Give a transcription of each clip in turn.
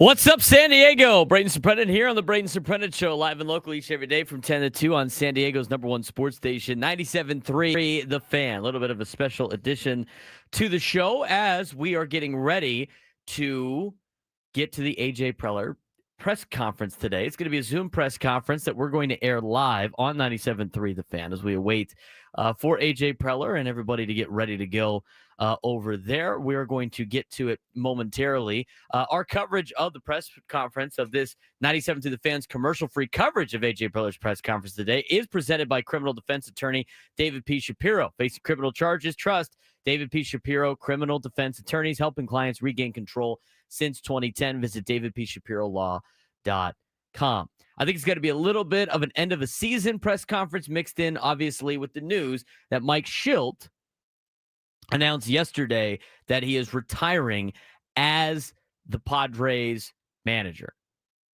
What's up, San Diego? Braden Surprenant here on the Braden Surprenant Show, live and local each every day from 10 to 2 on San Diego's #1 sports station, 97.3 The Fan. A little bit of a special addition to the show as we are getting ready to get to the A.J. Preller press conference today. It's going to be a Zoom press conference that we're going to air live on 97.3 The Fan as we await for A.J. Preller and everybody to get ready to go over there. We're going to get to it momentarily. Our coverage of the press conference of this 97 to the Fans commercial-free coverage of A.J. Preller's press conference today is presented by criminal defense attorney David P. Shapiro. Facing criminal charges, trust David P. Shapiro, criminal defense attorneys, helping clients regain control since 2010. Visit davidpshapirolaw.com. I think it's going to be a little bit of an end of a season press conference mixed in, obviously, with the news that Mike Shildt announced yesterday that he is retiring as the Padres manager.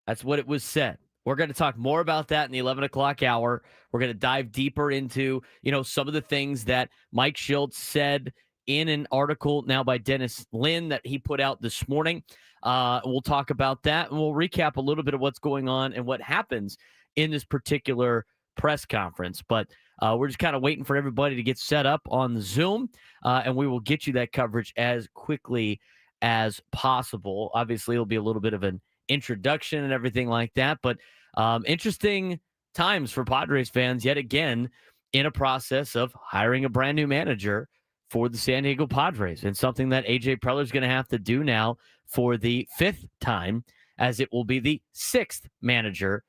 That's what it was said. We're going to talk more about that in the 11 o'clock hour. We're going to dive deeper into, some of the things that Mike Shildt said in an article now by Dennis Lin that he put out this morning. We'll talk about that, and we'll recap a little bit of what's going on and what happens in this particular press conference. But we're just kind of waiting for everybody to get set up on the Zoom, and we will get you that coverage as quickly as possible. Obviously, it'll be a little bit of an introduction and everything like that, but interesting times for Padres fans yet again in a process of hiring a brand new manager for the San Diego Padres, and something that A.J. Preller is going to have to do now for the fifth time, as it will be the sixth manager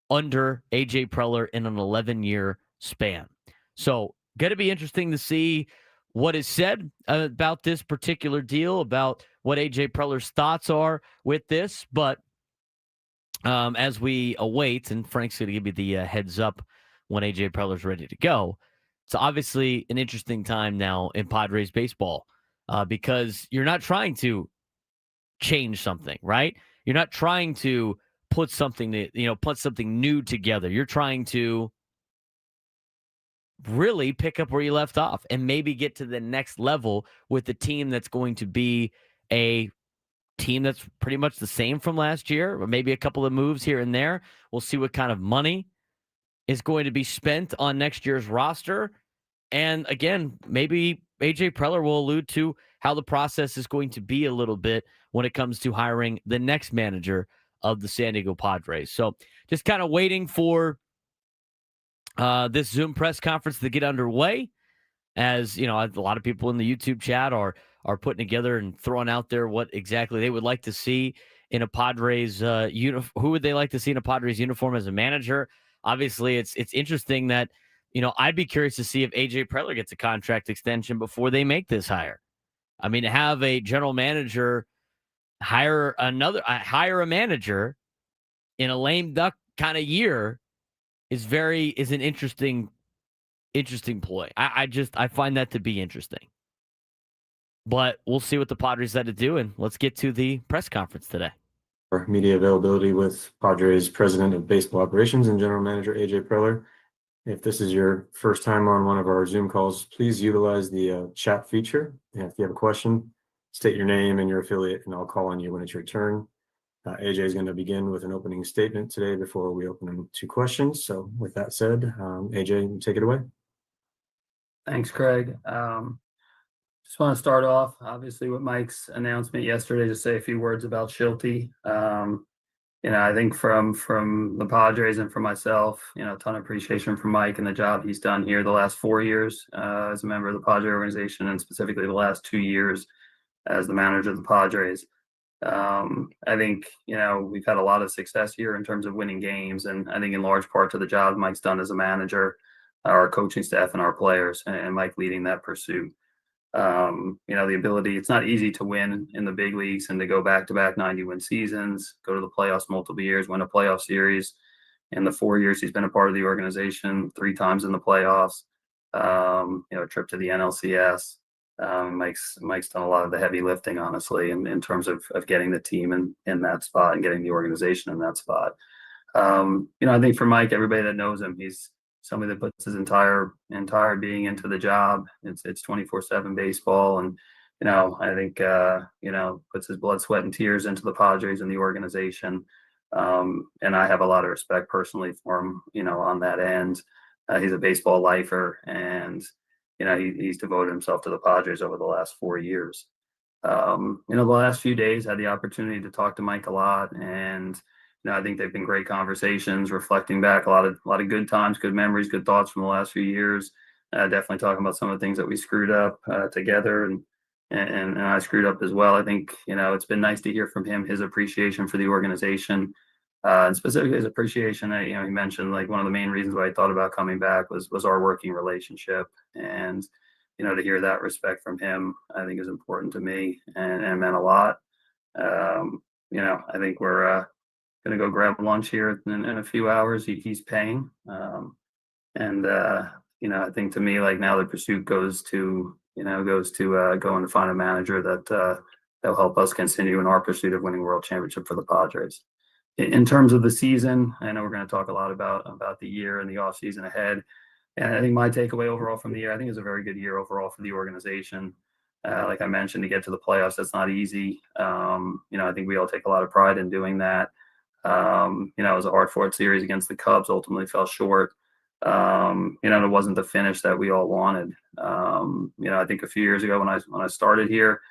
under A.J. Preller in an 11-year span. So going to be interesting to see what is said about this particular deal, about what A.J. Preller's thoughts are with this. But as we await, and Frank's going to give you the heads up when A.J. Preller's ready to go, it's obviously an interesting time now in Padres baseball because you're not trying to change something, right? You're not trying to put something new together. You're trying to really pick up where you left off and maybe get to the next level with the team that's going to be a team that's pretty much the same from last year, or maybe a couple of moves here and there. We'll see what kind of money is going to be spent on next year's roster. And again, maybe A.J. Preller will allude to how the process is going to be a little bit when it comes to hiring the next manager of the San Diego Padres. So just kind of waiting for this Zoom press conference to get underway. As a lot of people in the YouTube chat are putting together and throwing out there what exactly they would like to see in a Padres who would they like to see in a Padres uniform as a manager. Obviously, it's interesting that I'd be curious to see if A.J. Preller gets a contract extension before they make this hire. I mean, to have a general manager hire a manager in a lame duck kind of year is an interesting ploy. I find that to be interesting. But we'll see what the Padres had to do, and let's get to the press conference today. Media availability with Padres President of Baseball Operations and General Manager A.J. Preller. If this is your first time on one of our Zoom calls, please utilize the chat feature. And if you have a question, state your name and your affiliate, and I'll call on you when it's your turn. AJ is going to begin with an opening statement today before we open them to questions. So with that said, AJ, take it away. Thanks, Craig. Just want to start off, obviously, with Mike's announcement yesterday, to say a few words about Shilty. I think from the Padres and from myself, a ton of appreciation for Mike and the job he's done here the last 4 years as a member of the Padre organization, and specifically the last 2 years as the manager of the Padres. I think, we've had a lot of success here in terms of winning games, and I think in large part to the job Mike's done as a manager, our coaching staff and our players, and Mike leading that pursuit. The ability, it's not easy to win in the big leagues and to go back-to-back 90-win seasons, go to the playoffs multiple years, win a playoff series. In the 4 years he's been a part of the organization, 3 times in the playoffs, a trip to the NLCS. Mike's done a lot of the heavy lifting, honestly, in terms of getting the team in that spot and getting the organization in that spot. I think for Mike, everybody that knows him, he's somebody that puts his entire being into the job. It's 24/7 baseball, and I think puts his blood, sweat, and tears into the Padres and the organization. And I have a lot of respect personally for him, on that end. He's a baseball lifer, and he's devoted himself to the Padres over the last 4 years. The last few days, I had the opportunity to talk to Mike a lot, and I think they've been great conversations, reflecting back a lot of good times, good memories, good thoughts from the last few years. Definitely talking about some of the things that we screwed up together, and I screwed up as well. I think it's been nice to hear from him his appreciation for the organization, and specifically his appreciation that he mentioned, like, one of the main reasons why he thought about coming back was our working relationship, and to hear that respect from him, I think is important to me, and meant a lot. I think we're going to go grab lunch here in a few hours. He's paying, and I think to me, like, now the pursuit goes to going to find a manager that'll help us continue in our pursuit of winning world championship for the Padres. In terms of the season, I know we're going to talk a lot about the year and the off season ahead. And I think my takeaway overall from the year, I think, is a very good year overall for the organization. Like I mentioned, to get to the playoffs, that's not easy. I think we all take a lot of pride in doing that. It was a hard-fought series against the Cubs, ultimately fell short. It wasn't the finish that we all wanted. I think a few years ago when I started here,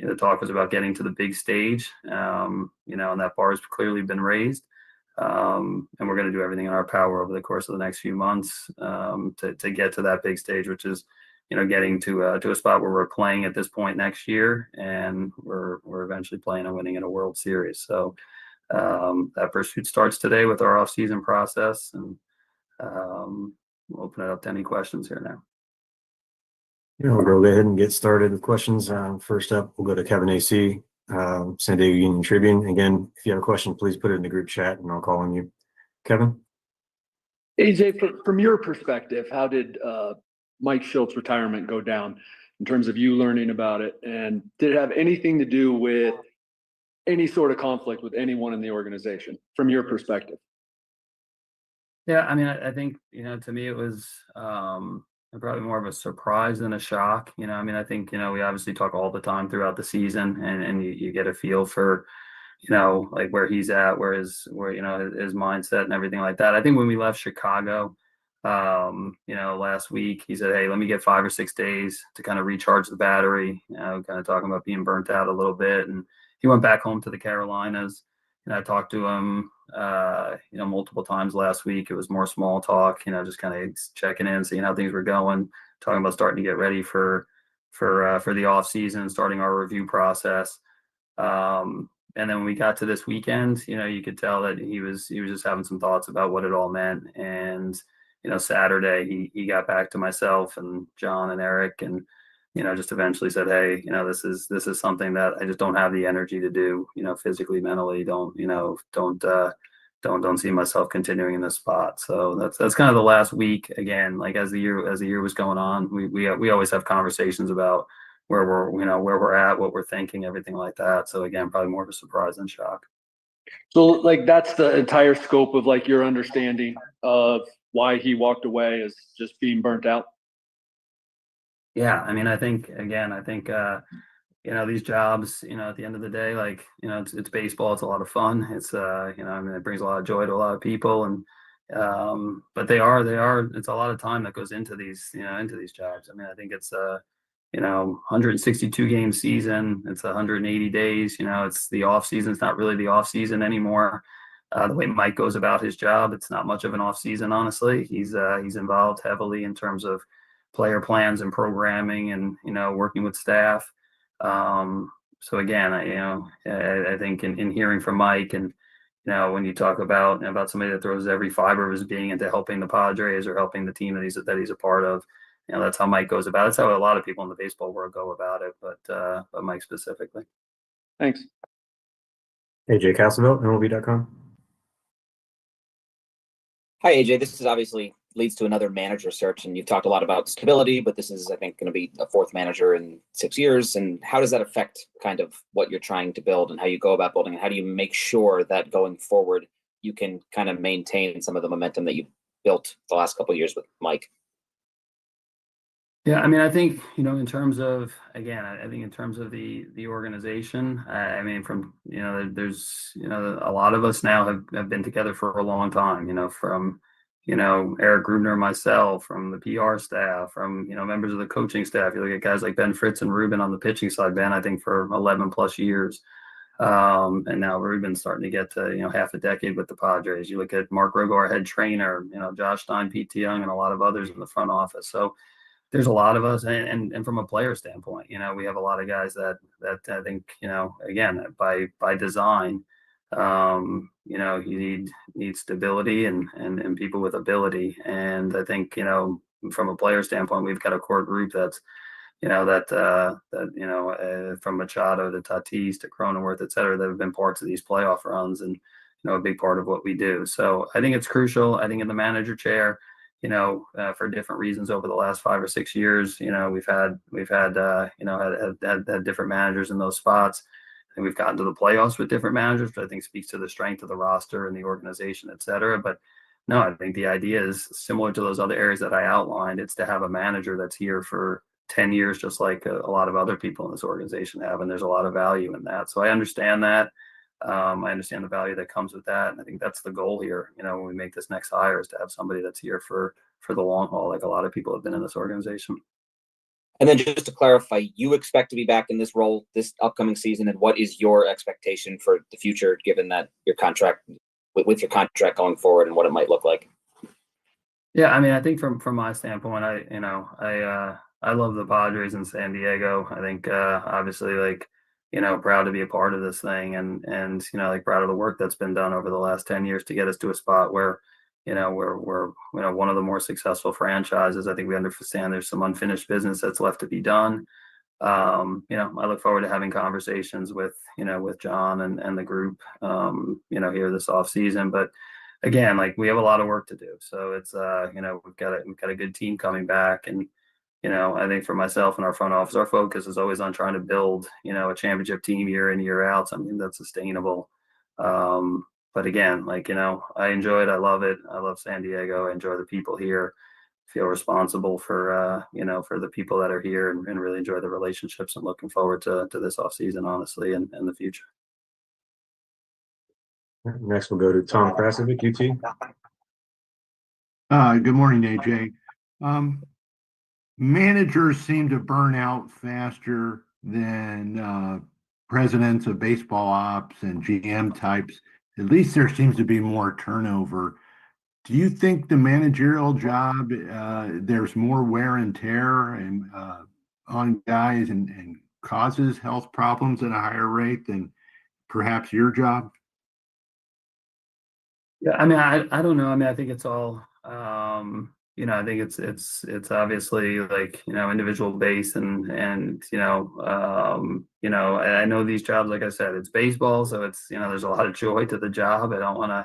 the talk was about getting to the big stage, and that bar has clearly been raised. And we're going to do everything in our power over the course of the next few months to get to that big stage, which is, getting to a spot where we're playing at this point next year, and we're eventually playing and winning in a World Series. So that pursuit starts today with our off-season process, and we'll open it up to any questions here now. We'll go ahead and get started with questions. First up, we'll go to Kevin AC, San Diego Union Tribune. Again, if you have a question, please put it in the group chat and I'll call on you. Kevin? AJ, from your perspective, how did Mike Shilt's retirement go down in terms of you learning about it? And did it have anything to do with any sort of conflict with anyone in the organization from your perspective? Yeah, I mean, I think, to me, it was probably more of a surprise than a shock. I think, we obviously talk all the time throughout the season, and you get a feel for, like, where he's at, where his mindset and everything like that. I think when we left Chicago, last week, he said, hey, let me get 5 or 6 days to kind of recharge the battery, kind of talking about being burnt out a little bit. And he went back home to the Carolinas, and I talked to him, multiple times last week. It was more small talk, just kind of checking in, seeing how things were going, talking about starting to get ready for the off season, starting our review process. And then when we got to this weekend, you could tell that he was just having some thoughts about what it all meant. And, Saturday he got back to myself and John and Eric, and, just eventually said, hey, this is something that I just don't have the energy to do, physically, mentally, don't see myself continuing in this spot. So that's kind of the last week. Again, like, as the year was going on, we always have conversations about where we're at, what we're thinking, everything like that. So again, probably more of a surprise than shock. So, like, that's the entire scope of, like, your understanding of why he walked away, is just being burnt out. Yeah, I mean, I think these jobs, at the end of the day, like, it's baseball. It's a lot of fun. It's it brings a lot of joy to a lot of people, and but it's a lot of time that goes into these jobs. I mean, I think it's 162 game season. It's 180 days. It's the off season. It's not really the off season anymore. The way Mike goes about his job, it's not much of an off season, honestly. He's involved heavily in terms of player plans and programming, and working with staff. So again, I think in hearing from Mike, and when you talk about somebody that throws every fiber of his being into helping the Padres or helping the team that he's a part of, that's how Mike goes about it. That's how a lot of people in the baseball world go about it, but Mike specifically. Thanks. AJ Castleville, MLB.com. Hi, AJ. This is obviously leads to another manager search, and you've talked a lot about stability, but this is, I think, going to be a fourth manager in 6 years. And how does that affect kind of what you're trying to build and how you go about building, and how do you make sure that going forward you can kind of maintain some of the momentum that you've built the last couple of years with Mike? Yeah, I mean, I think, in terms of, again, I think in terms of the organization, I mean, from, there's, a lot of us now have been together for a long time, from, Eric Grubner, myself, from the PR staff, from, members of the coaching staff. You look at guys like Ben Fritz and Ruben on the pitching side, Ben, I think for 11 plus years. And now Ruben's starting to get to, half a decade with the Padres. You look at Mark Rogo, our head trainer, Josh Stein, Pete Young, and a lot of others in the front office. So, there's a lot of us, and from a player standpoint, we have a lot of guys that I think, again, by design, you need stability and people with ability. And I think, from a player standpoint, we've got a core group that's, from Machado to Tatis to Cronenworth, et cetera, that have been parts of these playoff runs and, a big part of what we do. So I think it's crucial. I think in the manager chair, for different reasons over the last 5 or 6 years, we've had different managers in those spots, and we've gotten to the playoffs with different managers, which I think speaks to the strength of the roster and the organization, et cetera. But no, I think the idea is similar to those other areas that I outlined. It's to have a manager that's here for 10 years, just like a lot of other people in this organization have, and there's a lot of value in that. So I understand that. I understand the value that comes with that. And I think that's the goal here, when we make this next hire, is to have somebody that's here for the long haul, like a lot of people have been in this organization. And then just to clarify, you expect to be back in this role this upcoming season, and what is your expectation for the future, given that your contract with your contract going forward and what it might look like? Yeah, I mean, I think from my standpoint, I love the Padres in San Diego. I think obviously, like, proud to be a part of this thing, and like, proud of the work that's been done over the last 10 years to get us to a spot where, we're one of the more successful franchises. I think we understand there's some unfinished business that's left to be done. I look forward to having conversations with John and the group, here this off season. But again, like, we have a lot of work to do. So it's, we've got a good team coming back, and I think for myself and our front office, our focus is always on trying to build, a championship team year in, year out, something that's sustainable. But again, like, I enjoy it. I love it. I love San Diego. I enjoy the people here. Feel responsible for, for the people that are here, and really enjoy the relationships, and looking forward to this off season, honestly, and the future. Next, we'll go to Tom Krasovic, UT. Good morning, AJ. Managers seem to burn out faster than presidents of baseball ops and GM types. At least there seems to be more turnover. Do you think the managerial job, there's more wear and tear and on guys and causes health problems at a higher rate than perhaps your job? Yeah, I mean, I don't know. I mean, I think it's all, I think it's obviously, like, individual based, and I know these jobs, like I said, it's baseball, so it's, there's a lot of joy to the job. I don't want to,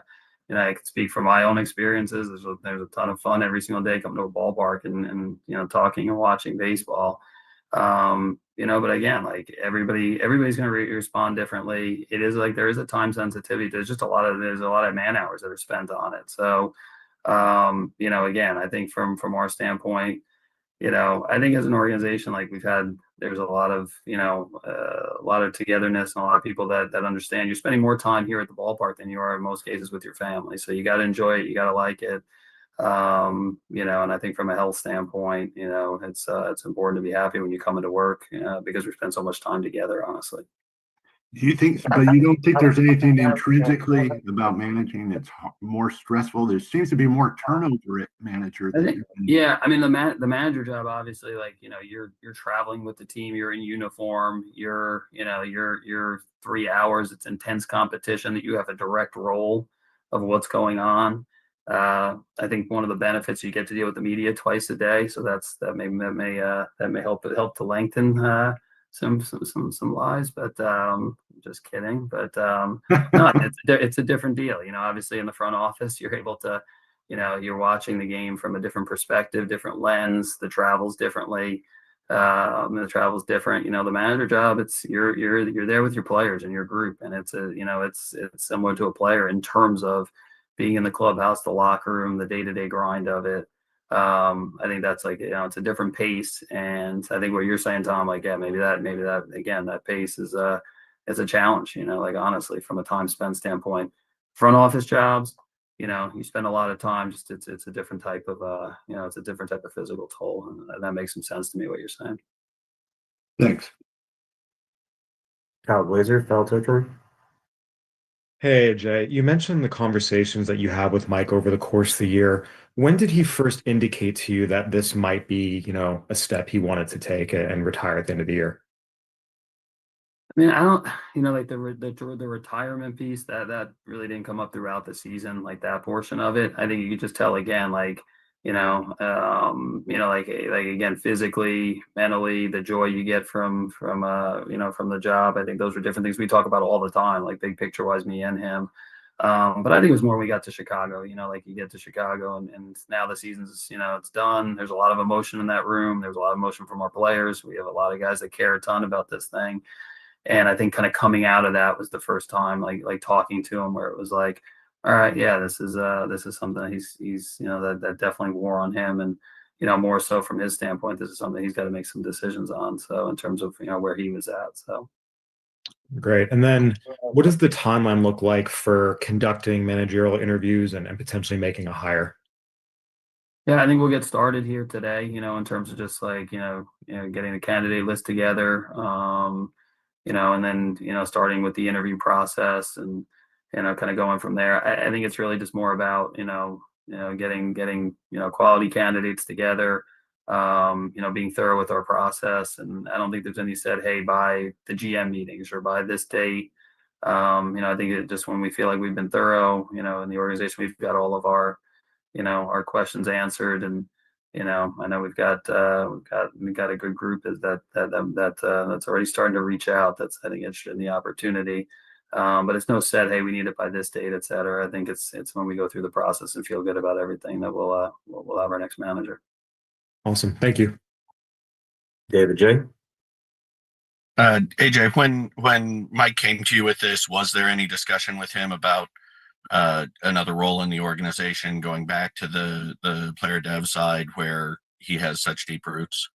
I can speak from my own experiences. There's a ton of fun every single day coming to a ballpark and talking and watching baseball. But again, like, everybody's going to respond differently. It is like, there is a time sensitivity. There's a lot of man hours that are spent on it. So, again, I think from our standpoint, I think as an organization, like, there's a lot of togetherness, and a lot of people that understand you're spending more time here at the ballpark than you are in most cases with your family. So you got to enjoy it. You got to like it. And I think from a health standpoint, it's important to be happy when you come into work, because we spend so much time together, honestly. Do you think, but you don't think there's anything intrinsically about managing that's more stressful? There seems to be more turnover at manager. Yeah, I mean, the manager job, obviously, like, you're traveling with the team, you're in uniform, you're 3 hours, it's intense competition that you have a direct role of what's going on. I think one of the benefits, you get to deal with the media twice a day, so that may help to lengthen some lies, but just kidding. But no, it's a different deal. Obviously in the front office, you're able to, you're watching the game from a different perspective, different lens. The travel's differently. The travel's different. The manager job, it's you're there with your players and your group, and it's similar to a player in terms of being in the clubhouse, the locker room, the day-to-day grind of it. I think that's like, it's a different pace. And I think what you're saying, Tom, like, yeah, maybe that again, that pace is a challenge, like honestly, from a time spent standpoint, front office jobs, you spend a lot of time, just it's a different type of it's a different type of physical toll. And that makes some sense to me, what you're saying. Thanks. Kyle Blazer, foul territory. Hey, Jay, you mentioned the conversations that you have with Mike over the course of the year. When did he first indicate to you that this might be, a step he wanted to take and retire at the end of the year? I mean, I don't, like the retirement piece that really didn't come up throughout the season, like that portion of it. I think you could just tell again, like, like again, physically, mentally, the joy you get from from the job. I think those are different things we talk about all the time, like big picture wise, me and him. But I think it was more when we got to Chicago, like you get to Chicago and now the season's, it's done. There's a lot of emotion in that room. There's a lot of emotion from our players. We have a lot of guys that care a ton about this thing. And I think kind of coming out of that was the first time, like talking to him, where it was like, all right, yeah, this is something he's that definitely wore on him, and more so from his standpoint, this is something he's got to make some decisions on. So in terms of where he was at, so Great. And then what does the timeline look like for conducting managerial interviews and potentially making a hire? yeah, I think we'll get started here today. In terms of just like getting the candidate list together. And then, starting with the interview process and, kind of going from there. I think it's really just more about, getting, quality candidates together, being thorough with our process. And I don't think there's any said, hey, by the GM meetings or by this date. I think it just when we feel like we've been thorough, in the organization, we've got all of our, our questions answered, and I know we've got a good group that's already starting to reach out. That's, I think, interested in the opportunity. But it's no said, hey, we need it by this date, et cetera. I think it's when we go through the process and feel good about everything that we'll have our next manager. Awesome. Thank you. David J. AJ, when Mike came to you with this, was there any discussion with him about another role in the organization, going back to the player dev side where he has such deep roots?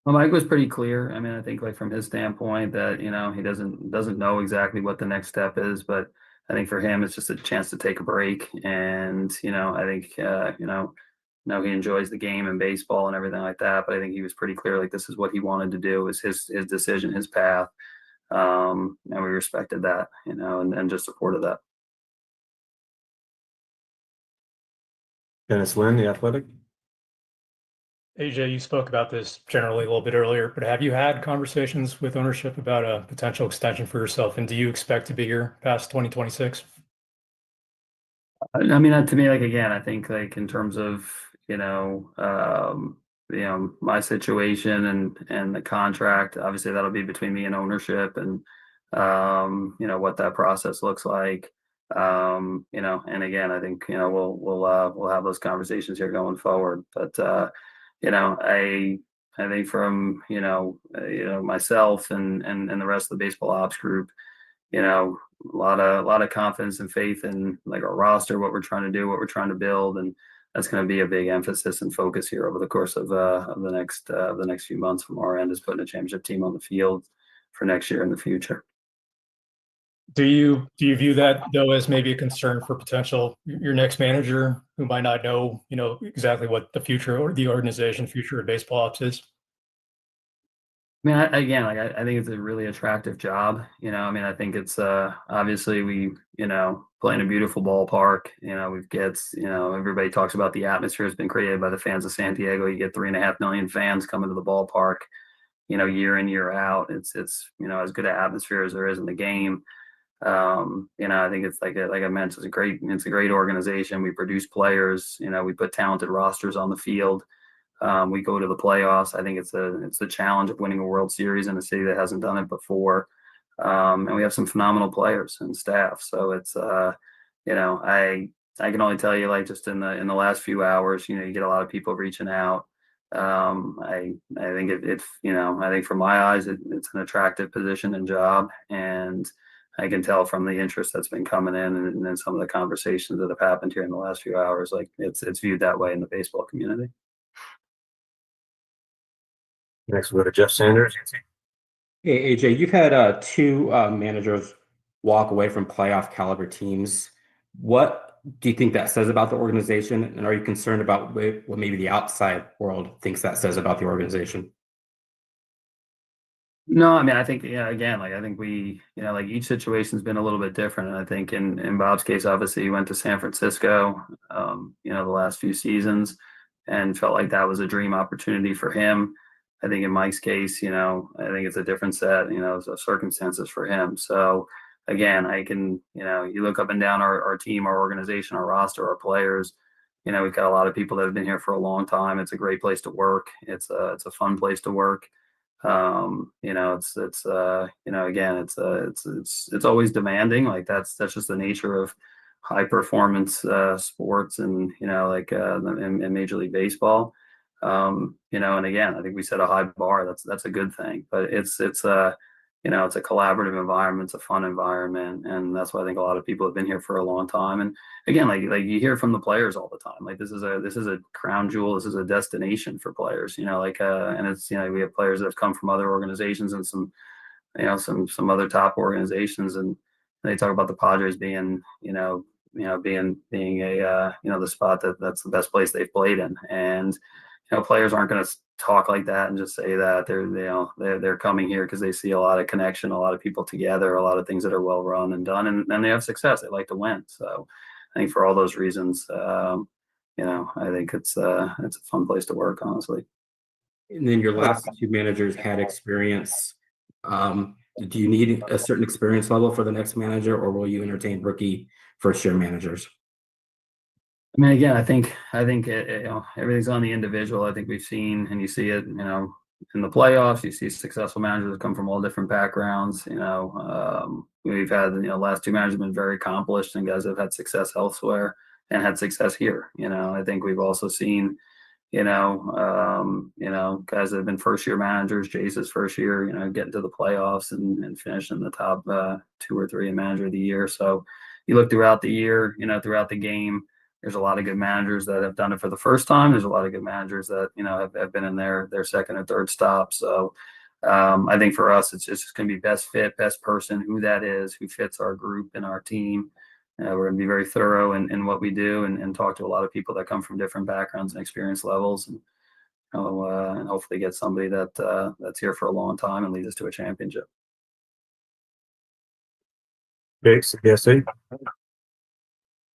Well, Mike was pretty clear. I mean, I think like from his standpoint that, he doesn't know exactly what the next step is, but I think for him, it's just a chance to take a break. And, I think, he enjoys the game and baseball and everything like that. But I think he was pretty clear, like this is what he wanted to do, is his decision, his path. And we respected that, and just supported that. Dennis Lynn, The Athletic. AJ, you spoke about this generally a little bit earlier, but have you had conversations with ownership about a potential extension for yourself? And do you expect to be here past 2026? I mean, to me, like, again, I think like in terms of, my situation and the contract, obviously that'll be between me and ownership, and, what that process looks like. And again, I think, we'll have those conversations here going forward. But, I think from, myself and the rest of the baseball ops group, a lot of confidence and faith in like our roster, what we're trying to do, what we're trying to build. And that's going to be a big emphasis and focus here over the course of the next few months from our end, is putting a championship team on the field for next year and the future. Do you view that though as maybe a concern for potential your next manager who might not know, exactly what the future or the organization future of baseball ops is? I mean, I think it's a really attractive job. I mean, I think it's obviously we, play in a beautiful ballpark. We've get, everybody talks about the atmosphere has been created by the fans of San Diego. You get 3.5 million fans coming to the ballpark, year in, year out. It's as good an atmosphere as there is in the game. I think it's like I mentioned, it's a great organization. We produce players, we put talented rosters on the field. We go to the playoffs. I think it's the challenge of winning a World Series in a city that hasn't done it before. And we have some phenomenal players and staff. So it's, I can only tell you, like, just in the last few hours, you get a lot of people reaching out. I think I think from my eyes, it's an attractive position and job. And I can tell from the interest that's been coming in and then some of the conversations that have happened here in the last few hours, like it's viewed that way in the baseball community. Next, we'll go to Jeff Sanders. Hey, AJ, you've had two managers walk away from playoff caliber teams. What do you think that says about the organization? And are you concerned about what maybe the outside world thinks that says about the organization? No, I mean, I think, yeah, again, like I think we, like each situation's been a little bit different. And I think in Bob's case, obviously he went to San Francisco, the last few seasons and felt like that was a dream opportunity for him. I think in Mike's case, I think it's a different set, of circumstances for him. So again, I can, you look up and down our team, our organization, our roster, our players, we've got a lot of people that have been here for a long time. It's a great place to work. It's a fun place to work. Again, it's always demanding. Like that's just the nature of high performance sports and in Major League Baseball. And again, I think we set a high bar. That's a good thing. But it's a collaborative environment, it's a fun environment, and that's why I think a lot of people have been here for a long time. And again, like you hear from the players all the time, like this is a crown jewel, this is a destination for players, and it's we have players that have come from other organizations and some other top organizations, and they talk about the Padres being being a the spot that's the best place they've played in. And players aren't going to talk like that and just say that they're coming here because they see a lot of connection, a lot of people together, a lot of things that are well run and done, and they have success. They like to win. So I think for all those reasons, I think it's a fun place to work, honestly. And then your last two managers had experience. Do you need a certain experience level for the next manager, or will you entertain rookie first-year managers? I mean, again, I think everything's on the individual. I think we've seen, and you see it, in the playoffs, you see successful managers that come from all different backgrounds. We've had, last two managers have been very accomplished and guys have had success elsewhere and had success here. I think we've also seen, guys that have been first year managers, Jace's first year, getting to the playoffs and finishing the top 2 or 3 in manager of the year. So you look throughout the year, throughout the game, there's a lot of good managers that have done it for the first time. There's a lot of good managers that, have been in their second or third stop. So I think for us, it's just going to be best fit, best person, who that is, who fits our group and our team. We're going to be very thorough in what we do and talk to a lot of people that come from different backgrounds and experience levels, and hopefully get somebody that's here for a long time and lead us to a championship. Okay, CBSA.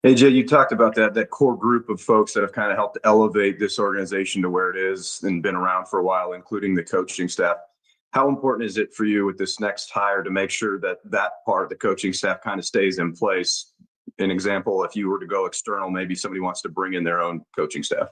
AJ, you talked about that core group of folks that have kind of helped elevate this organization to where it is and been around for a while, including the coaching staff. How important is it for you with this next hire to make sure that part of the coaching staff kind of stays in place? An example, if you were to go external, maybe somebody wants to bring in their own coaching staff.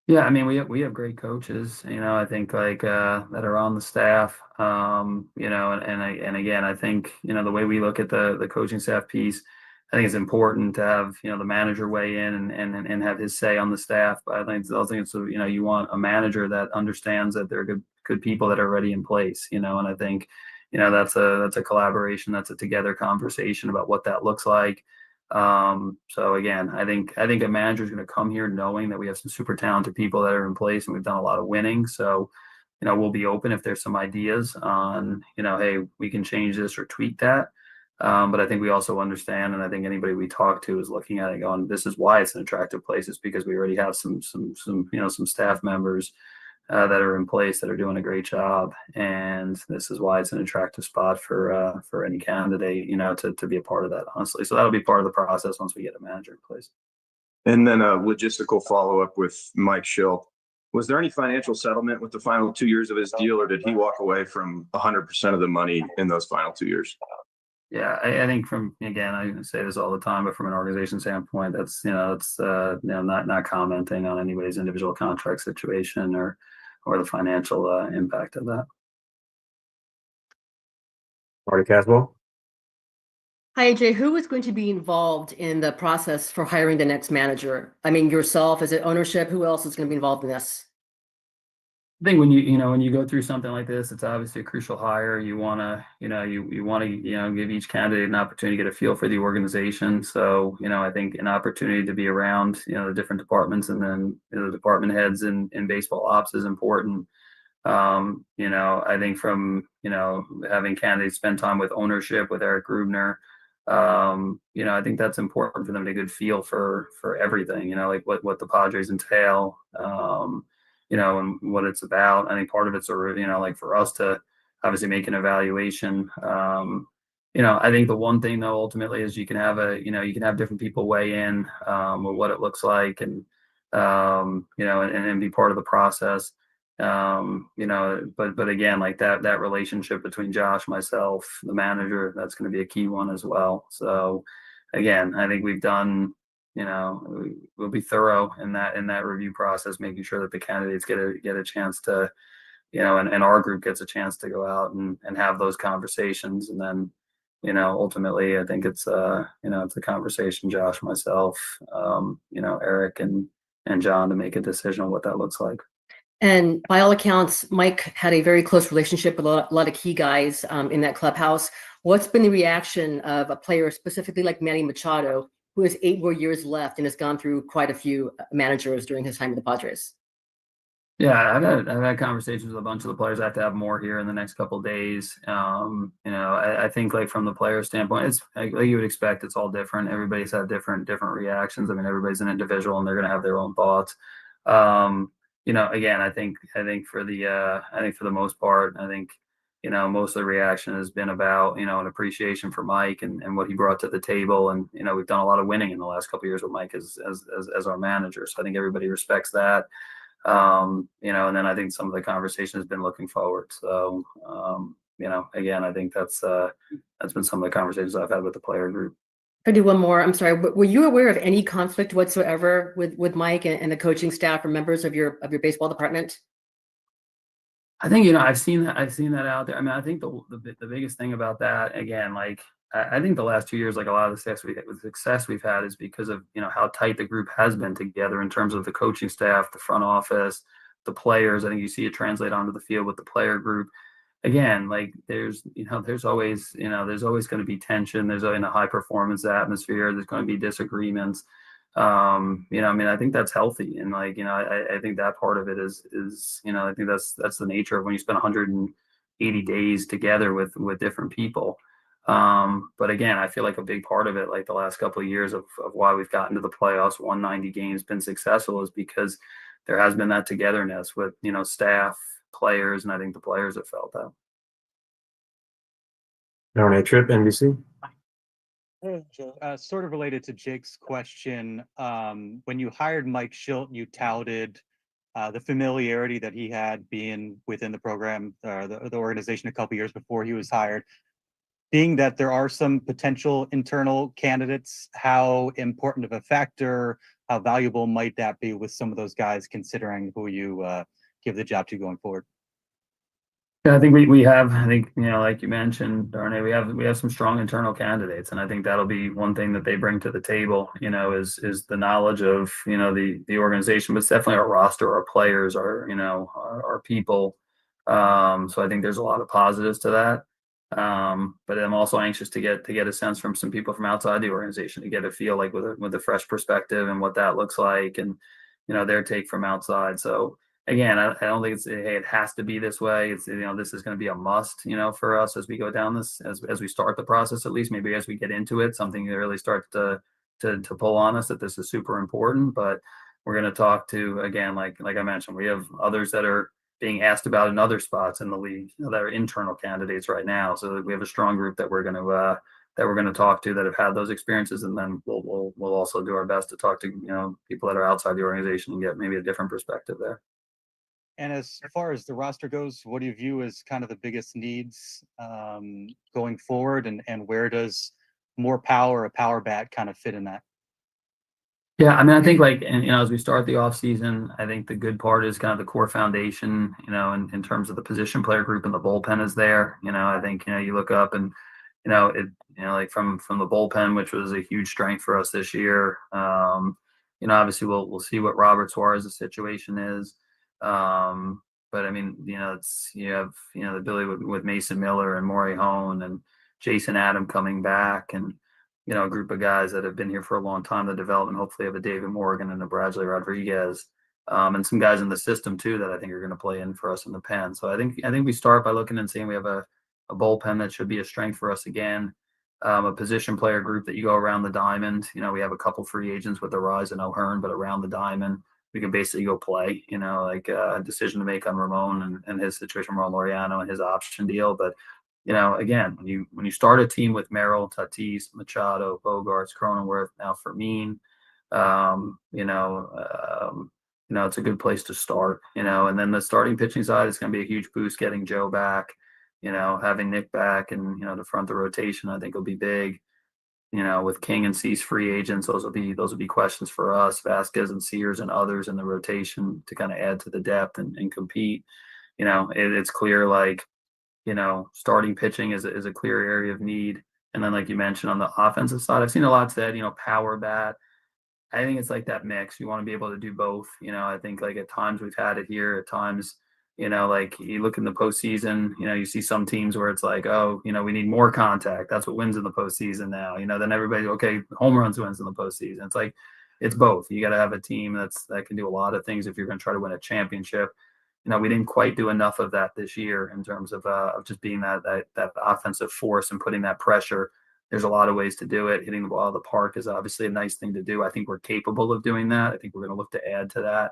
Yeah, I mean, we have great coaches, I think that are on the staff, and again, I think, the way we look at the coaching staff piece, I think it's important to have, the manager weigh in and have his say on the staff. But I think it's, you want a manager that understands that there are good people that are already in place, and I think, that's a collaboration, that's a together conversation about what that looks like. So again, I think a manager is going to come here knowing that we have some super talented people that are in place and we've done a lot of winning. So, we'll be open if there's some ideas on, hey, we can change this or tweak that. But I think we also understand, and I think anybody we talk to is looking at it going, this is why it's an attractive place. It's because we already have some staff members that are in place that are doing a great job, and this is why it's an attractive spot for any candidate, to be a part of that, honestly. So that'll be part of the process once we get a manager in place. And then a logistical follow-up with Mike Schilt. Was there any financial settlement with the final 2 years of his deal, or did he walk away from 100% of the money in those final 2 years? Yeah, I think again, I say this all the time, but from an organization standpoint, that's, not commenting on anybody's individual contract situation or the financial impact of that. Marty Caswell. Hi, AJ. Who is going to be involved in the process for hiring the next manager? I mean, yourself, is it ownership? Who else is going to be involved in this? I think when you go through something like this, it's obviously a crucial hire. You want to, you want to, give each candidate an opportunity to get a feel for the organization. So, I think an opportunity to be around, the different departments and then, the department heads in baseball ops is important. I think from, having candidates spend time with ownership, with Eric Grubner, I think that's important for them to get a good feel for everything, like what the Padres entail, and what it's about. I think part of it's like for us to obviously make an evaluation. I think the one thing though ultimately is you can have different people weigh in with what it looks like and and be part of the process. But again, like that relationship between Josh, myself, the manager, that's going to be a key one as well. So again, I think we've done, we'll be thorough in that review process, making sure that the candidates get a chance to, and our group gets a chance to go out and have those conversations. And then, ultimately I think it's it's a conversation, Josh, myself, Eric and John, to make a decision on what that looks like. And by all accounts, Mike had a very close relationship with a lot of key guys in that clubhouse. What's been the reaction of a player specifically like Manny Machado, who has 8 more years left and has gone through quite a few managers during his time with the Padres? Yeah, I've had conversations with a bunch of the players. I have to have more here in the next couple of days. I think like from the player standpoint, it's like you would expect, it's all different. Everybody's had different reactions. I mean, everybody's an individual and they're going to have their own thoughts. Again, I think for the most part, most of the reaction has been about, an appreciation for Mike and what he brought to the table. And, we've done a lot of winning in the last couple of years with Mike as our manager. So I think everybody respects that. And then I think some of the conversation has been looking forward. So, again, I think that's been some of the conversations I've had with the player group. I do one more. I'm sorry. Were you aware of any conflict whatsoever with Mike and the coaching staff or members of your baseball department? I think, I've seen that out there. I mean, I think the biggest thing about that, again, like I think the last 2 years, like a lot of the success we've had is because of, how tight the group has been together in terms of the coaching staff, the front office, the players. I think you see it translate onto the field with the player group. Again, like there's always going to be tension. There's in a high performance atmosphere. There's going to be disagreements. I mean, I think that's healthy. And like, I think that part of it is, I think that's the nature of when you spend 180 days together with different people. But again, I feel like a big part of it, like the last couple of years of why we've gotten to the playoffs, 190 games, been successful, is because there has been that togetherness with, staff, players, and I think the players have felt that. RNA Trip, NBC. Sort of related to Jake's question, when you hired Mike Shildt, you touted the familiarity that he had being within the program, the organization a couple years before he was hired. Being that there are some potential internal candidates, how important of a factor, how valuable might that be with some of those guys, considering who you give the job to going forward? Yeah, I think we have, like you mentioned, Darnay, we have some strong internal candidates, and I think that'll be one thing that they bring to the table, is the knowledge of, the organization, but it's definitely our roster, our players, our people. So I think there's a lot of positives to that. But I'm also anxious to get a sense from some people from outside the organization, to get a feel like with a fresh perspective and what that looks like, and their take from outside. So again, I don't think it has to be this way. It's this is going to be a must for us as we go down this, as we start the process, at least maybe as we get into it, something that really starts to pull on us, that this is super important. But we're going to talk to, again, like I mentioned, we have others that are being asked about in other spots in the league that are internal candidates right now. So we have a strong group that we're going to talk to that have had those experiences, and then we'll also do our best to talk to people that are outside the organization and get maybe a different perspective there. And as far as the roster goes, what do you view as kind of the biggest needs going forward, and where does more power, a power bat, kind of fit in that? Yeah, I mean, I think as we start the offseason, I think the good part is kind of the core foundation, in terms of the position player group, and the bullpen is there. I think, you look up and, like from the bullpen, which was a huge strength for us this year. Obviously we'll see what Robert Suarez's situation is. But I mean, you have, the ability with Mason Miller and Maury Hone and Jason Adam coming back, and, a group of guys that have been here for a long time, the development, hopefully of a David Morgan and a Bradley Rodriguez, and some guys in the system too, that I think are going to play in for us in the pen. So I think we start by looking and seeing we have a bullpen that should be a strength for us again. A position player group that you go around the diamond. We have a couple free agents with the rise and O'Hearn, but around the diamond, we can basically go play, like a decision to make on Ramon and his situation, Ramon Laureano and his option deal. But, again, when you start a team with Merrill, Tatis, Machado, Bogarts, Cronenworth, now Fermin, it's a good place to start, and then the starting pitching side is going to be a huge boost getting Joe back, having Nick back and, to front the rotation, I think will be big. With King and Cease free agents, those will be questions for us, Vasquez and Sears and others in the rotation to kind of add to the depth and compete. It's clear, like, starting pitching is a clear area of need. And then, like you mentioned, on the offensive side, I've seen a lot said, power bat. I think it's like that mix. You want to be able to do both. I think, like, at times we've had it here, at times, like you look in the postseason, you see some teams where it's like, oh, we need more contact. That's what wins in the postseason now. Then everybody, okay, home runs wins in the postseason. It's like, it's both. You got to have a team that can do a lot of things if you're going to try to win a championship. We didn't quite do enough of that this year in terms of just being that offensive force and putting that pressure. There's a lot of ways to do it. Hitting the ball out of the park is obviously a nice thing to do. I think we're capable of doing that. I think we're going to look to add to that.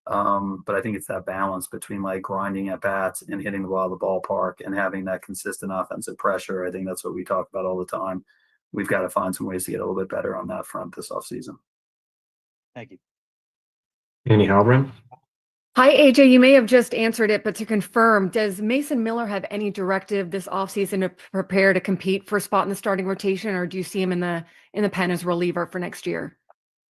But I think it's that balance between, like, grinding at bats and hitting the ball out of the ballpark and having that consistent offensive pressure. I think that's what we talk about all the time. We've got to find some ways to get a little bit better on that front this offseason. Thank you. Annie Halbrin. Hi, AJ. You may have just answered it, but to confirm, does Mason Miller have any directive this offseason to prepare to compete for a spot in the starting rotation, or do you see him in the pen as reliever for next year?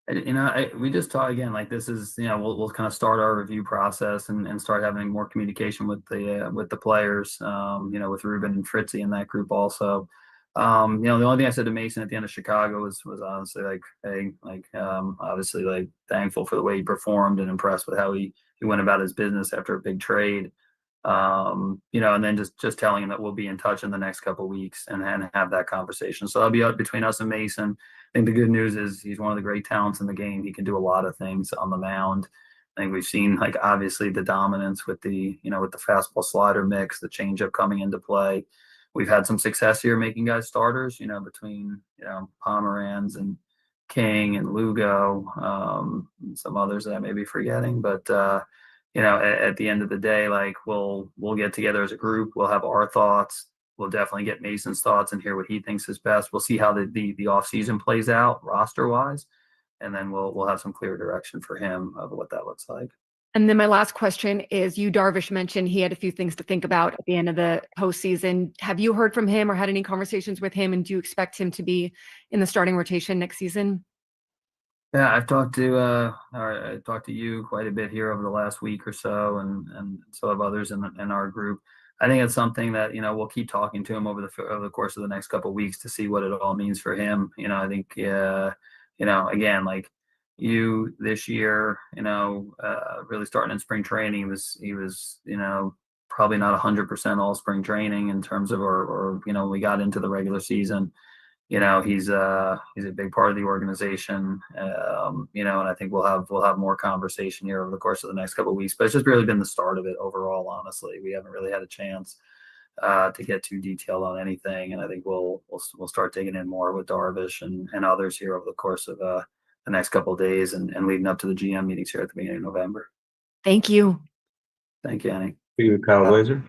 We just talk again, like, this is, we'll kind of start our review process and start having more communication with the players, with Ruben and Fritzy in that group also. The only thing I said to Mason at the end of Chicago was honestly, like, hey, like, obviously, like, thankful for the way he performed and impressed with how he went about his business after a big trade. And then just telling him that we'll be in touch in the next couple of weeks and have that conversation. So that'll be up between us and Mason. I think the good news is he's one of the great talents in the game. He can do a lot of things on the mound. I think we've seen, like, obviously the dominance with the fastball slider mix, the changeup coming into play. We've had some success here making guys starters, between, Pomeranz and King and Lugo, and some others that I may be forgetting. But, at the end of the day, like, we'll get together as a group. We'll have our thoughts. We'll definitely get Mason's thoughts and hear what he thinks is best. We'll see how the off season plays out roster wise, and then we'll have some clear direction for him of what that looks like. And then my last question is, Darvish mentioned he had a few things to think about at the end of the postseason. Have you heard from him or had any conversations with him? And do you expect him to be in the starting rotation next season? Yeah, I talked to you quite a bit here over the last week or so, and so have others in our group. I think it's something that, we'll keep talking to him over the course of the next couple of weeks to see what it all means for him. I think, again, like, this year, really starting in spring training, he was probably not 100% all spring training in terms of, or we got into the regular season. He's a big part of the organization, and I think we'll have more conversation here over the course of the next couple of weeks. But it's just really been the start of it overall. Honestly, we haven't really had a chance to get too detailed on anything, and I think we'll start digging in more with Darvish and others here over the course of the next couple of days and leading up to the GM meetings here at the beginning of November. Thank you. Thank you, Annie. Kyle Blazer.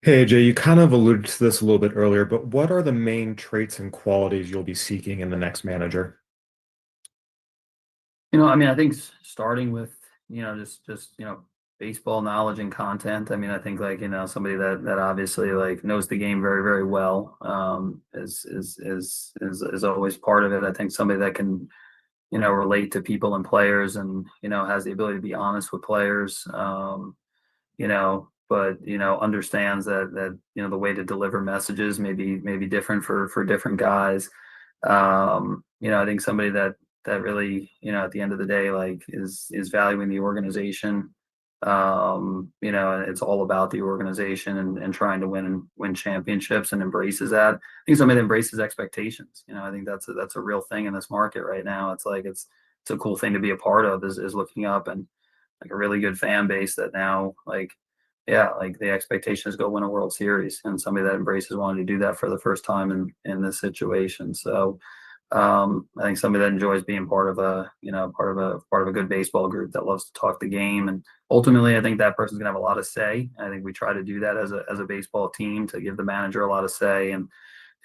Hey, Jay, you kind of alluded to this a little bit earlier, but what are the main traits and qualities you'll be seeking in the next manager? I think starting with, just baseball knowledge and content. I think, like, somebody that obviously, like, knows the game very, very well, is always part of it. I think somebody that can, relate to people and players and, has the ability to be honest with players, but understands that the way to deliver messages may be different for different guys. I think somebody that really, at the end of the day, like, is valuing the organization, You know, and it's all about the organization and trying to win championships and embraces that. I think somebody that embraces expectations. You know, I think that's a real thing in this market right now. It's like it's a cool thing to be a part of is looking up and like a really good fan base that now like yeah, like the expectation is go win a World Series and somebody that embraces wanting to do that for the first time in this situation. So I think somebody that enjoys being part of a, you know, part of a good baseball group that loves to talk the game. And ultimately, I think that person's gonna have a lot of say. I think we try to do that as a baseball team to give the manager a lot of say. And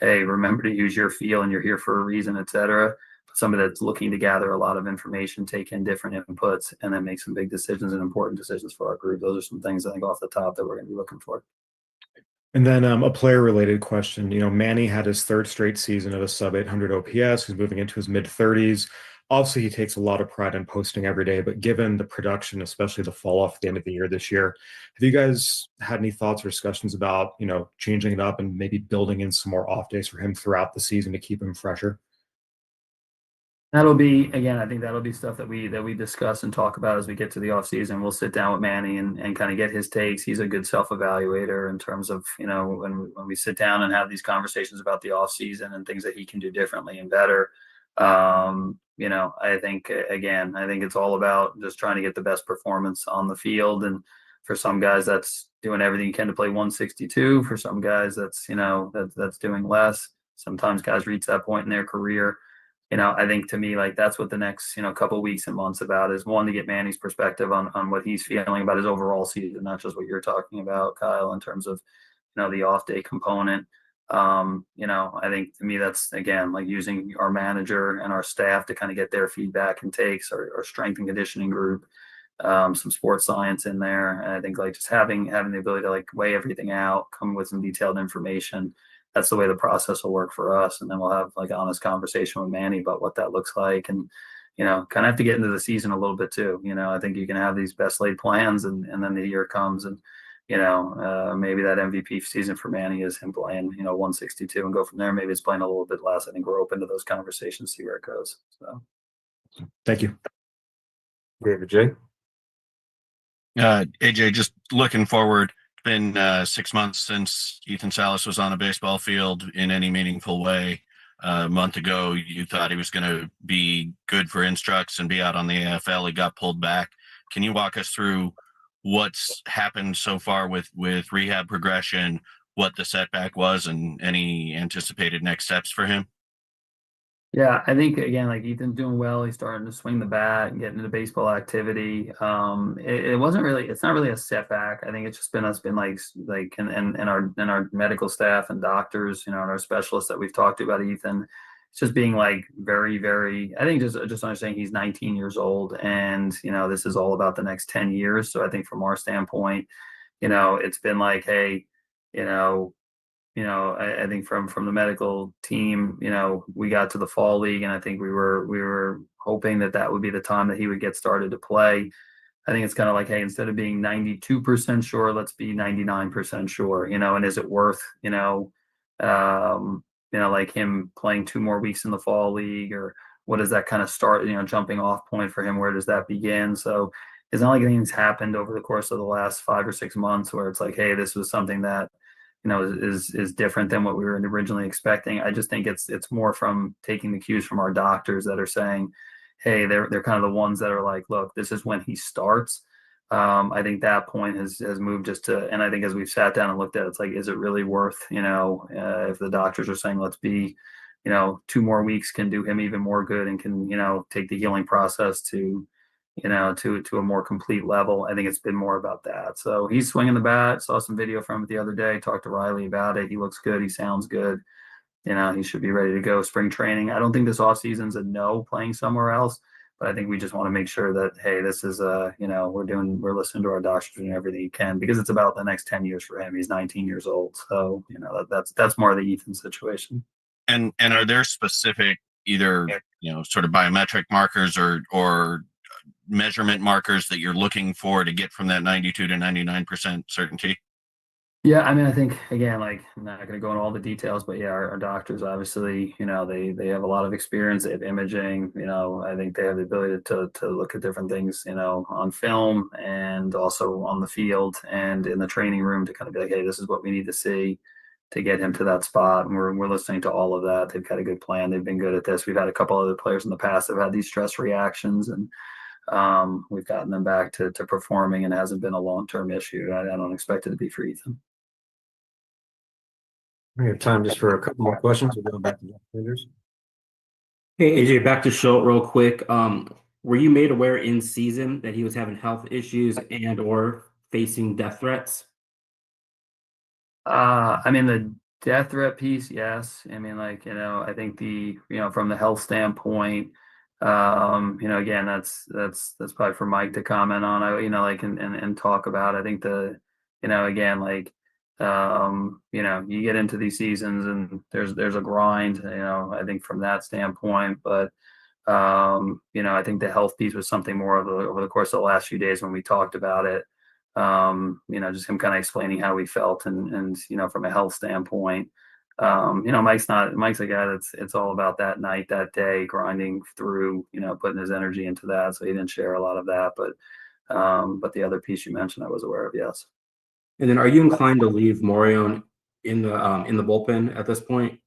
hey, remember to use your feel and you're here for a reason, et cetera. But somebody that's looking to gather a lot of information, take in different inputs, and then make some big decisions and important decisions for our group. Those are some things I think off the top that we're going to be looking for. And then a player-related question. You know, Manny had his third straight season of a sub-800 OPS. He's moving into his mid-30s. Obviously, he takes a lot of pride in posting every day, but given the production, especially the fall-off at the end of the year this year, have you guys had any thoughts or discussions about, you know, changing it up and maybe building in some more off days for him throughout the season to keep him fresher? That'll be, again, I think that'll be stuff that we discuss and talk about as we get to the off season. We'll sit down with Manny and kind of get his takes. He's a good self-evaluator in terms of, you know, when we sit down and have these conversations about the off season and things that he can do differently and better. You know, I think again, I think it's all about just trying to get the best performance on the field. And for some guys, that's doing everything you can to play 162. For some guys, that's, you know, that's doing less. Sometimes guys reach that point in their career. You know, I think to me, like that's what the next, you know, couple of weeks and months about is one to get Manny's perspective on what he's feeling about his overall season, not just what you're talking about, Kyle, in terms of, you know, the off day component. You know, I think to me that's again like using our manager and our staff to kind of get their feedback and takes, our strength and conditioning group, some sports science in there. And I think like just having the ability to like weigh everything out, come with some detailed information. That's the way the process will work for us. And then we'll have like honest conversation with Manny about what that looks like. And, you know, kind of have to get into the season a little bit too. You know, I think you can have these best laid plans and then the year comes and, you know, maybe that MVP season for Manny is him playing, you know, 162 and go from there. Maybe it's playing a little bit less. I think we're open to those conversations, see where it goes. So Thank you. David J. AJ, just looking forward, been 6 months since Ethan Salas was on a baseball field in any meaningful way. A month ago, you thought he was going to be good for instructs and be out on the AFL. He got pulled back. Can you walk us through what's happened so far with rehab progression, what the setback was, and any anticipated next steps for him? yeah, I think again, like Ethan's doing well. He's starting to swing the bat and getting into baseball activity. It wasn't really, it's not really a setback. I think it's just been us being like and our medical staff and doctors, you know, and our specialists that we've talked to about Ethan. It's just being like very, very, I think just understanding he's 19 years old and, you know, this is all about the next 10 years. So I think from our standpoint, you know, it's been like, hey, you know, I think from the medical team, you know, we got to the fall league, and I think we were hoping that would be the time that he would get started to play. I think it's kind of like, hey, instead of being 92% sure, let's be 99% sure, you know, and is it worth, like him playing 2 more weeks in the fall league, or what does that kind of start, you know, jumping off point for him? Where does that begin? So it's not like anything's happened over the course of the last 5 or 6 months where it's like, hey, this was something that, you know, is different than what we were originally expecting. I just think it's more from taking the cues from our doctors that are saying, hey, they're kind of the ones that are like, look, this is when he starts. I think that point has moved just to, and I think as we've sat down and looked at it, it's like, is it really worth, you know, if the doctors are saying, let's be, you know, 2 more weeks can do him even more good and can, you know, take the healing process to, you know, to a more complete level. I think it's been more about that. So he's swinging the bat. Saw some video from it the other day. Talked to Riley about it. He looks good. He sounds good. You know, he should be ready to go. Spring training. I don't think this offseason's a no playing somewhere else, but I think we just want to make sure that, hey, this is you know, we're listening to our doctors and everything he can, because it's about the next 10 years for him. He's 19 years old. So, you know, that's more the Ethan situation. And are there specific either, you know, sort of biometric markers or measurement markers that you're looking for to get from that 92 to 99% certainty? Yeah, I mean, I think again, like I'm not going to go into all the details, but yeah, our doctors obviously, they have a lot of experience. They have imaging. I think they have the ability to look at different things, on film and also on the field and in the training room to kind of be like, hey, this is what we need to see to get him to that spot. And we're listening to all of that. They've got a good plan. They've been good at this. We've had a couple other players in the past that have had these stress reactions, and we've gotten them back to performing, and it hasn't been a long-term issue. I don't expect it to be for Ethan. We have time just for a couple more questions. We'll go back to Sanders. Hey, AJ, back to Schultz real quick. Were you made aware in season that he was having health issues and or facing death threats? I mean, the death threat piece, yes. I mean, like, I think from the health standpoint, again, that's probably for Mike to comment on. And talk about. I think again, like, you get into these seasons and there's a grind. I think from that standpoint, but I think the health piece was something more over the course of the last few days when we talked about it. Just him kind of explaining how he felt and from a health standpoint. Mike's a guy it's all about that night, that day, grinding through, putting his energy into that. So he didn't share a lot of that, but the other piece you mentioned, I was aware of, yes. And then are you inclined to leave Morion in the bullpen at this point?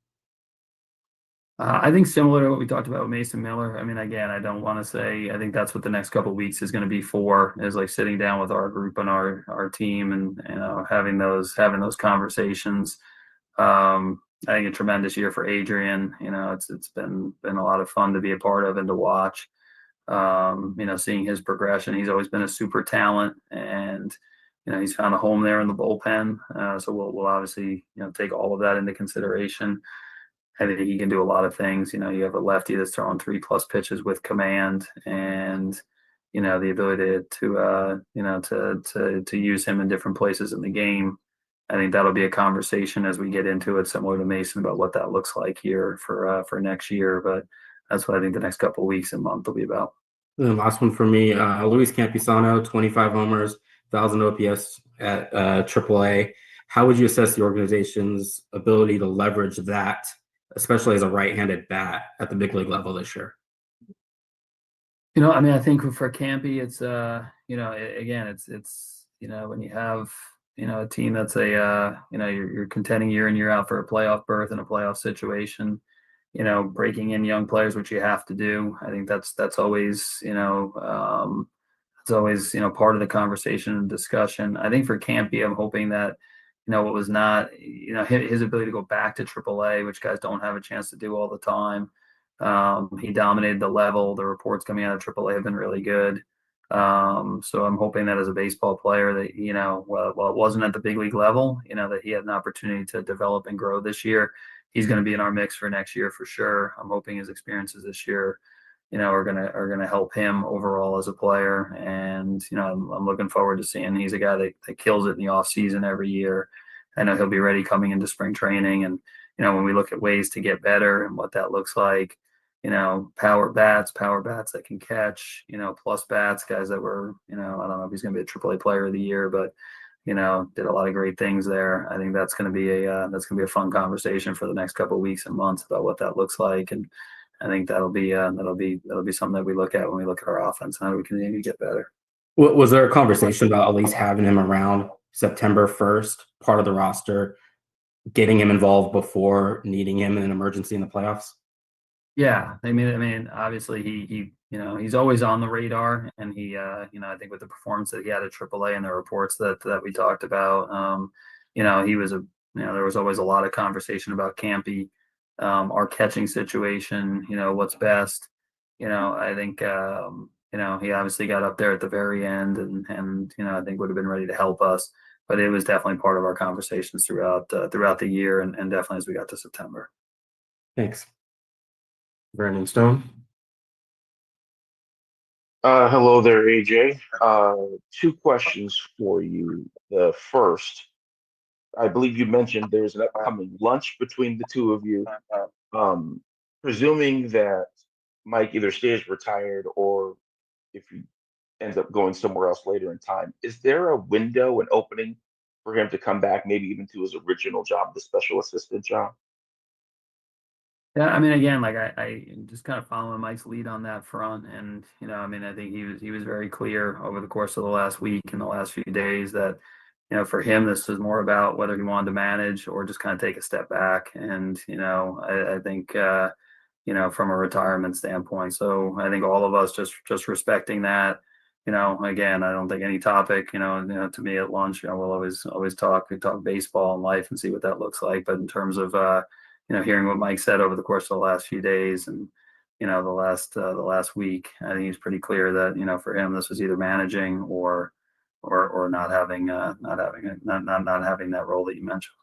I think similar to what we talked about with Mason Miller. I mean, again, I don't want to say, I think that's what the next couple of weeks is going to be for, is like sitting down with our group and our team and, having those conversations. I think a tremendous year for Adrian. It's been a lot of fun to be a part of and to watch. Seeing his progression. He's always been a super talent, and he's found a home there in the bullpen. So we'll obviously take all of that into consideration. I think he can do a lot of things. You have a lefty that's throwing 3+ pitches with command, and the ability to use him in different places in the game. I think that'll be a conversation as we get into it, similar to Mason, about what that looks like here for next year. But that's what I think the next couple of weeks and month will be about. And last one for me, Luis Campisano, 25 homers, 1,000 OPS at AAA. How would you assess the organization's ability to leverage that, especially as a right-handed bat at the big league level this year? I mean, I think for Campy, it's again, it's when you have a team that's you're contending year in, year out for a playoff berth in a playoff situation, breaking in young players, which you have to do. I think that's always it's always part of the conversation and discussion. I think for Campy, I'm hoping that what was not his ability to go back to AAA, which guys don't have a chance to do all the time. He dominated the level. The reports coming out of AAA have been really good. So I'm hoping that as a baseball player that, while it wasn't at the big league level, that he had an opportunity to develop and grow this year. He's going to be in our mix for next year for sure. I'm hoping his experiences this year, are gonna help him overall as a player. And, I'm looking forward to seeing, he's a guy that kills it in the off season every year. I know he'll be ready coming into spring training. And, when we look at ways to get better and what that looks like, power bats that can catch, plus bats, guys that were, I don't know if he's going to be a AAA player of the year, but, did a lot of great things there. I think that's going to be a fun conversation for the next couple of weeks and months about what that looks like. And I think that'll be something that we look at when we look at our offense and how we continue to get better. Was there a conversation about at least having him around September 1st, part of the roster, getting him involved before needing him in an emergency in the playoffs? Yeah, I mean, obviously he's always on the radar, and I think with the performance that he had at AAA and the reports that we talked about, he was there was always a lot of conversation about Campy, our catching situation, what's best. I think he obviously got up there at the very end, and I think would have been ready to help us, but it was definitely part of our conversations throughout the year, and definitely as we got to September. Thanks. Brandon Stone. Hello there, AJ. Two questions for you. The first, I believe you mentioned there's an upcoming lunch between the two of you. Presuming that Mike either stays retired or if he ends up going somewhere else later in time, is there a window, an opening for him to come back, maybe even to his original job, the special assistant job? Yeah, I mean, again, like I just kind of following Mike's lead on that front, and I mean, I think he was very clear over the course of the last week and the last few days that for him this was more about whether he wanted to manage or just kind of take a step back, and I think from a retirement standpoint. So I think all of us just respecting that. Again, I don't think any topic, to me at lunch, we'll always talk. We talk baseball and life and see what that looks like. But in terms of hearing what Mike said over the course of the last few days and the last week, I think he's pretty clear that for him this was either managing or not having not having that role that you mentioned.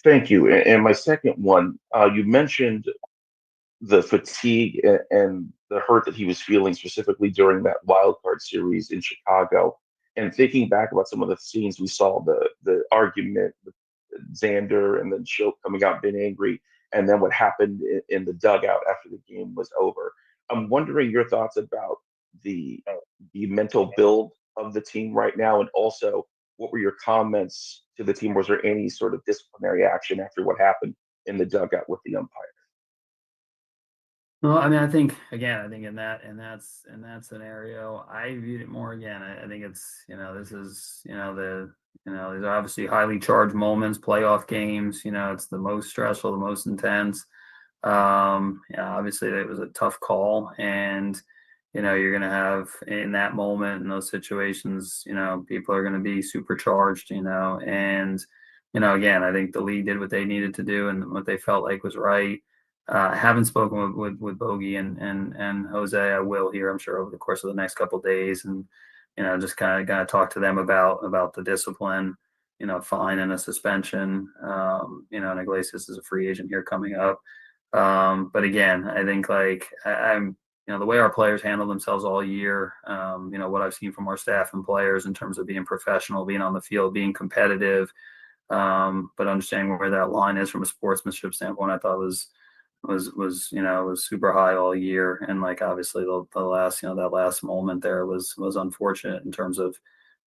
Thank you. And my second one, you mentioned the fatigue and the hurt that he was feeling specifically during that wild card series in Chicago. And thinking back about some of the scenes we saw, the argument with Xander and then Schilt coming out being angry, and then what happened in the dugout after the game was over. I'm wondering your thoughts about the mental build of the team right now, and also what were your comments to the team? Was there any sort of disciplinary action after what happened in the dugout with the umpire? Well, I mean, I think in that scenario, I viewed it more again. I think it's this is these are obviously highly charged moments, playoff games. It's the most stressful, the most intense. Obviously it was a tough call, and you're gonna have in that moment in those situations, people are gonna be supercharged, and again, I think the league did what they needed to do and what they felt like was right. I haven't spoken with Bogey and Jose. I will here, I'm sure, over the course of the next couple of days, and just kind of talk to them about the discipline, fine and a suspension. And Iglesias is a free agent here coming up. But again, I think I'm the way our players handle themselves all year. What I've seen from our staff and players in terms of being professional, being on the field, being competitive, but understanding where that line is from a sportsmanship standpoint, I thought was super high all year. And obviously the last that last moment there was unfortunate in terms of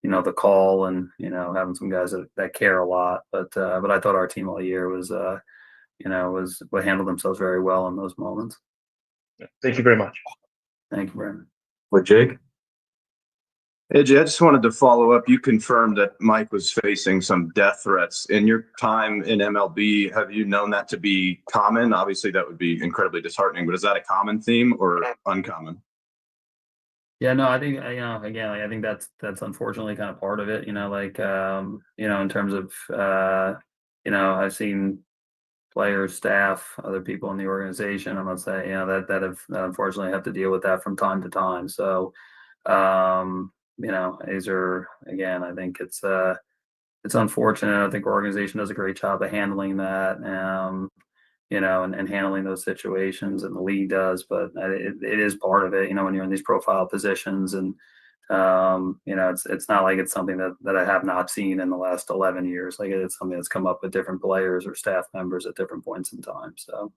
the call and having some guys that care a lot, but I thought our team all year was handled themselves very well in those moments. Thank you very much. Thank you, Brandon. With Jake? AJ, I just wanted to follow up. You confirmed that Mike was facing some death threats. In your time in MLB, have you known that to be common? Obviously, that would be incredibly disheartening, but is that a common theme or uncommon? Yeah, no, I think again, I think that's unfortunately kind of part of it. In terms of I've seen players, staff, other people in the organization. I'm not saying that unfortunately have to deal with that from time to time. So these are, again, I think it's unfortunate. I think our organization does a great job of handling that, and handling those situations, and the league does, but it is part of it, when you're in these profile positions, and it's not like it's something that I have not seen in the last 11 years. Like it's something that's come up with different players or staff members at different points in time. So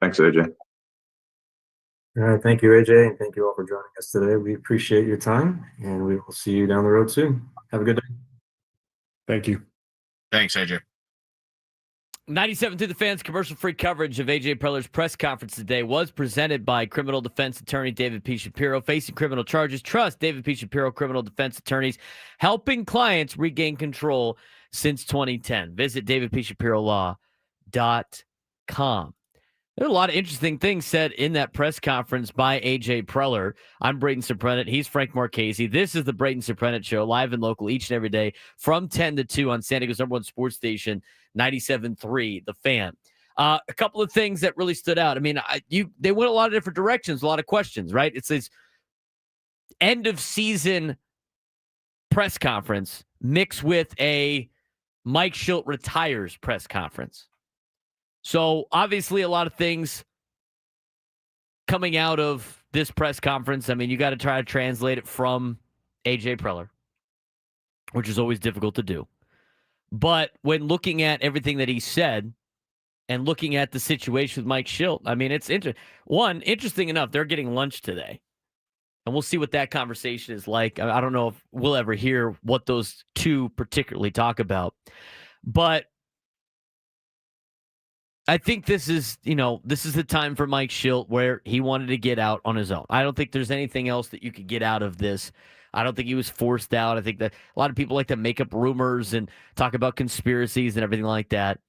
thanks, AJ. All right, thank you, AJ, and thank you all for joining us today. We appreciate your time, and we will see you down the road soon. Have a good day. Thank you. Thanks, AJ. 97 through the Fans commercial-free coverage of AJ Preller's press conference today was presented by criminal defense attorney David P. Shapiro. Facing criminal charges, trust David P. Shapiro criminal defense attorneys, helping clients regain control since 2010. Visit davidpshapirolaw.com. There are a lot of interesting things said in that press conference by AJ Preller. I'm Braden Surprenant. He's Frank Marchese. This is the Braden Surprenant Show, live and local each and every day from 10 to 2 on San Diego's #1 sports station, 97.3 The Fan. A couple of things that really stood out. I mean, they went a lot of different directions, a lot of questions, right? It's this end of season press conference mixed with a Mike Shildt retires press conference. So obviously a lot of things coming out of this press conference. I mean, you got to try to translate it from AJ Preller, which is always difficult to do. But when looking at everything that he said and looking at the situation with Mike Shildt, I mean, it's interesting enough. They're getting lunch today. And we'll see what that conversation is like. I don't know if we'll ever hear what those two particularly talk about. But I think this is the time for Mike Shildt where he wanted to get out on his own. I don't think there's anything else that you could get out of this. I don't think he was forced out. I think that a lot of people like to make up rumors and talk about conspiracies and everything like that.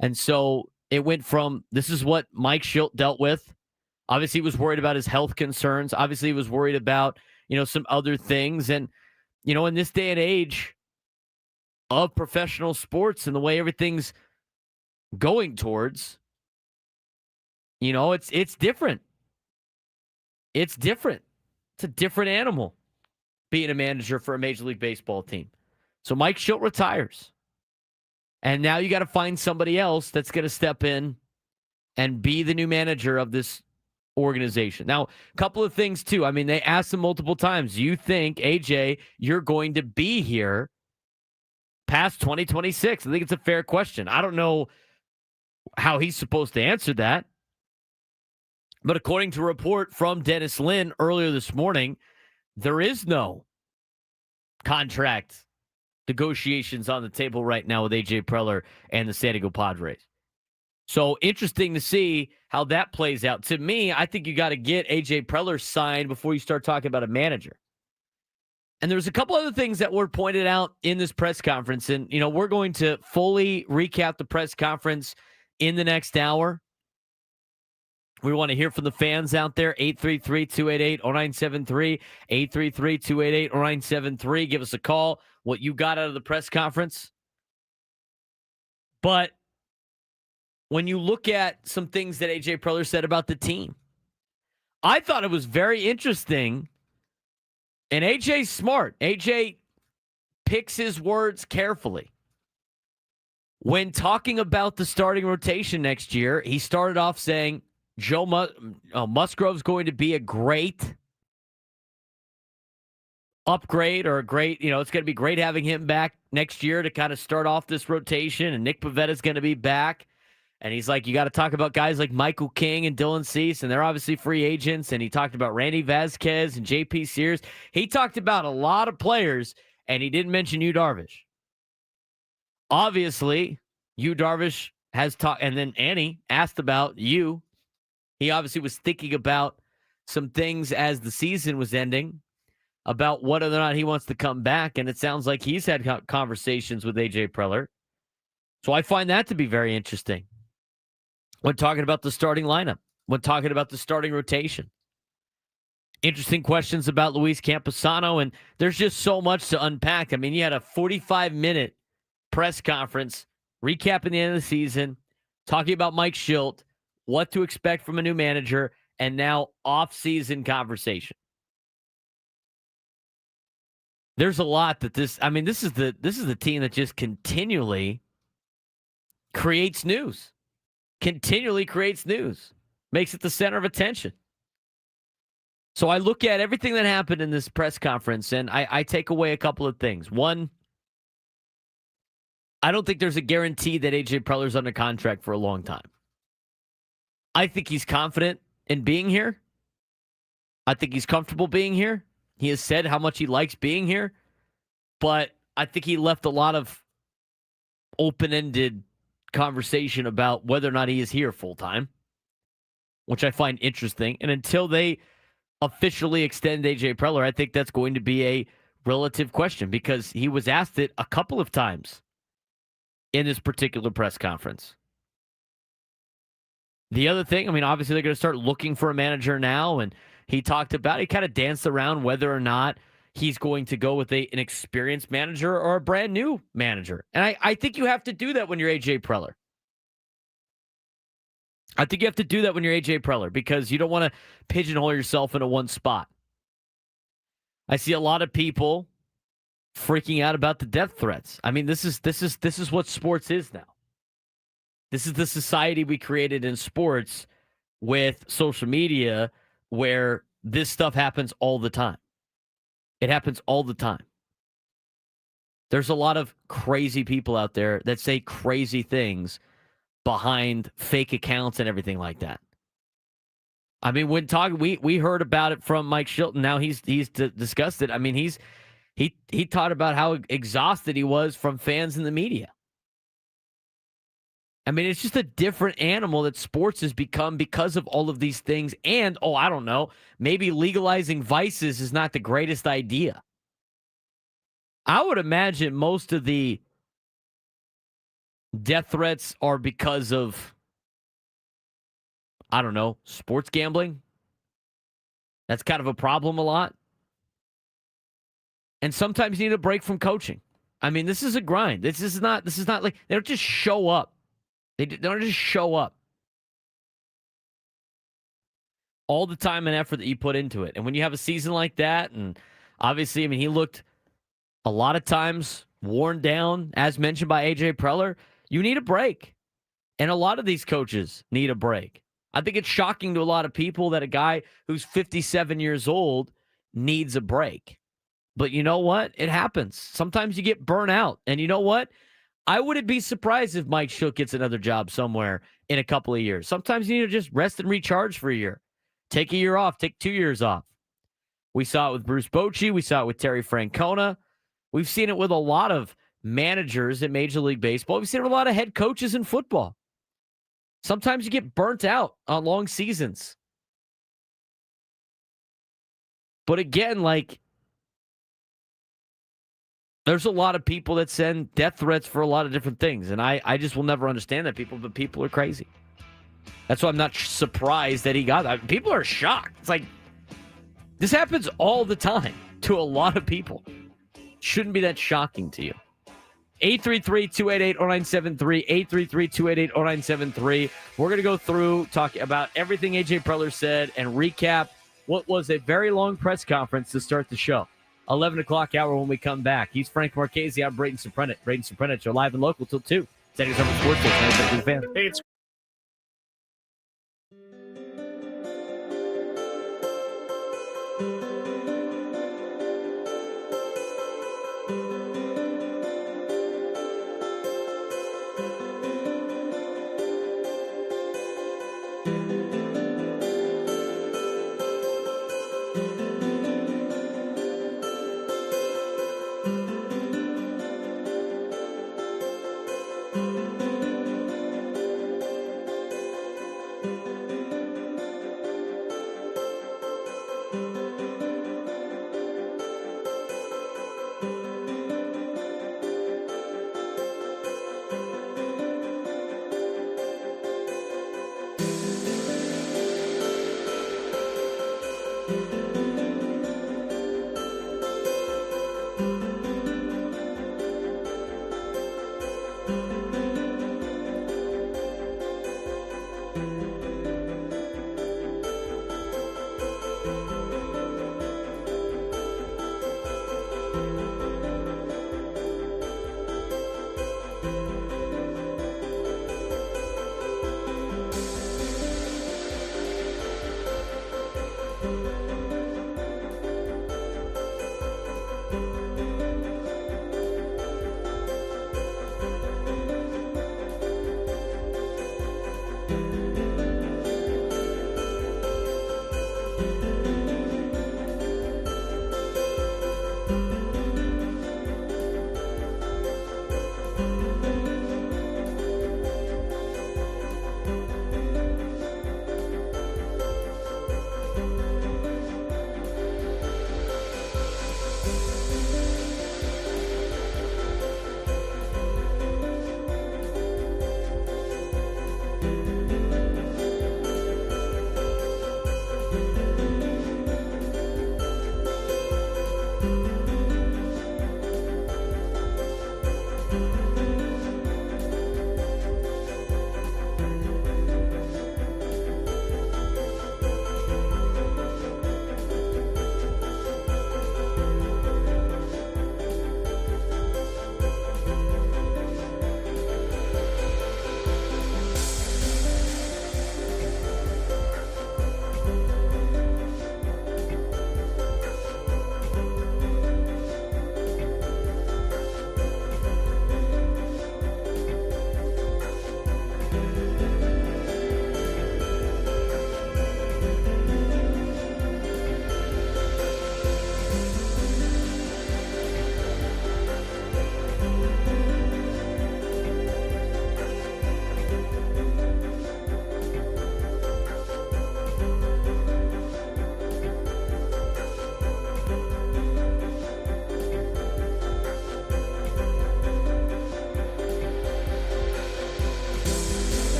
And so it went from, this is what Mike Shildt dealt with. Obviously, he was worried about his health concerns. Obviously, he was worried about, some other things. And, in this day and age of professional sports and the way everything's going towards, it's different. It's different. It's a different animal being a manager for a Major League Baseball team. So Mike Shildt retires. And now you got to find somebody else that's going to step in and be the new manager of this organization. Now, a couple of things too. I mean, they asked him multiple times, you think, AJ, you're going to be here past 2026? I think it's a fair question. I don't know how he's supposed to answer that. But according to a report from Dennis Lin earlier this morning, there is no contract negotiations on the table right now with AJ Preller and the San Diego Padres. So interesting to see how that plays out. To me, I think you got to get AJ Preller signed before you start talking about a manager. And there's a couple other things that were pointed out in this press conference. And, we're going to fully recap the press conference in the next hour. We want to hear from the fans out there. 833-288-0973. 833-288-0973. Give us a call. What you got out of the press conference. But when you look at some things that AJ Preller said about the team, I thought it was very interesting. And AJ's smart. AJ picks his words carefully. When talking about the starting rotation next year, he started off saying Musgrove's going to be a great upgrade or a great, it's going to be great having him back next year to kind of start off this rotation. And Nick Pavetta's going to be back. And he's like, you got to talk about guys like Michael King and Dylan Cease, and they're obviously free agents. And he talked about Randy Vasquez and JP Sears. He talked about a lot of players, and he didn't mention Yu Darvish. Obviously, Yu Darvish has talked, and then Annie asked about you. He obviously was thinking about some things as the season was ending about whether or not he wants to come back, and it sounds like he's had conversations with AJ Preller. So I find that to be very interesting when talking about the starting lineup, when talking about the starting rotation. Interesting questions about Luis Camposano, and there's just so much to unpack. I mean, you had a 45-minute press conference recapping the end of the season, talking about Mike Shildt, what to expect from a new manager, and now off-season conversation. There's a lot that this is the team that just continually creates news. Continually creates news. Makes it the center of attention. So I look at everything that happened in this press conference, and I take away a couple of things. One, I don't think there's a guarantee that AJ Preller's under contract for a long time. I think he's confident in being here. I think he's comfortable being here. He has said how much he likes being here. But I think he left a lot of open-ended conversation about whether or not he is here full-time, which I find interesting. And until they officially extend AJ Preller, I think that's going to be a relative question because he was asked it a couple of times in this particular press conference. The other thing, obviously they're going to start looking for a manager now, and he kind of danced around whether or not he's going to go with an experienced manager or a brand new manager. And I think you have to do that when you're AJ Preller. I think you have to do that when you're AJ Preller because you don't want to pigeonhole yourself into one spot. I see a lot of people freaking out about the death threats. This is what sports is now. This is the society we created in sports with social media where this stuff happens all the time. It happens all the time. There's a lot of crazy people out there that say crazy things behind fake accounts and everything like that. I mean, when talking, we heard about it from Mike Shilton. Now he's discussed it. I mean, he talked about how exhausted he was from fans and the media. I mean, it's just a different animal that sports has become because of all of these things. And, I don't know, maybe legalizing vices is not the greatest idea. I would imagine most of the death threats are because of, I don't know, sports gambling. That's kind of a problem a lot. And sometimes you need a break from coaching. I mean, this is a grind. This is not like they don't just show up. They don't just show up. All the time and effort that you put into it. And when you have a season like that, and obviously, I mean, he looked a lot of times worn down, as mentioned by AJ Preller. You need a break. And a lot of these coaches need a break. I think it's shocking to a lot of people that a guy who's 57 years old needs a break. But you know what? It happens. Sometimes you get burnt out. And you know what? I wouldn't be surprised if Mike Shildt gets another job somewhere in a couple of years. Sometimes you need to just rest and recharge for a year. Take a year off. Take 2 years off. We saw it with Bruce Bochy. We saw it with Terry Francona. We've seen it with a lot of managers in Major League Baseball. We've seen it with a lot of head coaches in football. Sometimes you get burnt out on long seasons. But again, there's a lot of people that send death threats for a lot of different things. And I just will never understand that but people are crazy. That's why I'm not surprised that he got that. People are shocked. It's like, this happens all the time to a lot of people. Shouldn't be that shocking to you. 833-288-0973, 833-288-0973. We're going to go through, talk about everything AJ Preller said, and recap what was a very long press conference to start the show. 11 o'clock hour when we come back. He's Frank Marchese. I'm Braden Surprenant. Braden Surprenant, you're live and local till 2. Setting us up for Sports Station. Fan. Hey, it's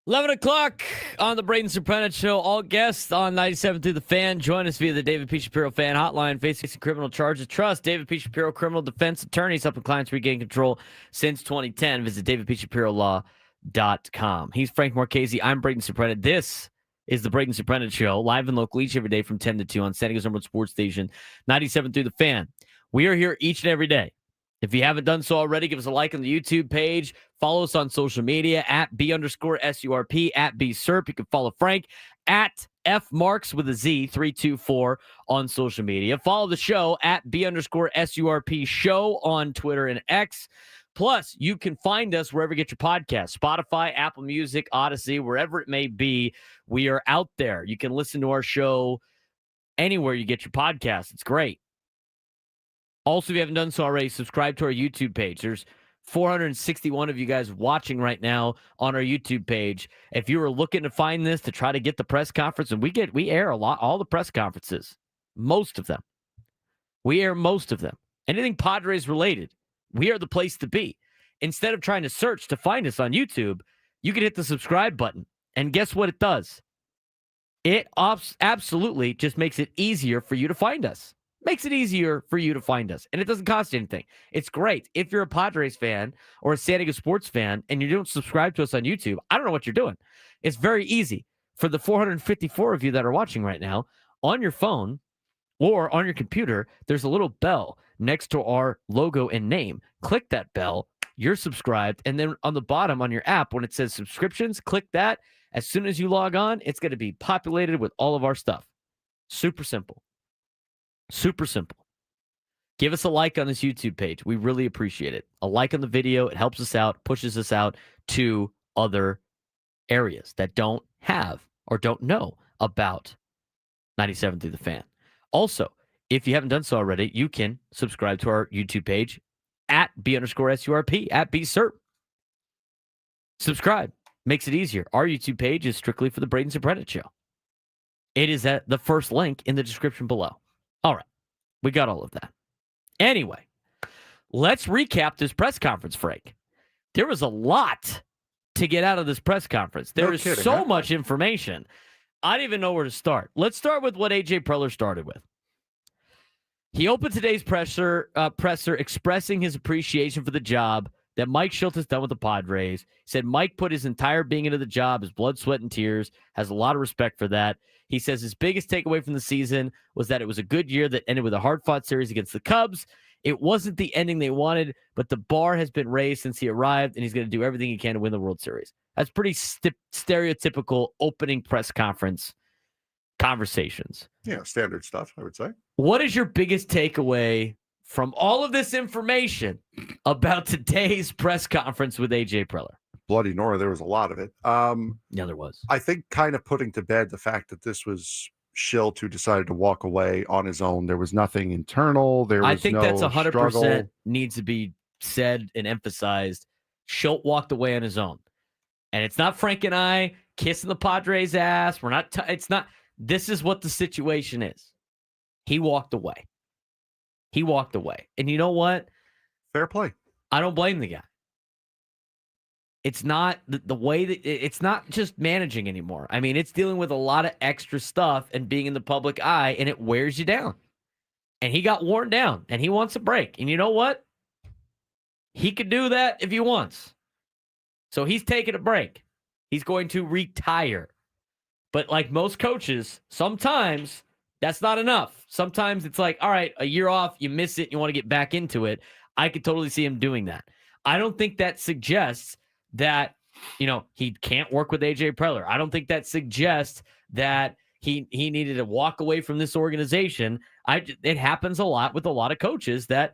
11 o'clock on the Braden Surprenant Show. All guests on 97 through the Fan. Join us via the David P. Shapiro Fan Hotline. Facing criminal charges. Trust David P. Shapiro, criminal defense attorneys, helping clients regain control since 2010. Visit davidpshapirolaw.com. He's Frank Marchese. I'm Braden Surprenant. This is the Braden Surprenant Show, live and local each every day from 10 to 2 on San Diego's number one sports station, 97 through the Fan. We are here each and every day. If you haven't done so already, give us a like on the YouTube page. Follow us on social media at B_SURP, at BSURP. You can follow Frank at FMarks with a Z, 324 on social media. Follow the show at B_SURP show on Twitter and X. Plus, you can find us wherever you get your podcasts, Spotify, Apple Music, Odyssey, wherever it may be. We are out there. You can listen to our show anywhere you get your podcasts. It's great. Also, if you haven't done so already, subscribe to our YouTube page. There's 461 of you guys watching right now on our YouTube page. If you were looking to find this to try to get the press conference, and we air a lot, all the press conferences, most of them. We air most of them. Anything Padres related, we are the place to be. Instead of trying to search to find us on YouTube, you can hit the subscribe button. And guess what it does? It absolutely just makes it easier for you to find us. Makes it easier for you to find us. And it doesn't cost you anything. It's great. If you're a Padres fan or a San Diego sports fan and you don't subscribe to us on YouTube, I don't know what you're doing. It's very easy. For the 454 of you that are watching right now, on your phone or on your computer, there's a little bell next to our logo and name. Click that bell. You're subscribed. And then on the bottom on your app, when it says subscriptions, click that. As soon as you log on, it's going to be populated with all of our stuff. Super simple. Super simple. Give us a like on this YouTube page. We really appreciate it. A like on the video. It helps us out, pushes us out to other areas that don't have or don't know about 97 through the Fan. Also, if you haven't done so already, you can subscribe to our YouTube page at B_SURP, at BSURP. Subscribe. Makes it easier. Our YouTube page is strictly for the Braden Surprenant Show. It is at the first link in the description below. All right. We got all of that. Anyway, let's recap this press conference, Frank. There was a lot to get out of this press conference. There is so much information. I don't even know where to start. Let's start with what A.J. Preller started with. He opened today's presser expressing his appreciation for the job that Mike Shildt has done with the Padres. He said Mike put his entire being into the job, his blood, sweat, and tears, has a lot of respect for that. He says his biggest takeaway from the season was that it was a good year that ended with a hard-fought series against the Cubs. It wasn't the ending they wanted, but the bar has been raised since he arrived, and he's going to do everything he can to win the World Series. That's pretty stereotypical opening press conference conversations. Yeah, standard stuff, I would say. What is your biggest takeaway from all of this information about today's press conference with A.J. Preller? Bloody Nora, there was a lot of it. Yeah, there was. I think kind of putting to bed the fact that this was Shildt who decided to walk away on his own. There was nothing internal. I think that's 100% struggle. needs to be said and emphasized. Shildt walked away on his own. And it's not Frank and I kissing the Padres' ass. We're not, it's not, this is what the situation is. He walked away. He walked away. And you know what? Fair play. I don't blame the guy. It's not the way that it's not just managing anymore. I mean, it's dealing with a lot of extra stuff and being in the public eye, and it wears you down. And he got worn down, and he wants a break. And you know what? He could do that if he wants. So he's taking a break. He's going to retire. But like most coaches, sometimes that's not enough. Sometimes it's like, all right, a year off, you miss it, you want to get back into it. I could totally see him doing that. I don't think that suggests that, you know, he can't work with A.J. Preller. I don't think that suggests that he needed to walk away from this organization. It happens a lot with a lot of coaches that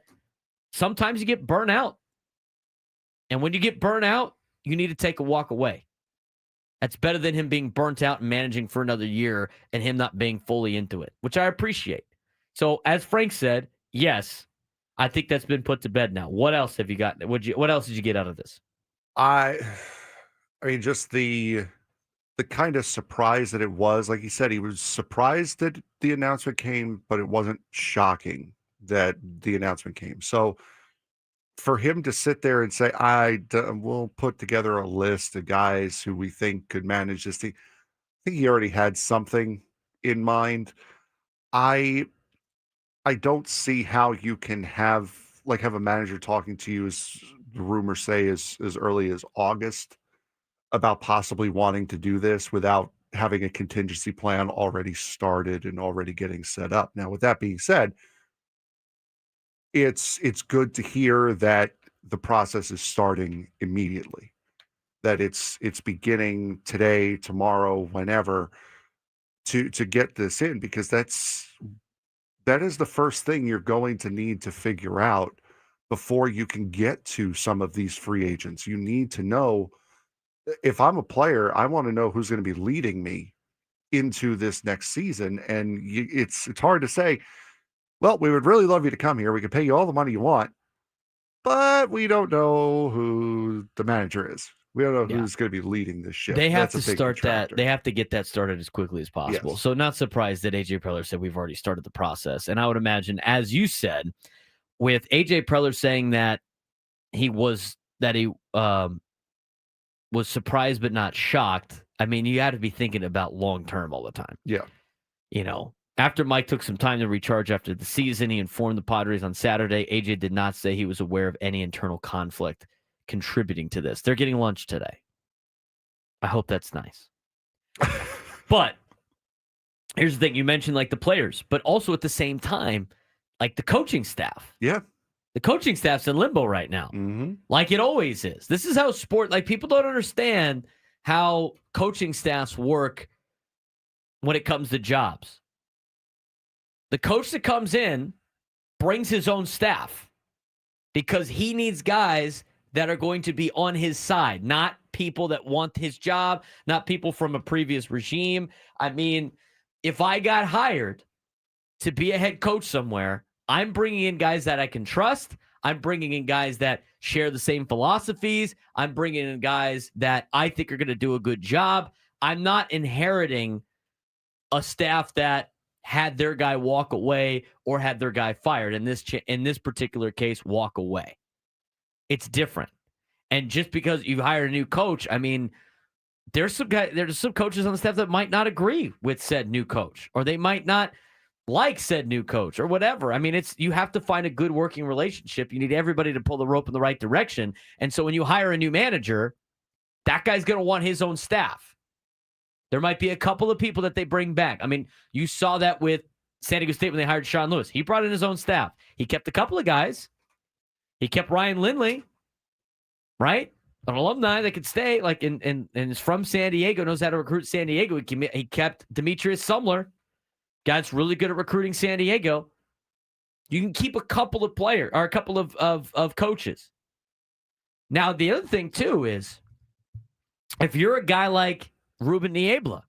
sometimes you get burnt out. And when you get burnt out, you need to take a walk away. That's better than him being burnt out and managing for another year and him not being fully into it, which I appreciate. So as Frank said, yes, I think that's been put to bed now. What else have you got? What else did you get out of this? I mean, just the kind of surprise that it was. Like he said, he was surprised that the announcement came, but it wasn't shocking that the announcement came. So for him to sit there and say, we'll put together a list of guys who we think could manage this team. I think he already had something in mind. I don't see how you can have a manager talking to you, as the rumors say, as early as August about possibly wanting to do this without having a contingency plan already started and already getting set up. Now, with that being said, it's good to hear that the process is starting immediately, that it's beginning today, tomorrow, whenever, to get this in, because that is the first thing you're going to need to figure out before you can get to some of these free agents. You need to know, if I'm a player, I want to know who's going to be leading me into this next season. And it's hard to say, well, we would really love you to come here. We can pay you all the money you want, but we don't know who the manager is. We don't know who's going to be leading this ship. They have That's to a big start detractor. that. They have to get that started as quickly as possible. Yes. So not surprised that AJ Preller said we've already started the process. And I would imagine, as you said, with AJ Preller saying that he was surprised but not shocked. I mean, you got to be thinking about long term all the time. Yeah. You know, after Mike took some time to recharge after the season, he informed the Padres on Saturday. AJ did not say he was aware of any internal conflict contributing to this. They're getting lunch today. I hope that's nice. But here's the thing. You mentioned like the players, but also at the same time, like the coaching staff. Yeah. The coaching staff's in limbo right now. Mm-hmm. Like it always is. This is how people don't understand how coaching staffs work when it comes to jobs. The coach that comes in brings his own staff because he needs guys that are going to be on his side, not people that want his job, not people from a previous regime. I mean, if I got hired to be a head coach somewhere, I'm bringing in guys that I can trust. I'm bringing in guys that share the same philosophies. I'm bringing in guys that I think are going to do a good job. I'm not inheriting a staff that had their guy walk away or had their guy fired. In this particular case, walk away. It's different. And just because you hire a new coach, I mean, there's some coaches on the staff that might not agree with said new coach, or they might not like said new coach or whatever. I mean, you have to find a good working relationship. You need everybody to pull the rope in the right direction. And so when you hire a new manager, that guy's going to want his own staff. There might be a couple of people that they bring back. I mean, you saw that with San Diego State when they hired Sean Lewis. He brought in his own staff. He kept a couple of guys. He kept Ryan Lindley, right? An alumni that could stay, like, and is from San Diego, knows how to recruit San Diego. He kept Demetrius Sumler. Guy's really good at recruiting San Diego. You can keep a couple of players or a couple of coaches. Now, the other thing, too, is if you're a guy like Ruben Niebla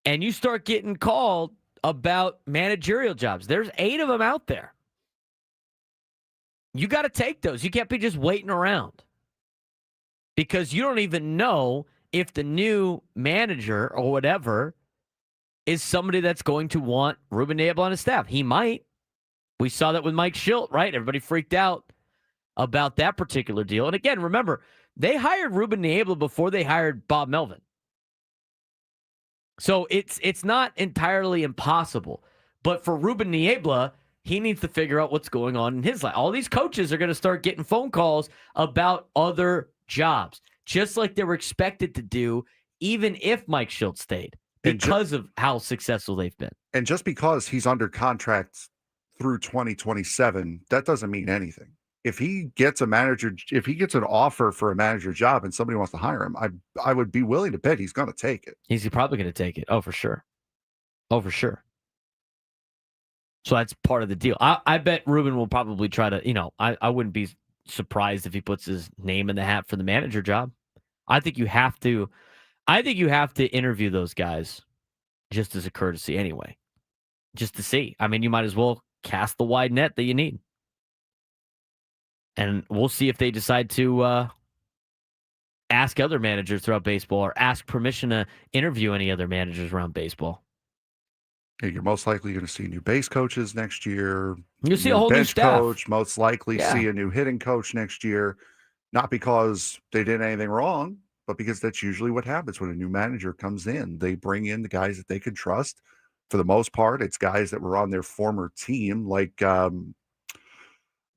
and you start getting called about managerial jobs, there's 8 of them out there. You got to take those. You can't be just waiting around because you don't even know if the new manager or whatever is somebody that's going to want Ruben Niebla on his staff. He might. We saw that with Mike Schilt, right? Everybody freaked out about that particular deal. And again, remember, they hired Ruben Niebla before they hired Bob Melvin. So it's not entirely impossible. But for Ruben Niebla, he needs to figure out what's going on in his life. All these coaches are going to start getting phone calls about other jobs, just like they were expected to do, even if Mike Schilt stayed, because of how successful they've been. And just because he's under contract through 2027, that doesn't mean anything. If he gets an offer for a manager job and somebody wants to hire him, I would be willing to bet he's going to take it. He's probably going to take it. Oh, for sure. Oh, for sure. So that's part of the deal. I bet Ruben will probably try to, I wouldn't be surprised if he puts his name in the hat for the manager job. I think you have to interview those guys just as a courtesy anyway, just to see. I mean, you might as well cast the wide net that you need. And we'll see if they decide to ask other managers throughout baseball or ask permission to interview any other managers around baseball. You're most likely going to see new base coaches next year. You see a whole new bench staff. coach, most likely Yeah. see a new hitting coach next year. Not because they did anything wrong, but because that's usually what happens when a new manager comes in. They bring in the guys that they can trust. For the most part, it's guys that were on their former team, like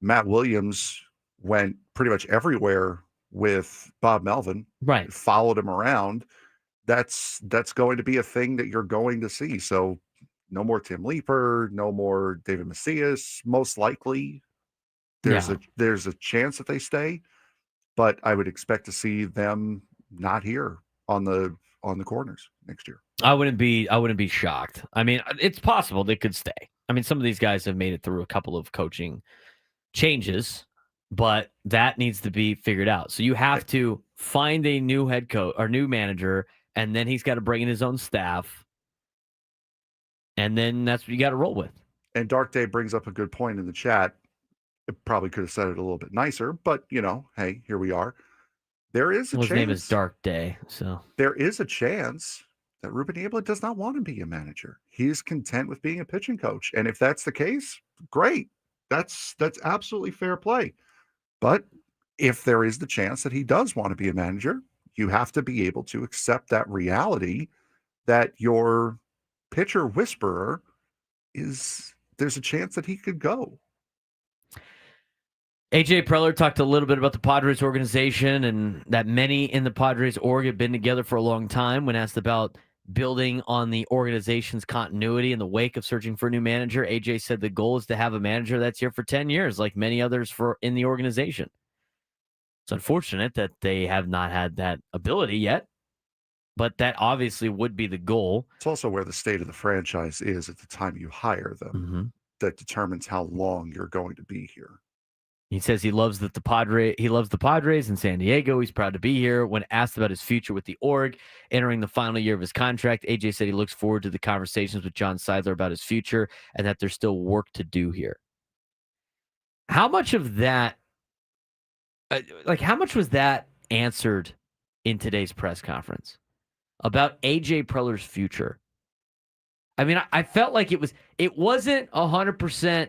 Matt Williams went pretty much everywhere with Bob Melvin. Right. Followed him around. That's going to be a thing that you're going to see. So no more Tim Leeper, no more David Macias. Most likely, there's a chance that they stay, but I would expect to see them not here on the corners next year. I wouldn't be shocked. I mean, it's possible they could stay. I mean, some of these guys have made it through a couple of coaching changes, but that needs to be figured out. So you have to find a new head coach or new manager, and then he's got to bring in his own staff. And then that's what you got to roll with. And Dark Day brings up a good point in the chat. It probably could have said it a little bit nicer, but hey, here we are. There is a chance. His name is Dark Day, so there is a chance that Ruben Niebla does not want to be a manager. He is content with being a pitching coach, and if that's the case, great. That's absolutely fair play. But if there is the chance that he does want to be a manager, you have to be able to accept that reality that your pitcher whisperer there's a chance that he could go. AJ Preller talked a little bit about the Padres organization and that many in the Padres org have been together for a long time. When asked about building on the organization's continuity in the wake of searching for a new manager, AJ said the goal is to have a manager that's here for 10 years, like many others in the organization. It's unfortunate that they have not had that ability yet, but that obviously would be the goal. It's also where the state of the franchise is at the time you hire them that determines how long you're going to be here. He says he loves the Padres in San Diego. He's proud to be here. When asked about his future with the org, entering the final year of his contract, AJ said he looks forward to the conversations with John Seidler about his future and that there's still work to do here. How much of that, how much was that answered in today's press conference about AJ Preller's future? I mean, I felt like it wasn't 100%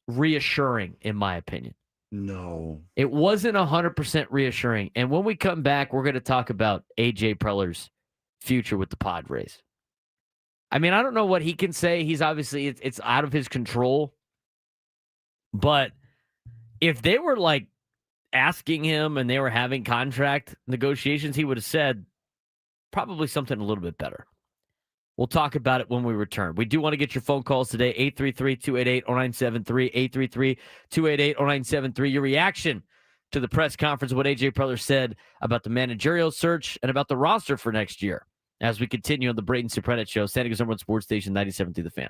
reassuring, in my opinion. No. It wasn't 100% reassuring. And when we come back, we're going to talk about AJ Preller's future with the Padres. I mean, I don't know what he can say. He's obviously, it's out of his control. But if they were asking him and they were having contract negotiations, he would have said probably something a little bit better. We'll talk about it when we return. We do want to get your phone calls today, 833-288-0973, 833-288-0973. Your reaction to the press conference, what AJ Preller said about the managerial search and about the roster for next year as we continue on the Braden Surprenant Show, San Diego's #1 sports station, 97.3 The Fan.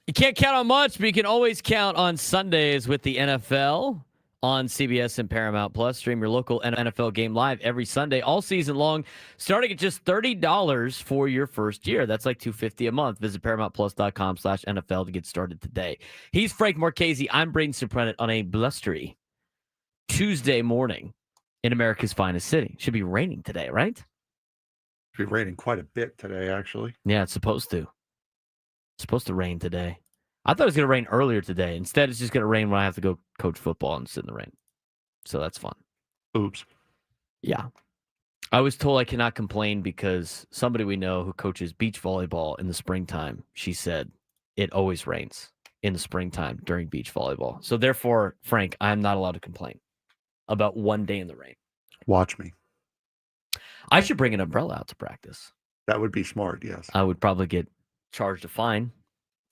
You can't count on much, but you can always count on Sundays with the NFL on CBS and Paramount Plus. Stream your local NFL game live every Sunday, all season long, starting at just $30 for your first year. That's like $250 a month. Visit ParamountPlus.com/NFL to get started today. He's Frank Marchese. I'm Braden Surprenant on a blustery Tuesday morning in America's finest city. Should be raining today, right? Should be raining quite a bit today, actually. Yeah, it's supposed to. It's supposed to rain today. I thought it was going to rain earlier today. Instead, it's just going to rain when I have to go coach football and sit in the rain. So that's fun. Oops. Yeah. I was told I cannot complain because somebody we know who coaches beach volleyball in the springtime, she said it always rains in the springtime during beach volleyball. So therefore, Frank, I'm not allowed to complain about one day in the rain. Watch me. I should bring an umbrella out to practice. That would be smart, yes. I would probably get charged a fine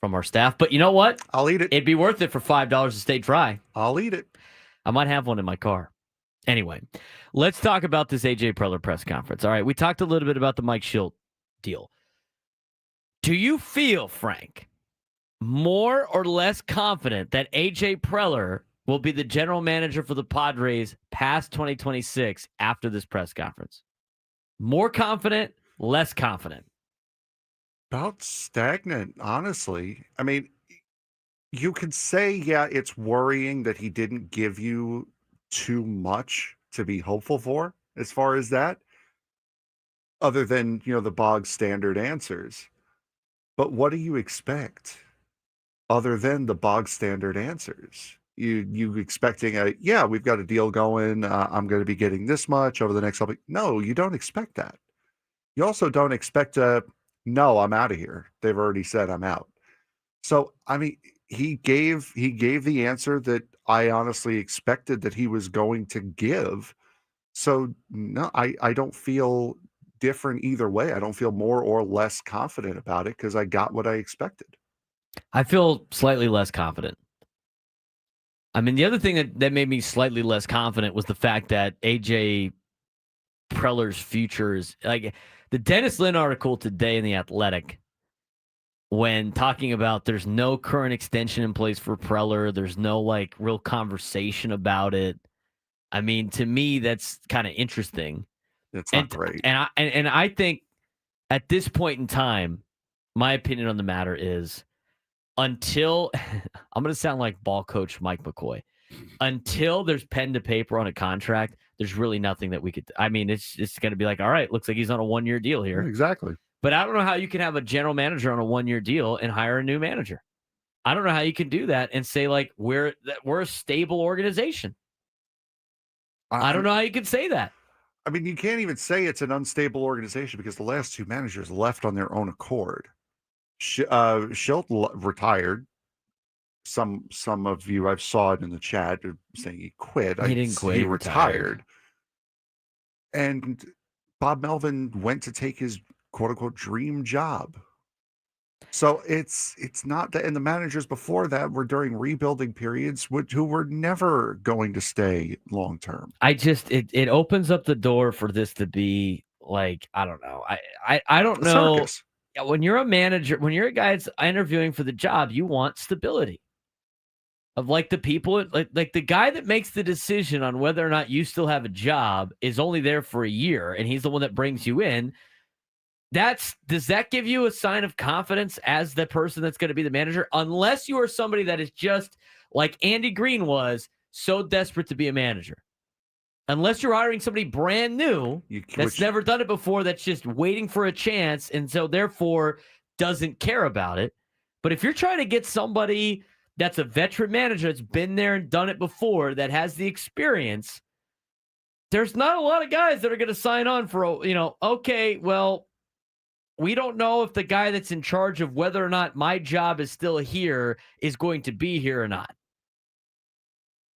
from our staff. But you know what? I'll eat it. It'd be worth it for $5 to stay dry. I'll eat it. I might have one in my car. Anyway, let's talk about this AJ Preller press conference. All right, we talked a little bit about the Mike Schilt deal. Do you feel, Frank, more or less confident that AJ Preller will be the general manager for the Padres past 2026 after this press conference? More confident, less confident? About stagnant, honestly. I mean, you could say, yeah, it's worrying that he didn't give you too much to be hopeful for as far as that, other than, the bog standard answers. But what do you expect other than the bog standard answers? You expecting yeah, we've got a deal going. I'm going to be getting this much over the next couple. No, you don't expect that. You also don't expect no, I'm out of here. They've already said I'm out. So, I mean, he gave the answer that I honestly expected that he was going to give. So no, I don't feel different either way. I don't feel more or less confident about it because I got what I expected. I feel slightly less confident. I mean, the other thing that made me slightly less confident was the fact that AJ Preller's future is like the Dennis Lynn article today in The Athletic, when talking about there's no current extension in place for Preller, there's no like real conversation about it. I mean, to me, that's kind of interesting. It's not great. And I think at this point in time, my opinion on the matter is until I'm going to sound like ball coach Mike McCoy. Until there's pen to paper on a contract, there's really nothing that we could. I mean, it's going to be like, all right, looks like he's on a 1-year deal here. Exactly. But I don't know how you can have a general manager on a 1-year deal and hire a new manager. I don't know how you can do that and say like we're a stable organization. I don't know how you can say that. I mean, you can't even say it's an unstable organization because the last two managers left on their own accord. Schilt retired. Some of you I've saw it in the chat are saying he quit. He didn't quit. He retired. And Bob Melvin went to take his quote unquote dream job. So it's not that, and the managers before that were during rebuilding periods who were never going to stay long term. It opens up the door for this to be like, I don't know. I don't know. Circus. When you're a manager, when you're a guy that's interviewing for the job, you want stability. Of like the people, like the guy that makes the decision on whether or not you still have a job is only there for a year, and he's the one that brings you in. Does that give you a sign of confidence as the person that's going to be the manager? Unless you are somebody that is just like Andy Green was, so desperate to be a manager. Unless you're hiring somebody brand new that's never done it before, that's just waiting for a chance, and so therefore doesn't care about it. But if you're trying to get somebody that's a veteran manager that's been there and done it before, that has the experience, there's not a lot of guys that are going to sign on for, okay, well, we don't know if the guy that's in charge of whether or not my job is still here is going to be here or not.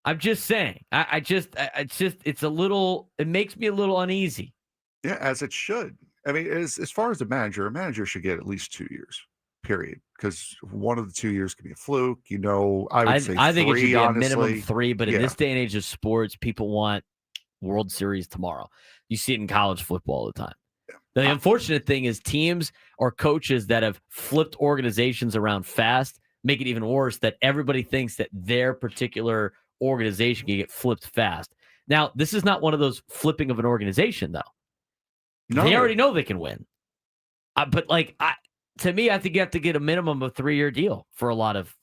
I'm just saying. It makes me a little uneasy. Yeah, as it should. I mean, as far as a manager should get at least 2 years, period. Because one of the 2 years could be a fluke. I think it should be honestly. a minimum 3, but in this day and age of sports, people want World Series tomorrow. You see it in college football all the time. The unfortunate thing is teams or coaches that have flipped organizations around fast make it even worse that everybody thinks that their particular organization can get flipped fast. Now, this is not one of those flipping of an organization, though. No. They already know they can win. To me, I think you have to get a minimum of 3-year deal for a lot of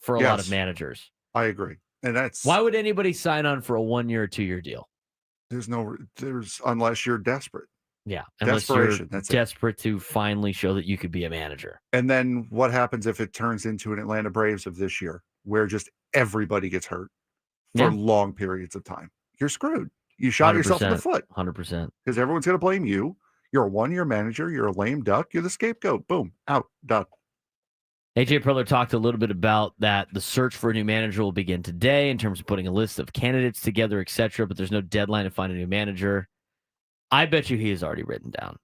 managers. I agree. And that's why would anybody sign on for a 1-year or 2-year deal? There's unless you're desperate. Yeah, unless desperation. You're desperate to finally show that you could be a manager. And then what happens if it turns into an Atlanta Braves of this year, where just everybody gets hurt for long periods of time? You're screwed. You shot yourself in the foot. 100%. Because everyone's going to blame you. You're a 1-year manager. You're a lame duck. You're the scapegoat. Boom. Out. Done. AJ Preller talked a little bit about that. The search for a new manager will begin today in terms of putting a list of candidates together, etc. But there's no deadline to find a new manager. I bet you he has already written down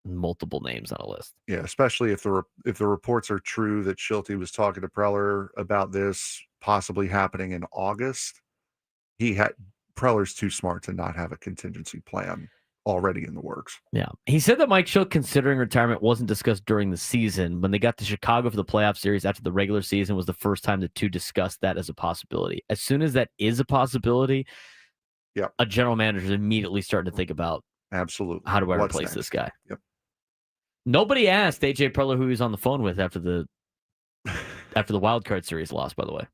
multiple names on a list. Yeah, especially if the reports are true that Schilt was talking to Preller about this possibly happening in August. Preller's too smart to not have a contingency plan already in the works. Yeah. He said that Mike Schilt considering retirement wasn't discussed during the season. When they got to Chicago for the playoff series after the regular season was the first time the two discussed that as a possibility. As soon as that is a possibility, a general manager is immediately starting to think about absolutely how do I replace this guy? Yep. Nobody asked AJ Preller who he was on the phone with after the wild card series loss, by the way.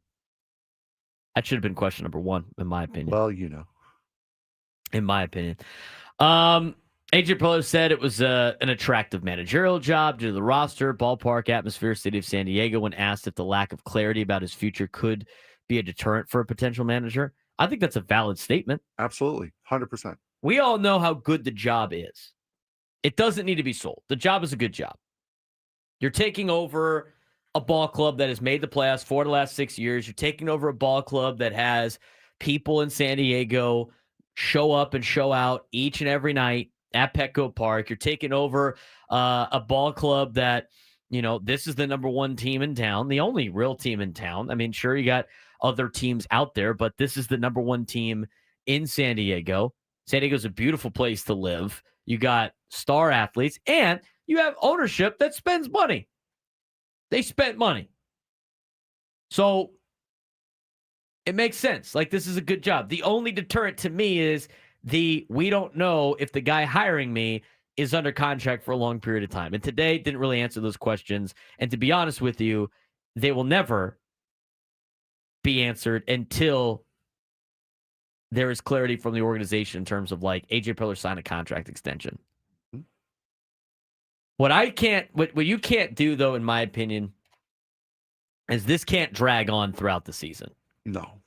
That should have been question number 1, in my opinion. Well, in my opinion. AJ Preller said it was an attractive managerial job due to the roster, ballpark, atmosphere, city of San Diego. When asked if the lack of clarity about his future could be a deterrent for a potential manager, I think that's a valid statement. Absolutely. 100%. We all know how good the job is. It doesn't need to be sold. The job is a good job. You're taking over a ball club that has made the playoffs for the last 6 years. You're taking over a ball club that has people in San Diego show up and show out each and every night at Petco Park. You're taking over a ball club that, this is the number one team in town, the only real team in town. I mean, sure, you got other teams out there, but this is the number one team in San Diego. San Diego's a beautiful place to live. You got star athletes, and you have ownership that spends money. They spent money. So it makes sense. Like, this is a good job. The only deterrent to me is we don't know if the guy hiring me is under contract for a long period of time. And today didn't really answer those questions. And to be honest with you, they will never be answered until there is clarity from the organization in terms of, like, AJ Preller signed a contract extension. What you can't do, though, in my opinion, is this can't drag on throughout the season. No.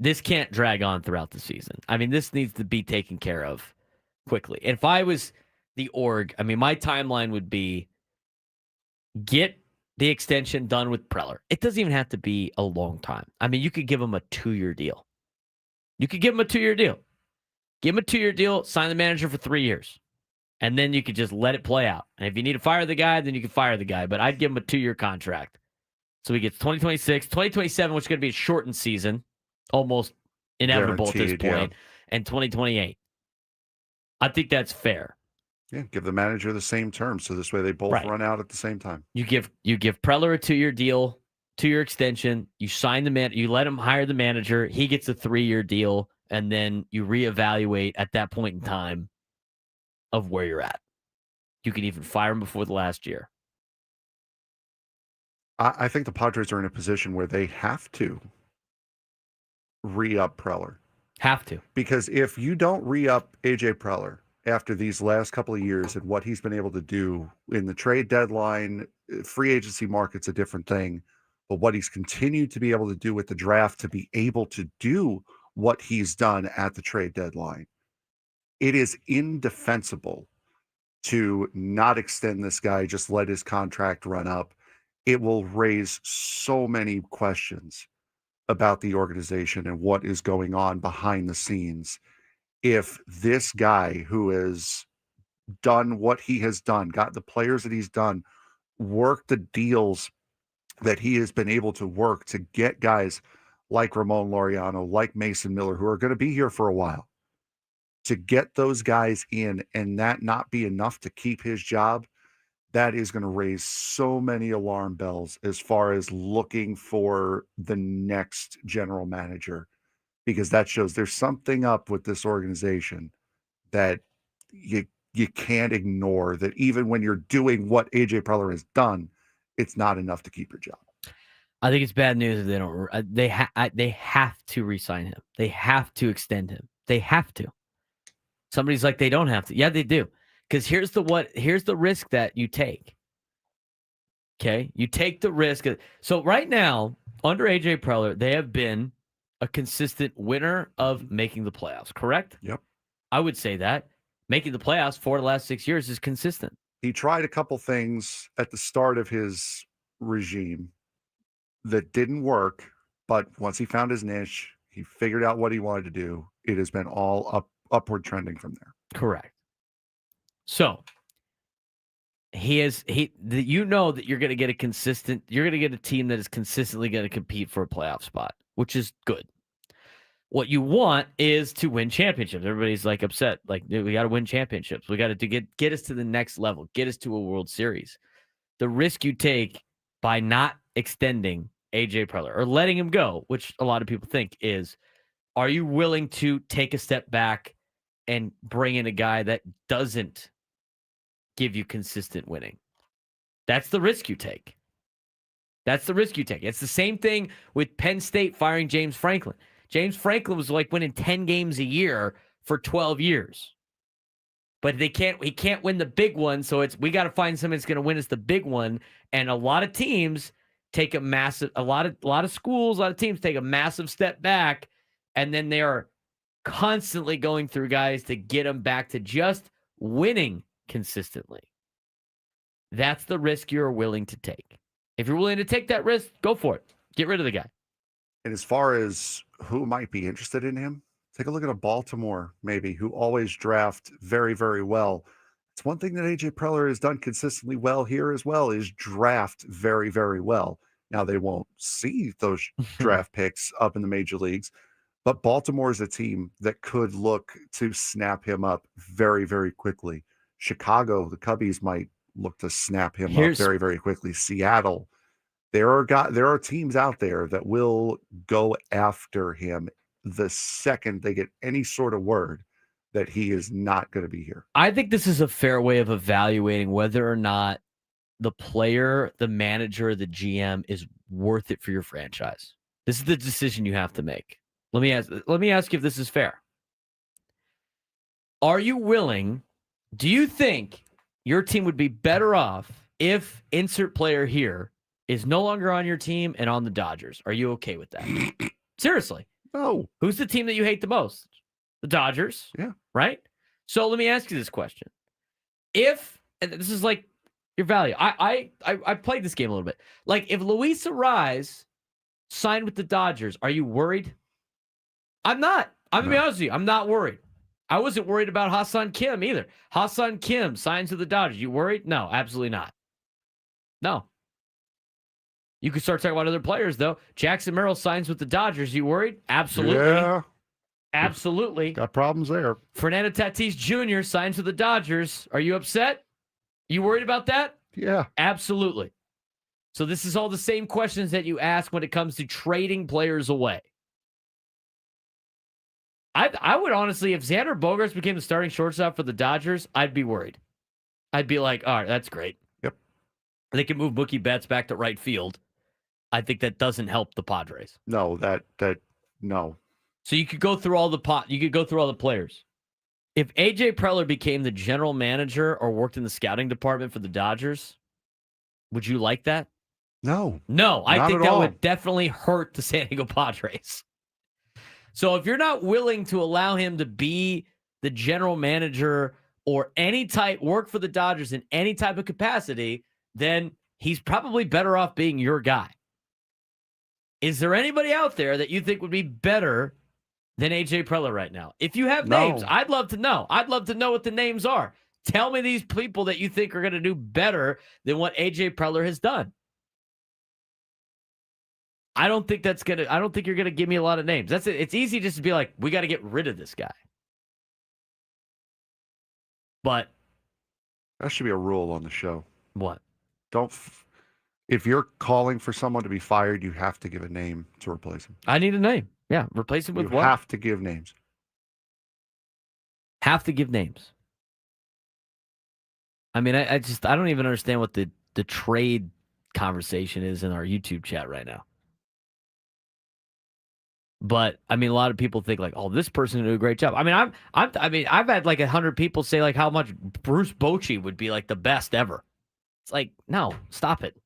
This can't drag on throughout the season. I mean, this needs to be taken care of quickly. And if I was the org, I mean, my timeline would be get the extension done with Preller. It doesn't even have to be a long time. I mean, you could give him a 2-year deal. You could give him a 2-year deal. Give him a 2-year deal, sign the manager for 3 years. And then you could just let it play out. And if you need to fire the guy, then you can fire the guy. But I'd give him a 2-year contract. So he gets 2026, 2027, which is going to be a shortened season, almost inevitable at this point, and 2028. I think that's fair. Yeah, give the manager the same terms, so this way they both run out at the same time. You give Preller a 2-year deal, 2-year extension. You sign you let him hire the manager. He gets a 3-year deal, and then you reevaluate at that point in time of where you're at. You can even fire him before the last year. I think the Padres are in a position where they have to re-up Preller. Have to. Because if you don't re-up AJ Preller after these last couple of years and what he's been able to do in the trade deadline, free agency market's a different thing, but what he's continued to be able to do with the draft, to be able to do what he's done at the trade deadline, it is indefensible to not extend this guy, just let his contract run up. It will raise so many questions about the organization and what is going on behind the scenes. If this guy who has done what he has done, got the players that he's done, worked the deals that he has been able to work to get guys like Ramon Laureano, like Mason Miller, who are going to be here for a while, to get those guys in and that not be enough to keep his job, that is going to raise so many alarm bells as far as looking for the next general manager, because that shows there's something up with this organization that you can't ignore, that even when you're doing what AJ Preller has done, it's not enough to keep your job. I think it's bad news if they don't. They have to re-sign him. They have to extend him. They have to. Somebody's like, they don't have to. Yeah, they do. Because here's the risk that you take. Okay, you take the risk. So right now, under AJ Preller, they have been a consistent winner of making the playoffs. Correct? Yep. I would say that making the playoffs for the last 6 years is consistent. He tried a couple things at the start of his regime that didn't work, but once he found his niche, he figured out what he wanted to do. It has been all upward trending from there. Correct. So you know that you're going to get you're going to get a team that is consistently going to compete for a playoff spot, which is good. What you want is to win championships. Everybody's like upset. Like, we got to win championships. We got to get us to the next level, get us to a World Series. The risk you take by not extending AJ Preller or letting him go, which a lot of people think is, are you willing to take a step back and bring in a guy that doesn't give you consistent winning? That's the risk you take. That's the risk you take. It's the same thing with Penn State firing James Franklin. James Franklin was like winning 10 games a year for 12 years. But he can't win the big one, so we got to find somebody that's going to win us the big one. And a lot of teams take a lot of schools, a lot of teams take a massive step back, and then they are constantly going through guys to get them back to just winning consistently. That's the risk you're willing to take. If you're willing to take that risk, go for it. Get rid of the guy. And as far as who might be interested in him, take a look at a Baltimore, maybe, who always draft very, very well. It's one thing that AJ Preller has done consistently well here as well, is draft very, very well. Now, they won't see those draft picks up in the major leagues, but Baltimore is a team that could look to snap him up very, very quickly. Chicago, the Cubbies might look to snap him up very, very quickly. Seattle, there are teams out there that will go after him the second they get any sort of word that he is not going to be here. I think this is a fair way of evaluating whether or not the player, the manager, the GM is worth it for your franchise. This is the decision you have to make. Let me ask you if this is fair. Are you willing? Do you think your team would be better off if insert player here is no longer on your team and on the Dodgers? Are you okay with that? Seriously. No. Who's the team that you hate the most? The Dodgers. Yeah. Right? So let me ask you this question. If, and this is like your value. I played this game a little bit. Like, if Luis Arraez signed with the Dodgers, are you worried? I'm not. I'm going to be honest with you. I'm not worried. I wasn't worried about Ha-Seong Kim either. Ha-Seong Kim signs with the Dodgers. You worried? No, absolutely not. No. You could start talking about other players, though. Jackson Merrill signs with the Dodgers. You worried? Absolutely. Yeah. Absolutely. Got problems there. Fernando Tatis Jr. signs with the Dodgers. Are you upset? You worried about that? Yeah. Absolutely. So this is all the same questions that you ask when it comes to trading players away. I would honestly, if Xander Bogaerts became the starting shortstop for the Dodgers, I'd be worried. I'd be like, all right, that's great. Yep. They can move Mookie Betts back to right field. I think that doesn't help the Padres. No, no. So you could go through all the players. If AJ Preller became the general manager or worked in the scouting department for the Dodgers, would you like that? No. No, I Not think at that all. would definitely hurt the San Diego Padres. So if you're not willing to allow him to be the general manager or any type, work for the Dodgers in any type of capacity, then he's probably better off being your guy. Is there anybody out there that you think would be better than AJ Preller right now? If you have names, I'd love to know. I'd love to know what the names are. Tell me these people that you think are going to do better than what AJ Preller has done. I don't think you're going to give me a lot of names. That's it. It's easy just to be like, we got to get rid of this guy. But that should be a rule on the show. What? If you're calling for someone to be fired, you have to give a name to replace him. I need a name. Yeah, replace him with You what? have to give names. Have to give names. I mean, I don't even understand what the trade conversation is in our YouTube chat right now. But I mean, a lot of people think like, "Oh, this person did a great job." I mean, I've had like 100 people say like how much Bruce Bochy would be like the best ever. It's like, no, stop it.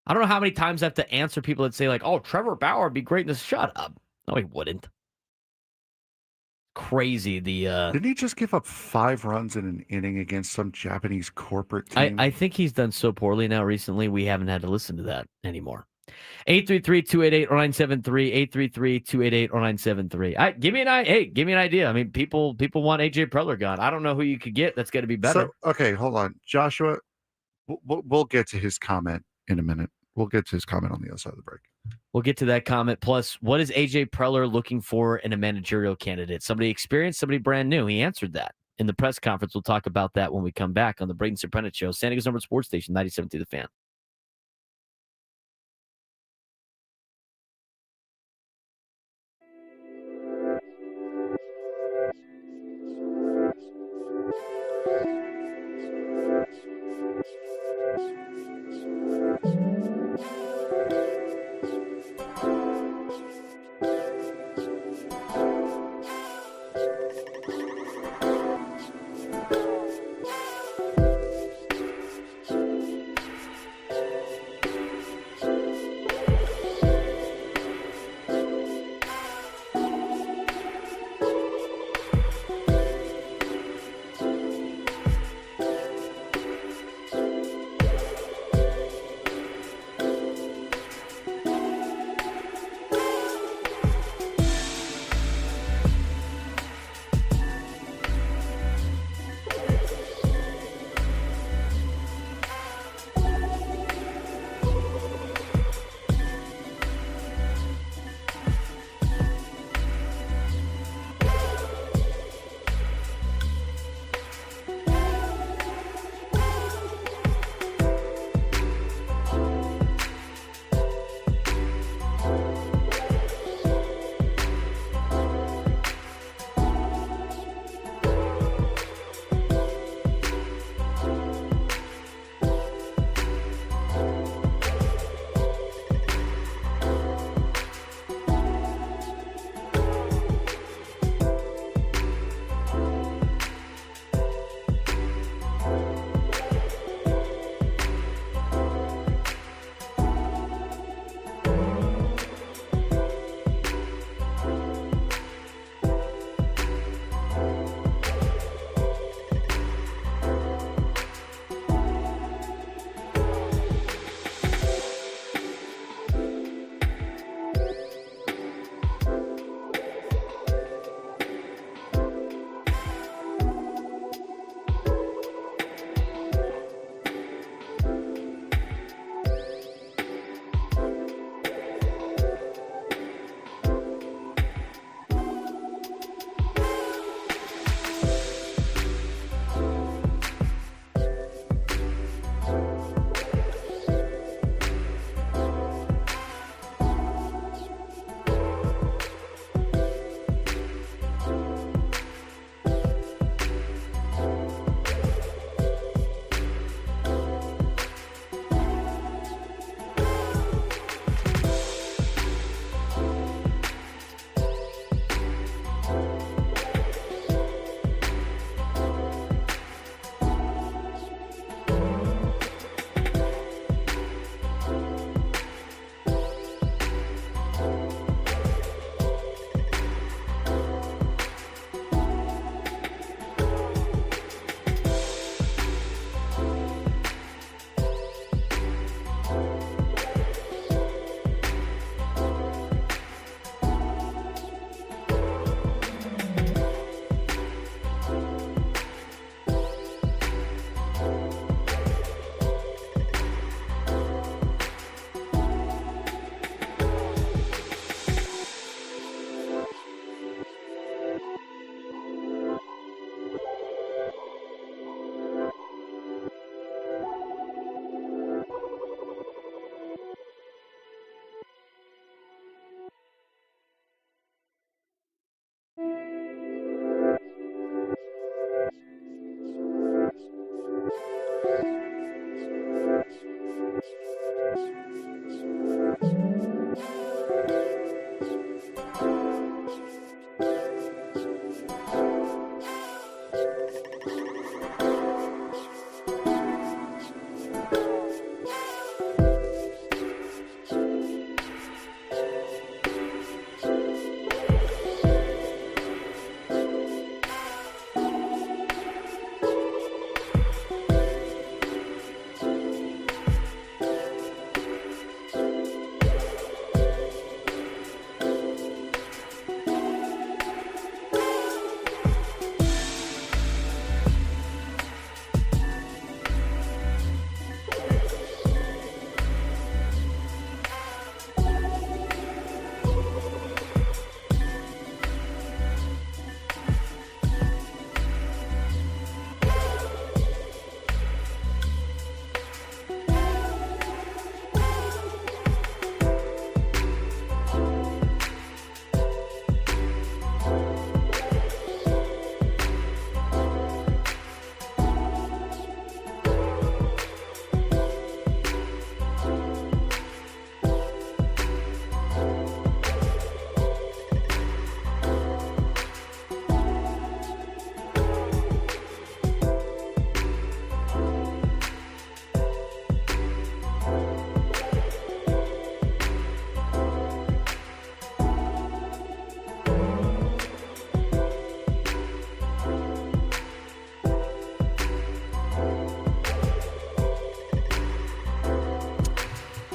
I don't know how many times I have to answer people that say like, "Oh, Trevor Bauer would be great in this." Shut up. No, he wouldn't. Crazy. Didn't he just give up 5 runs in an inning against some Japanese corporate team? I think he's done so poorly now recently, we haven't had to listen to that anymore. 833-288-0973, 833-288-0973. Give me an idea. I mean, people want AJ Preller gone. I don't know who you could get that's going to be better. So, okay, hold on. Joshua, we'll get to his comment in a minute. We'll get to his comment on the other side of the break. We'll get to that comment. Plus, what is AJ Preller looking for in a managerial candidate? Somebody experienced, somebody brand new. He answered that in the press conference. We'll talk about that when we come back on the Braden Surprenant Show. San Diego's #1 sports station, 97.3 The Fan.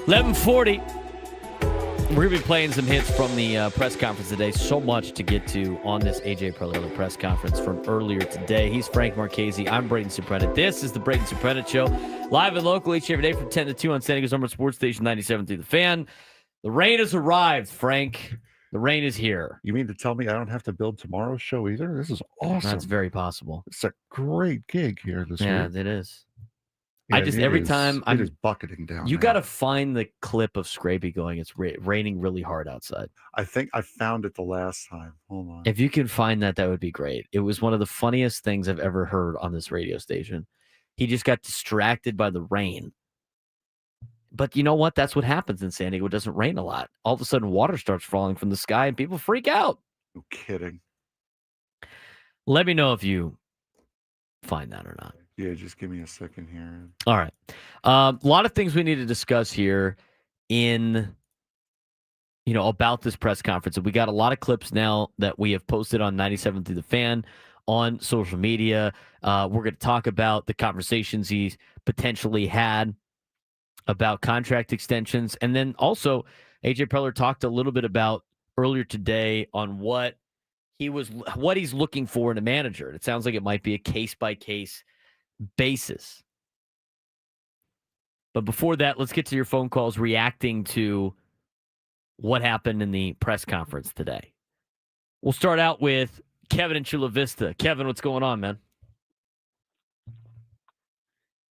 11:40. We're going to be playing some hits from the press conference today. So much to get to on this A.J. Preller press conference from earlier today. He's Frank Marchese. I'm Braden Surprenant. This is the Braden Surprenant Show. Live and local each and every day from 10 to 2 on San Diego's number sports station 97 through the Fan. The rain has arrived, Frank. The rain is here. You mean to tell me I don't have to build tomorrow's show either? This is awesome. That's very possible. It's a great gig here this Yeah, week. it is. Yeah, I just every time it is bucketing down. You now. got to find the clip of Scrapey going, it's raining really hard outside. I think I found it the last time. Hold on. If you can find that, that would be great. It was one of the funniest things I've ever heard on this radio station. He just got distracted by the rain. But you know what? That's what happens in San Diego. It doesn't rain a lot. All of a sudden, water starts falling from the sky and people freak out. No kidding. Let me know if you find that or not. Yeah, just give me a second here. All right. A lot of things we need to discuss here about this press conference. We got a lot of clips now that we have posted on 97 through the Fan on social media. We're going to talk about the conversations he's potentially had about contract extensions. And then also, A.J. Preller talked a little bit about earlier today on what he's looking for in a manager. It sounds like it might be a case-by-case basis. But before that, let's get to your phone calls reacting to what happened in the press conference today. We'll start out with Kevin in Chula Vista. Kevin, what's going on, man?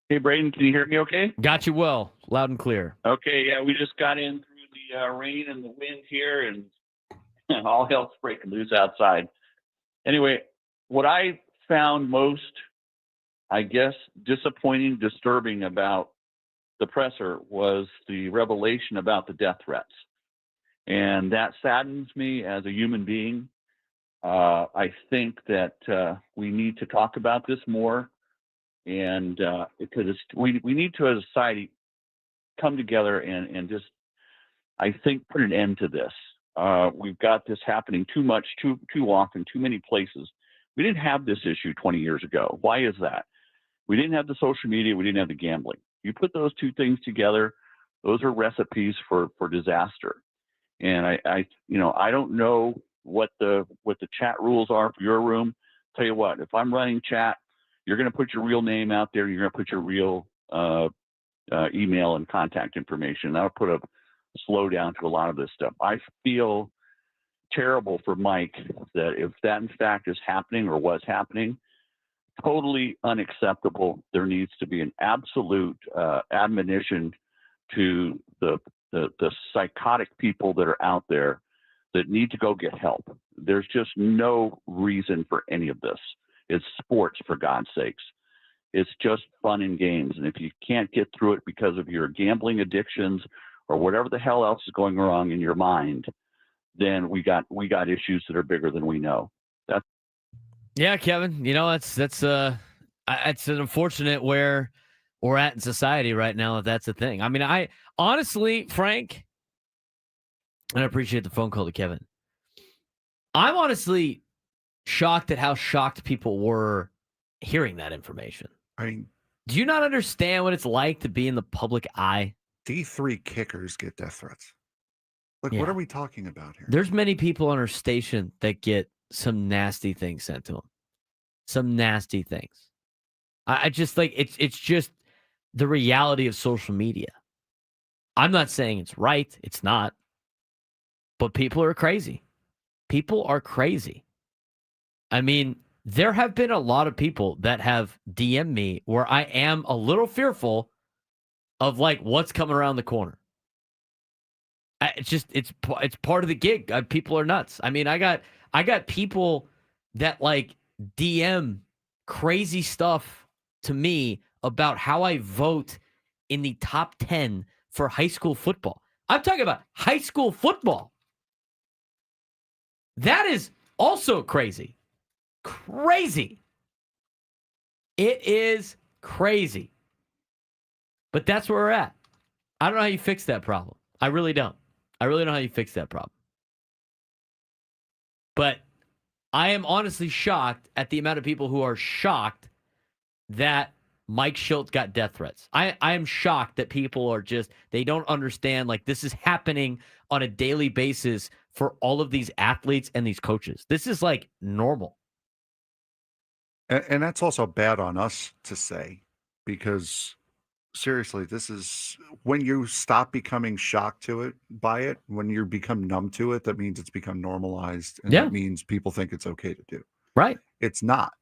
Hey, Braden, can you hear me okay? Got you well, loud and clear. Okay, yeah, we just got in through the rain and the wind here, and all hell's breaking loose outside. Anyway, what I found most, I guess, disappointing, disturbing about the presser was the revelation about the death threats. And that saddens me as a human being. I think that we need to talk about this more. And because we need to, as a society, come together and just, I think, put an end to this. We've got this happening too much, too often, too many places. We didn't have this issue 20 years ago. Why is that? We didn't have the social media. We didn't have the gambling. You put those two things together, those are recipes for disaster. And I don't know what the chat rules are for your room. Tell you what, if I'm running chat, you're going to put your real name out there. You're going to put your real email and contact information. That'll put a slowdown to a lot of this stuff. I feel terrible for Mike that if that in fact is happening or was happening, totally unacceptable. There needs to be an absolute admonition to the psychotic people that are out there that need to go get help. There's just no reason for any of this. It's sports, for God's sakes. It's just fun and games. And if you can't get through it because of your gambling addictions or whatever the hell else is going wrong in your mind, then we got issues that are bigger than we know. Yeah, Kevin, that's an unfortunate where we're at in society right now, if that's the thing. I mean, I honestly, Frank, and I appreciate the phone call to Kevin. I'm honestly shocked at how shocked people were hearing that information. I mean, do you not understand what it's like to be in the public eye? D3 kickers get death threats. Like, Yeah. what are we talking about here? There's many people on our station that get some nasty things sent to them. Some nasty things. I just like it's just the reality of social media. I'm not saying it's right. It's not. But people are crazy. People are crazy. I mean, there have been a lot of people that have DM'd me where I am a little fearful of like what's coming around the corner. It's part of the gig. People are nuts. I mean, I got people that like DM crazy stuff to me about how I vote in the top 10 for high school football. I'm talking about high school football. That is also crazy. Crazy. It is crazy. But that's where we're at. I don't know how you fix that problem. I really don't. I really don't know how you fix that problem. But I am honestly shocked at the amount of people who are shocked that Mike Schilt got death threats. I am shocked that people are they don't understand, like, this is happening on a daily basis for all of these athletes and these coaches. This is like normal. And that's also bad on us to say, because seriously, this is when you stop becoming shocked by it, when you become numb to it, that means it's become normalized. And Yeah. that means people think it's okay to do. Right. It's not.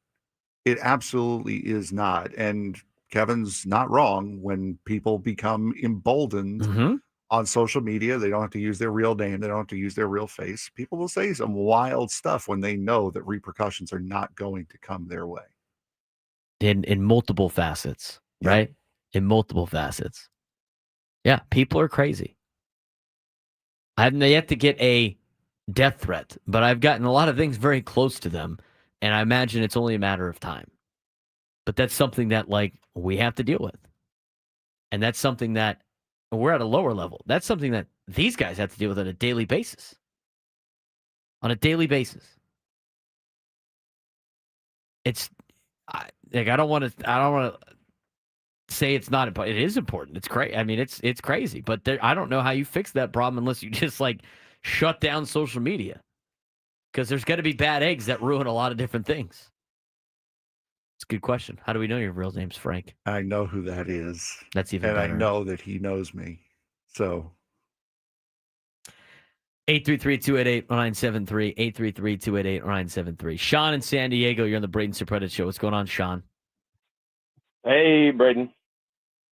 It absolutely is not. And Kevin's not wrong. When people become emboldened on social media, they don't have to use their real name. They don't have to use their real face. People will say some wild stuff when they know that repercussions are not going to come their way. In multiple facets, right? In multiple facets. Yeah, people are crazy. I haven't yet to get a death threat, but I've gotten a lot of things very close to them, and I imagine it's only a matter of time. But that's something that, like, we have to deal with. And that's something that we're at a lower level. That's something that these guys have to deal with on a daily basis. On a daily basis. It's I don't want to say it's not important. It is important. It's crazy. I mean, it's crazy. But I don't know how you fix that problem unless you just, like, shut down social media. Because there's got to be bad eggs that ruin a lot of different things. It's a good question. How do we know your real name's Frank? I know who that is. That's even better. And I know that he knows me. So 833-288-0973. 833-288-0973. Sean in San Diego, you're on the Braden Surprenant Show. What's going on, Sean? Hey, Braden.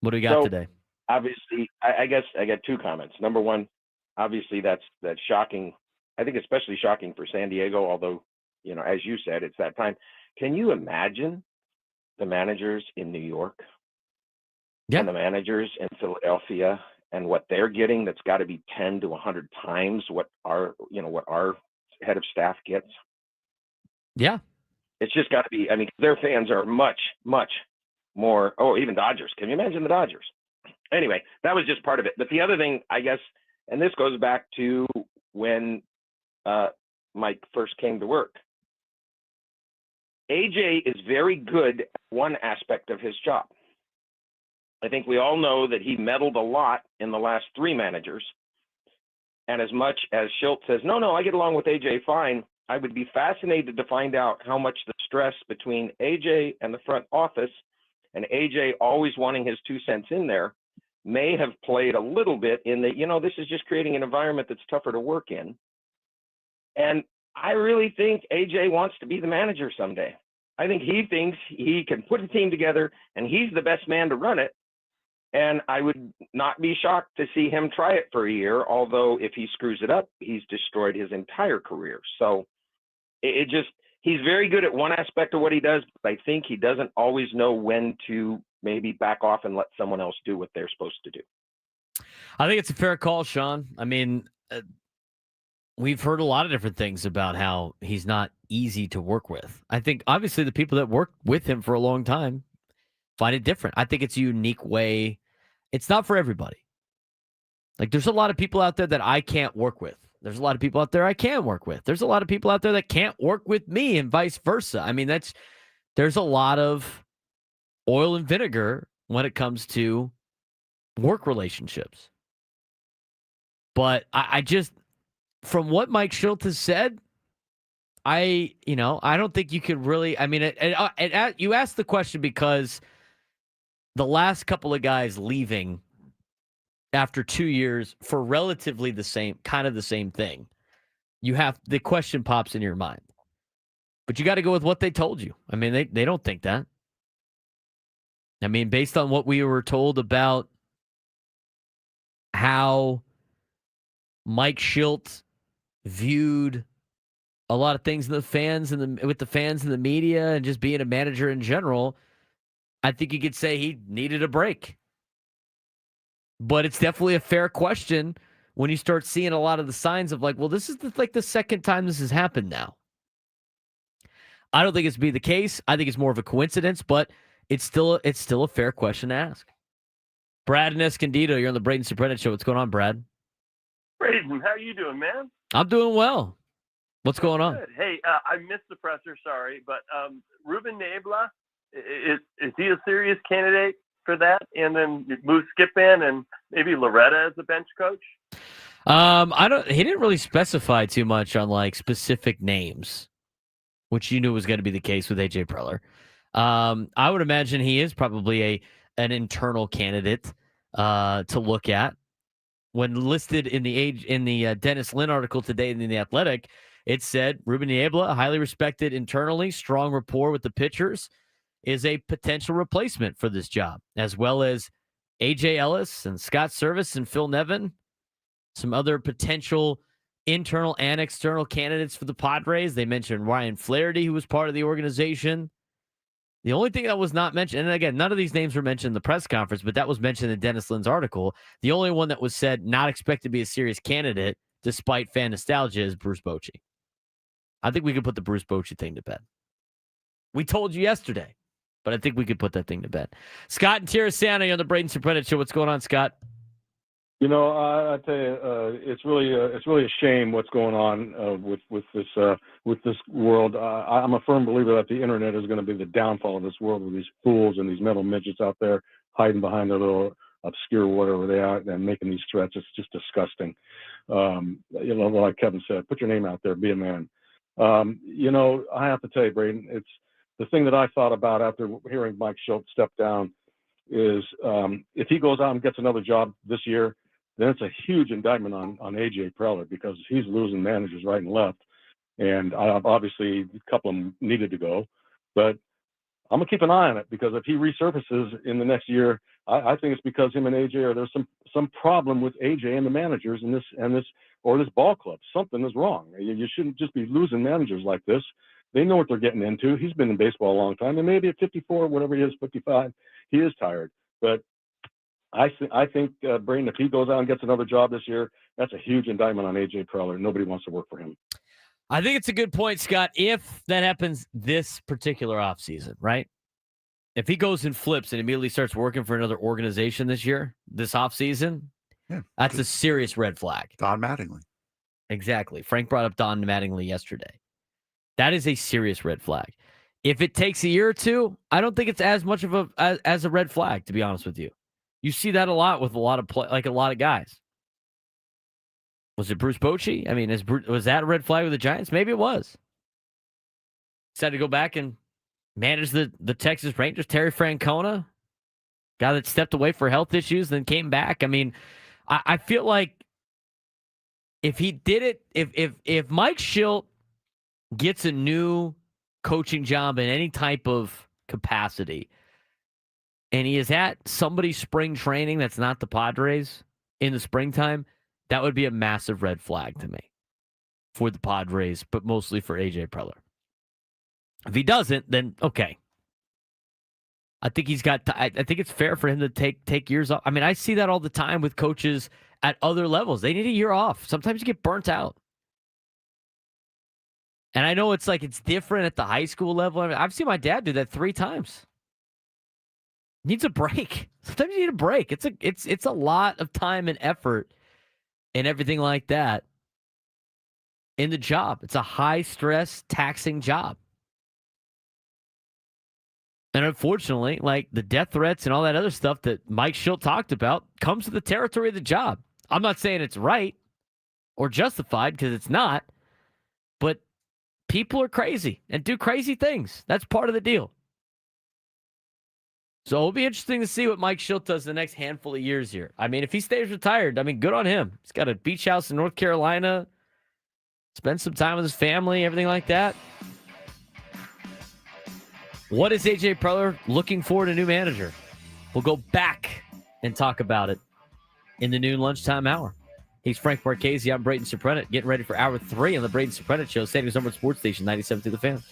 What do we got today? Obviously, I guess I got two comments. Number one, obviously that's shocking. I think especially shocking for San Diego, although, you know, as you said, it's that time. Can you imagine the managers in New York and the managers in Philadelphia and what they're getting? That's got to be 10 to 100 times what our head of staff gets. Yeah. It's just got to be, I mean, their fans are much, much more. Oh, even Dodgers. Can you imagine the Dodgers? Anyway, that was just part of it. But the other thing, I guess, and this goes back to when Mike first came to work. AJ is very good at one aspect of his job. I think we all know that he meddled a lot in the last three managers. And as much as Schilt says, no, I get along with AJ fine, I would be fascinated to find out how much the stress between AJ and the front office, and AJ always wanting his 2 cents in there, may have played a little bit in that, this is just creating an environment that's tougher to work in. And I really think AJ wants to be the manager someday. I think he thinks he can put a team together and he's the best man to run it. And I would not be shocked to see him try it for a year, although if he screws it up, he's destroyed his entire career. So he's very good at one aspect of what he does, but I think he doesn't always know when to maybe back off and let someone else do what they're supposed to do. I think it's a fair call, Sean. I mean, we've heard a lot of different things about how he's not easy to work with. I think obviously the people that worked with him for a long time find it different. I think it's a unique way. It's not for everybody. Like, there's a lot of people out there that I can't work with. There's a lot of people out there I can work with. There's a lot of people out there that can't work with me and vice versa. I mean, there's a lot of oil and vinegar when it comes to work relationships. But I just, from what Mike Schilt has said, I don't think you could really, I mean, you asked the question because the last couple of guys leaving after 2 years for relatively the same thing, the question pops in your mind. But you got to go with what they told you. I mean, they don't think that. I mean, based on what we were told about how Mike Schilt viewed a lot of things in the fans with the fans and the media and just being a manager in general, I think you could say he needed a break. But it's definitely a fair question when you start seeing a lot of the signs of, like, well, this is the second time this has happened now. I don't think it's be the case. I think it's more of a coincidence, but it's still a fair question to ask. Brad and Escondido, you're on the Braden Surprenant Show. What's going on, Brad? Braden, how you doing, man? I'm doing well. What's going on? Good. Hey, I missed the presser, sorry, but Ruben Niebla, Is he a serious candidate for that? And then you move Skip in and maybe Loretta as the bench coach? He didn't really specify too much on like specific names, which you knew was going to be the case with AJ Preller. I would imagine he is probably an internal candidate to look at. When listed in the Dennis Lynn article today in The Athletic, it said Ruben Niebla, highly respected internally, strong rapport with the pitchers, is a potential replacement for this job, as well as AJ Ellis and Scott Service and Phil Nevin, some other potential internal and external candidates for the Padres. They mentioned Ryan Flaherty, who was part of the organization. The only thing that was not mentioned, and again, none of these names were mentioned in the press conference, but that was mentioned in Dennis Lynn's article. The only one that was said not expected to be a serious candidate, despite fan nostalgia, is Bruce Bochy. I think we could put the Bruce Bochy thing to bed. We told you yesterday, but I think we could put that thing to bed. Scott and Tirasana on the Braden Surprenant Show. What's going on, Scott? You know, I tell you, it's really a shame what's going on with this world. I'm a firm believer that the internet is going to be the downfall of this world with these fools and these mental midgets out there hiding behind their little obscure whatever they are and making these threats. It's just disgusting. You know, like Kevin said, put your name out there, be a man. You know, I have to tell you, Braden, it's the thing that I thought about after hearing Mike Schultz step down is if he goes out and gets another job this year, then it's a huge indictment on AJ Preller because he's losing managers right and left. And obviously a couple of them needed to go, but I'm gonna keep an eye on it because if he resurfaces in the next year, I think it's because him and AJ or there's some problem with AJ and the managers in this ball club. Something is wrong. You shouldn't just be losing managers like this. They know what they're getting into. He's been in baseball a long time, and maybe at 54, whatever he is, 55, he is tired. But I think Braden, if he goes out and gets another job this year, that's a huge indictment on AJ Preller. Nobody wants to work for him. I think it's a good point, Scott, if that happens this particular offseason, right? If he goes and flips and immediately starts working for another organization this offseason, that's a serious red flag. Don Mattingly. Exactly. Frank brought up Don Mattingly yesterday. That is a serious red flag. If it takes a year or two, I don't think it's as much of as a red flag, to be honest with you. You see that a lot with a lot of guys. Was it Bruce Bochy? I mean, was that a red flag with the Giants? Maybe it was. Decided to go back and manage the Texas Rangers. Terry Francona, guy that stepped away for health issues, then came back. I mean, I feel like if he did it, if Mike Schilt gets a new coaching job in any type of capacity, and he is at somebody's spring training that's not the Padres in the springtime, that would be a massive red flag to me for the Padres, but mostly for AJ Preller. If he doesn't, then okay. I think I think it's fair for him to take years off. I mean, I see that all the time with coaches at other levels. They need a year off. Sometimes you get burnt out. And I know it's different at the high school level. I mean, I've seen my dad do that 3 times. Needs a break. Sometimes you need a break. It's a lot of time and effort and everything like that in the job. It's a high stress, taxing job. And unfortunately, the death threats and all that other stuff that Mike Schilt talked about comes with the territory of the job. I'm not saying it's right or justified because it's not, but people are crazy and do crazy things. That's part of the deal. So it'll be interesting to see what Mike Schilt does the next handful of years here. I mean, if he stays retired, I mean, good on him. He's got a beach house in North Carolina, spend some time with his family, everything like that. What is AJ Preller looking for in a new manager? We'll go back and talk about it in the noon lunchtime hour. He's Frank Marchese. I'm Braden Surprenant, getting ready for hour 3 on the Braden Surprenant Show, San Diego's number sports station, 97 to the Fan.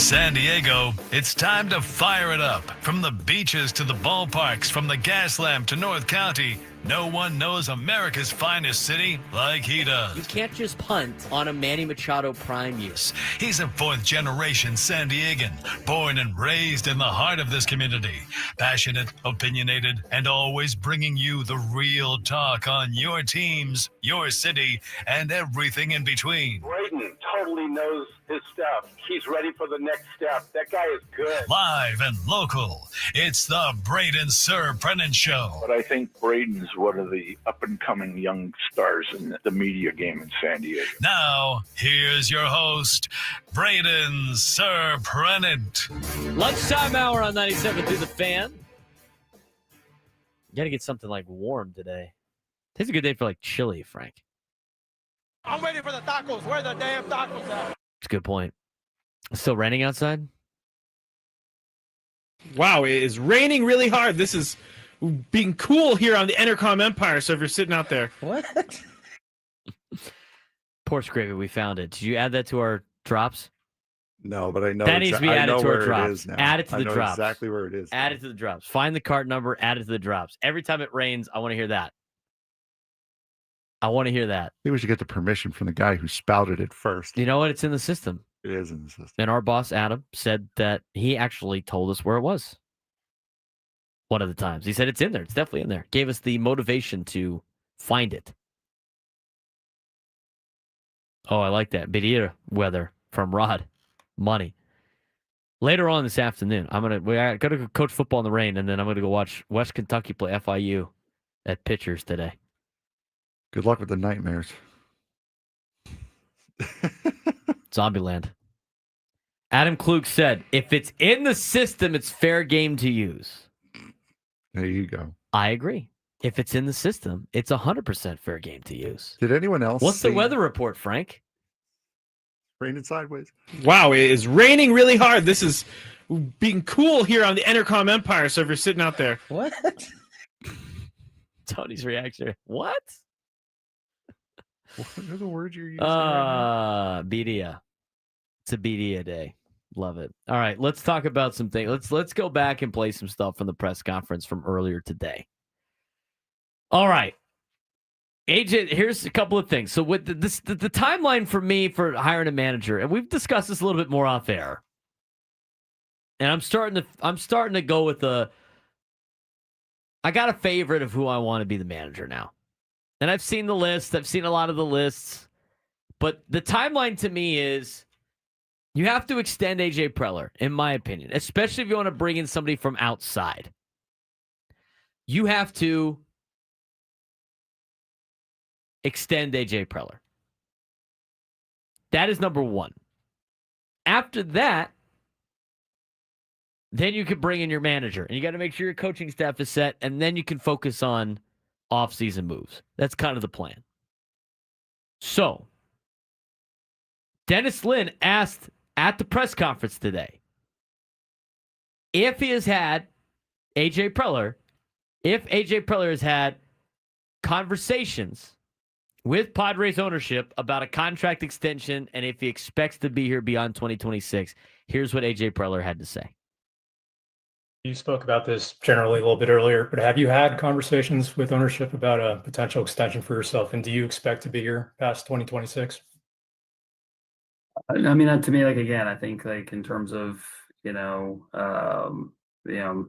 San Diego, it's time to fire it up. From the beaches to the ballparks, from the Gaslamp to North County, no one knows America's finest city like he does. You can't just punt on a Manny Machado prime years. He's a fourth-generation San Diegan, born and raised in the heart of this community. Passionate, opinionated, and always bringing you the real talk on your teams, your city, and everything in between. Braden totally knows his stuff. He's ready for the next step. That guy is good. Live and local, it's the Braden Surprenant Show. But I think Braden's one of the up-and-coming young stars in the media game in San Diego. Now, here's your host, Braden Surprenant. Lunchtime hour on 97 through the Fan. You got to get something like warm today. Today's a good day for like chili, Frank. I'm waiting for the tacos. Where are the damn tacos at? It's a good point. It's still raining outside? Wow, it is raining really hard. This is being cool here on the Entercom Empire, so if you're sitting out there. What? Porch gravy, we found it. Did you add that to our drops? No, but I know that needs to be added to our drops. now. Add it to the I know drops. exactly where it is. Add it to the drops. Find the cart number, add it to the drops. Every time it rains, I want to hear that. I want to hear that. I think we should get the permission from the guy who spouted it first. You know what? It's in the system. It is in the system. And our boss, Adam, said that he actually told us where it was. One of the times. He said it's in there. It's definitely in there. Gave us the motivation to find it. Oh, I like that. Bidir weather from Rod. Money. Later on this afternoon, I gotta go coach football in the rain, and then I'm gonna go watch West Kentucky play FIU at Pitchers today. Good luck with the nightmares. Zombieland. Adam Klug said, if it's in the system, it's fair game to use. There you go. I agree. If it's in the system, it's 100% fair game to use. Did anyone else What's see the weather report, Frank? Raining sideways. Wow, it is raining really hard. This is being cool here on the Entercom Empire, so if you're sitting out there. What? Tony's reaction. What? What are the words you're using? Right BDA. It's a BDA day. Love it. All right, let's talk about some things. Let's go back and play some stuff from the press conference from earlier today. All right. AJ, here's a couple of things. So with the timeline for me for hiring a manager, and we've discussed this a little bit more off air. And I'm starting to go with I got a favorite of who I want to be the manager now. And I've seen the list. I've seen a lot of the lists. But the timeline to me is you have to extend AJ Preller, in my opinion, especially if you want to bring in somebody from outside. You have to extend AJ Preller. That is number one. After that, then you can bring in your manager. And you got to make sure your coaching staff is set, and then you can focus on off-season moves. That's kind of the plan. So, Dennis Lin asked at the press conference today if he has had AJ Preller, if AJ Preller has had conversations with Padres ownership about a contract extension and if he expects to be here beyond 2026. Here's what AJ Preller had to say. You spoke about this generally a little bit earlier, but have you had conversations with ownership about a potential extension for yourself? And do you expect to be here past 2026? I mean, to me, like, again, I think like in terms of,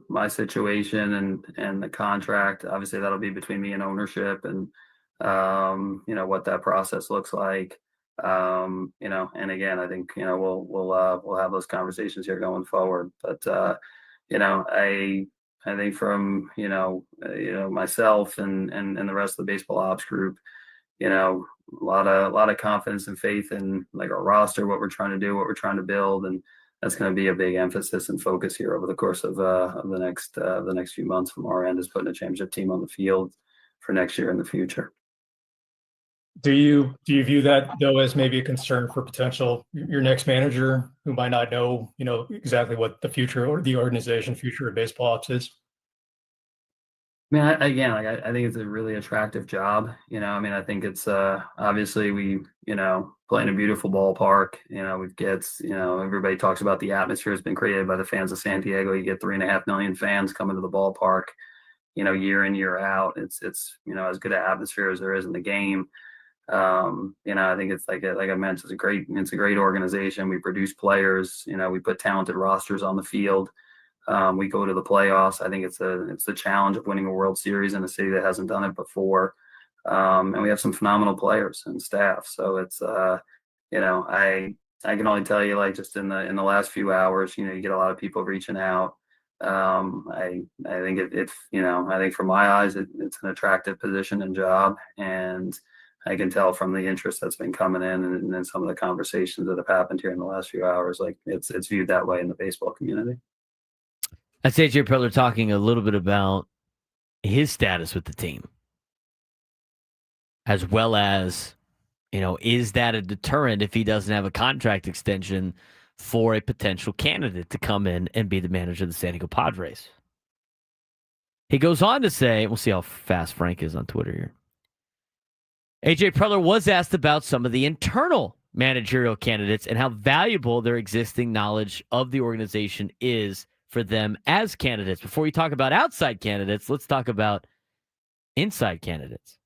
my situation and the contract, obviously that'll be between me and ownership and, what that process looks like. And again, I think, we'll have those conversations here going forward, but, I think from, myself and the rest of the baseball ops group, a lot of confidence and faith in like our roster, what we're trying to do, what we're trying to build. And that's going to be a big emphasis and focus here over the course of the next few months from our end, is putting a championship team on the field for next year and the future. Do you view that though as maybe a concern for potential your next manager who might not know, exactly what the future or the organization future of baseball ops is? I mean, I think it's a really attractive job. I mean, I think it's obviously we, play in a beautiful ballpark. We've gets, everybody talks about the atmosphere has been created by the fans of San Diego. You get 3.5 million fans coming to the ballpark, year in, year out. It's as good an atmosphere as there is in the game. I think it's like I mentioned, it's a great organization. We produce players, we put talented rosters on the field. We go to the playoffs. I think it's the challenge of winning a World Series in a city that hasn't done it before. And we have some phenomenal players and staff. So it's I can only tell you, like, just in the last few hours, you get a lot of people reaching out. I think I think from my eyes, it's an attractive position and job, and I can tell from the interest that's been coming in and then some of the conversations that have happened here in the last few hours, like it's viewed that way in the baseball community. That's AJ Preller talking a little bit about his status with the team, as well as, is that a deterrent if he doesn't have a contract extension for a potential candidate to come in and be the manager of the San Diego Padres? He goes on to say, we'll see how fast Frank is on Twitter here. AJ Preller was asked about some of the internal managerial candidates and how valuable their existing knowledge of the organization is for them as candidates. Before we talk about outside candidates, let's talk about inside candidates.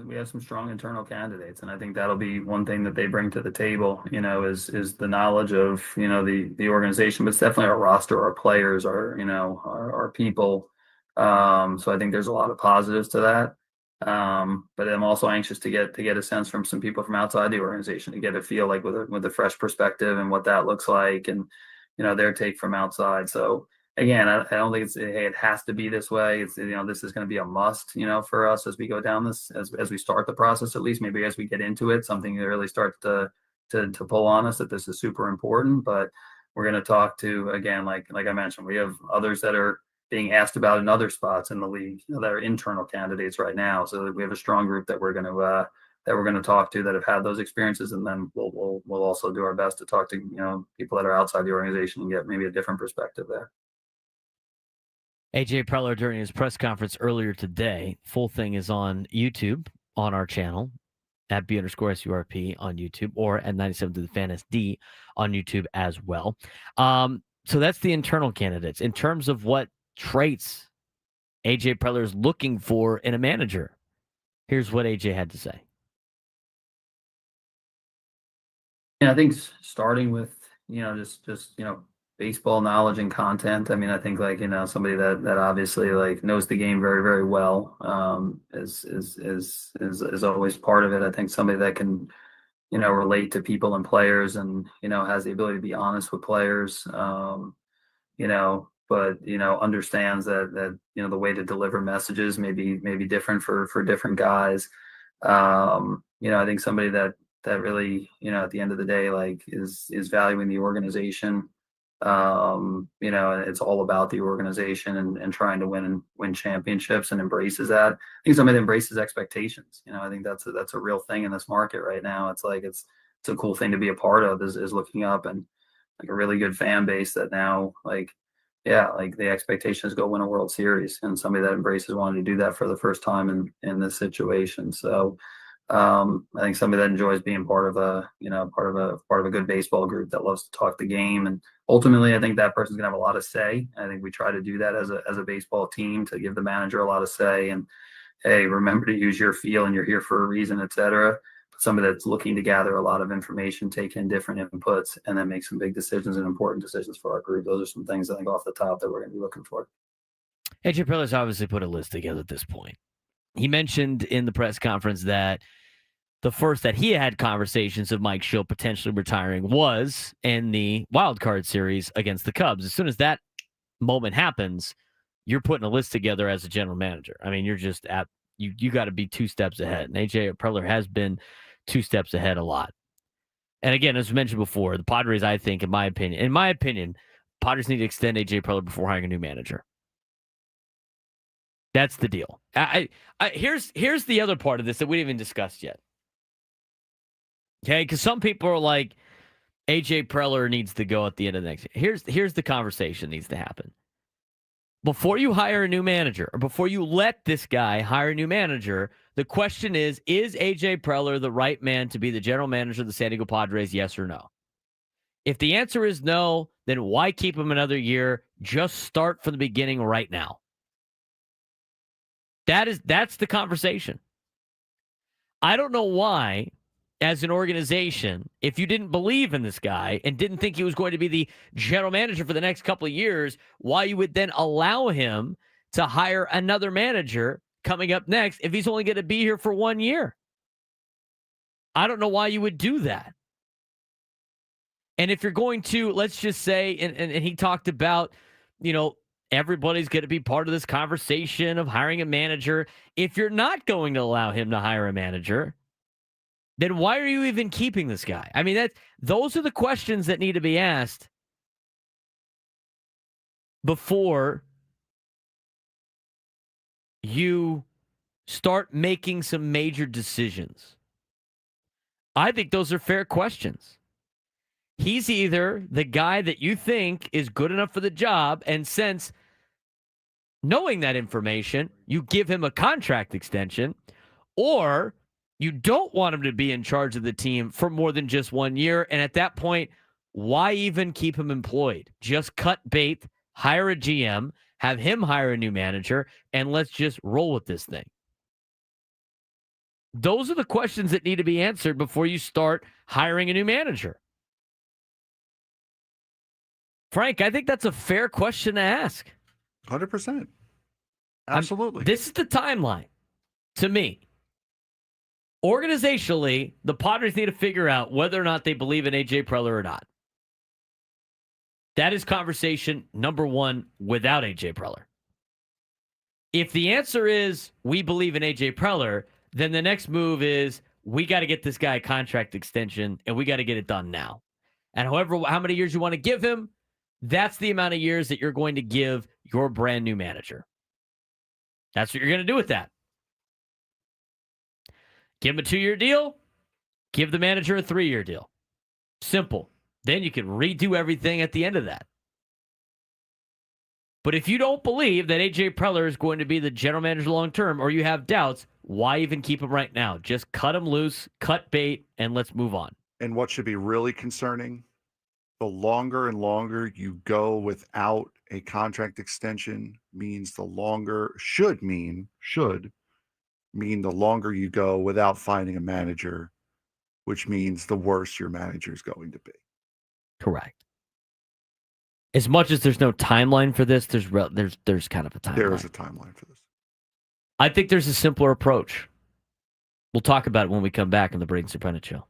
We have some strong internal candidates, and I think that'll be one thing that they bring to the table, is the knowledge of, the organization, but it's definitely our roster, our players, our people. So I think there's a lot of positives to that. But I'm also anxious to get a sense from some people from outside the organization, to get a feel, like, with a fresh perspective and what that looks like, and their take from outside. So again, I don't think it has to be this way. It's this is going to be a must, for us as we go down this, as we start the process, at least maybe as we get into it, something that really starts to pull on us, that this is super important. But we're going to talk to, again, like I mentioned, we have others that are being asked about in other spots in the league, that are internal candidates right now. So we have a strong group that we're going to talk to that have had those experiences, and then we'll also do our best to talk to people that are outside the organization and get maybe a different perspective there. AJ Preller during his press conference earlier today. Full thing is on YouTube on our channel at B_SURP on YouTube, or at 97 to the Fan SD on YouTube as well. So that's the internal candidates. In terms of what traits AJ Preller is looking for in a manager, here's what AJ had to say. Yeah, I think starting with, just baseball knowledge and content. I mean, I think, like, somebody that obviously, like, knows the game very, very well, is always part of it. I think somebody that can, relate to people and players, and, has the ability to be honest with players, but, understands that, the way to deliver messages may be different for different guys. I think somebody that really, at the end of the day, like, is valuing the organization. It's all about the organization and trying to win championships, and embraces that. I think somebody that embraces expectations. I think that's a real thing in this market right now. It's like, it's a cool thing to be a part of, is looking up, and, like, a really good fan base that now, like, yeah, like, the expectation is go win a World Series, and somebody that embraces wanting to do that for the first time in this situation. So I think somebody that enjoys being part of a good baseball group that loves to talk the game, and ultimately, I think that person's gonna have a lot of say. I think we try to do that as a baseball team, to give the manager a lot of say, and, hey, remember to use your feel, and you're here for a reason, etc. But somebody that's looking to gather a lot of information, take in different inputs, and then make some big decisions and important decisions for our group. Those are some things, I think, off the top that we're going to be looking for. AJ Preller's obviously put a list together at this point. He mentioned in the press conference that the first that he had conversations of Mike Schilt potentially retiring was in the wild card series against the Cubs. As soon as that moment happens, you're putting a list together as a general manager. I mean, you're just you got to be 2 steps ahead. And AJ Preller has been 2 steps ahead a lot. And again, as mentioned before, the Padres, I think, in my opinion, Padres need to extend AJ Preller before hiring a new manager. That's the deal. Here's the other part of this that we didn't even discuss yet. Okay, because some people are like, AJ Preller needs to go at the end of the next year. Here's the conversation needs to happen. Before you hire a new manager, or before you let this guy hire a new manager, the question is AJ Preller the right man to be the general manager of the San Diego Padres, yes or no? If the answer is no, then why keep him another year? Just start from the beginning right now. That's the conversation. I don't know why, as an organization, if you didn't believe in this guy and didn't think he was going to be the general manager for the next couple of years, why you would then allow him to hire another manager coming up next if he's only going to be here for 1 year. I don't know why you would do that. And if you're going to, let's just say, and he talked about, everybody's going to be part of this conversation of hiring a manager. If you're not going to allow him to hire a manager, then why are you even keeping this guy? I mean, those are the questions that need to be asked before you start making some major decisions. I think those are fair questions. He's either the guy that you think is good enough for the job, and since knowing that information, you give him a contract extension, or you don't want him to be in charge of the team for more than just 1 year. And at that point, why even keep him employed? Just cut bait, hire a GM, have him hire a new manager, and let's just roll with this thing. Those are the questions that need to be answered before you start hiring a new manager. Frank, I think that's a fair question to ask. 100%. Absolutely. This is the timeline to me. Organizationally, the Padres need to figure out whether or not they believe in AJ Preller or not. That is conversation number one without AJ Preller. If the answer is we believe in AJ Preller, then the next move is we got to get this guy a contract extension and we got to get it done now. And how many years you want to give him, that's the amount of years that you're going to give your brand new manager. That's what you're going to do with that. Give him a 2-year deal. Give the manager a 3-year deal. Simple. Then you can redo everything at the end of that. But if you don't believe that AJ Preller is going to be the general manager long term, or you have doubts, why even keep him right now? Just cut him loose, cut bait, and let's move on. And what should be really concerning, the longer and longer you go without a contract extension means should mean the longer you go without finding a manager, which means the worse your manager is going to be. Correct. As much as there's no timeline for this, there's kind of a timeline. There is a timeline for this. I think there's a simpler approach. We'll talk about it when we come back on the Braden Surprenant Show.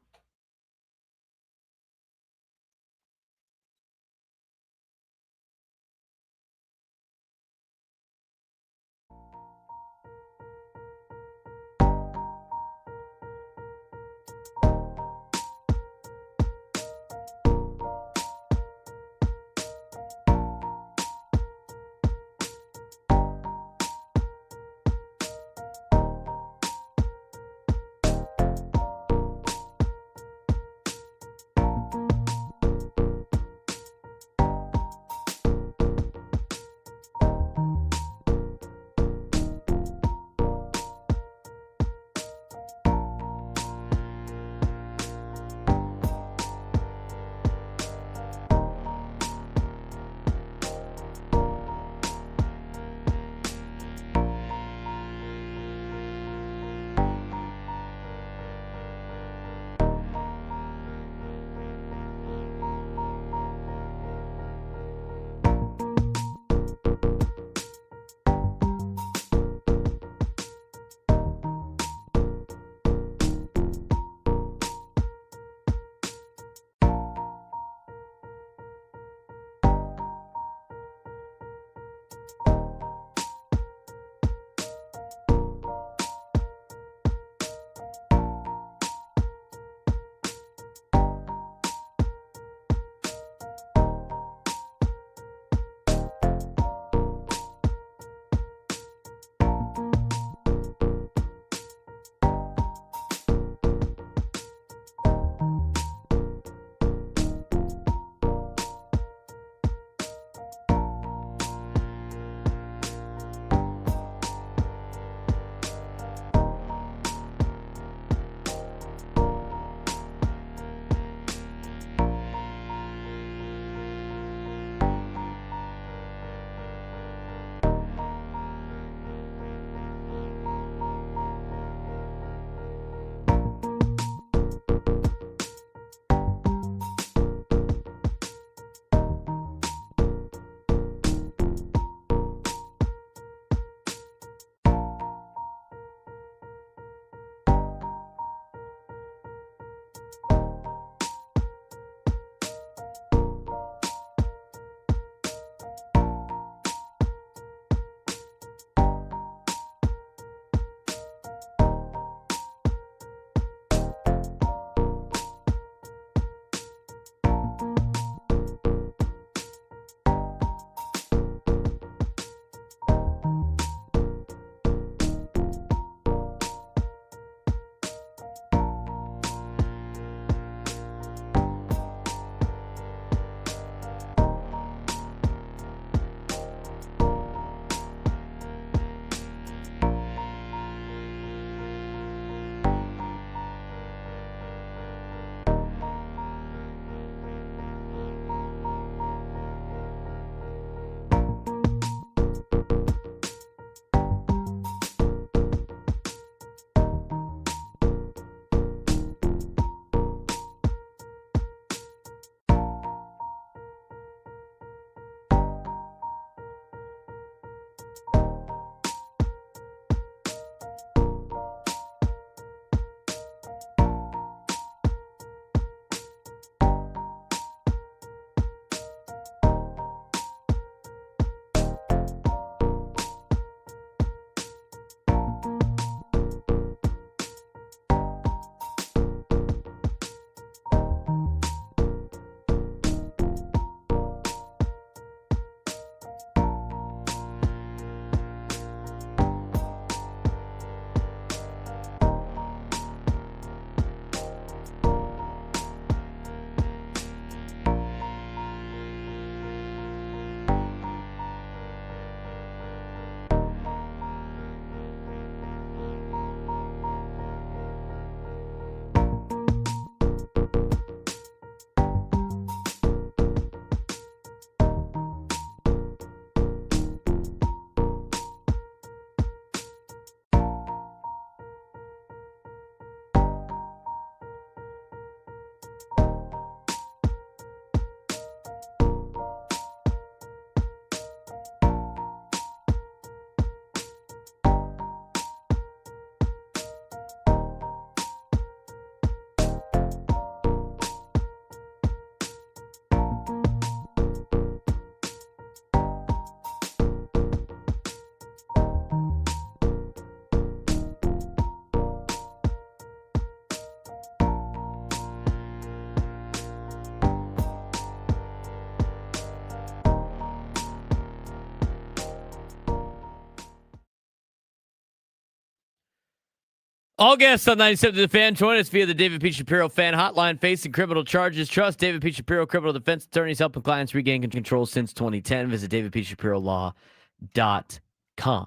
All guests on 97 to the Fan join us via the David P. Shapiro Fan Hotline. Facing criminal charges, trust David P. Shapiro criminal defense attorneys, helping clients regain control since 2010. Visit davidpshapirolaw.com.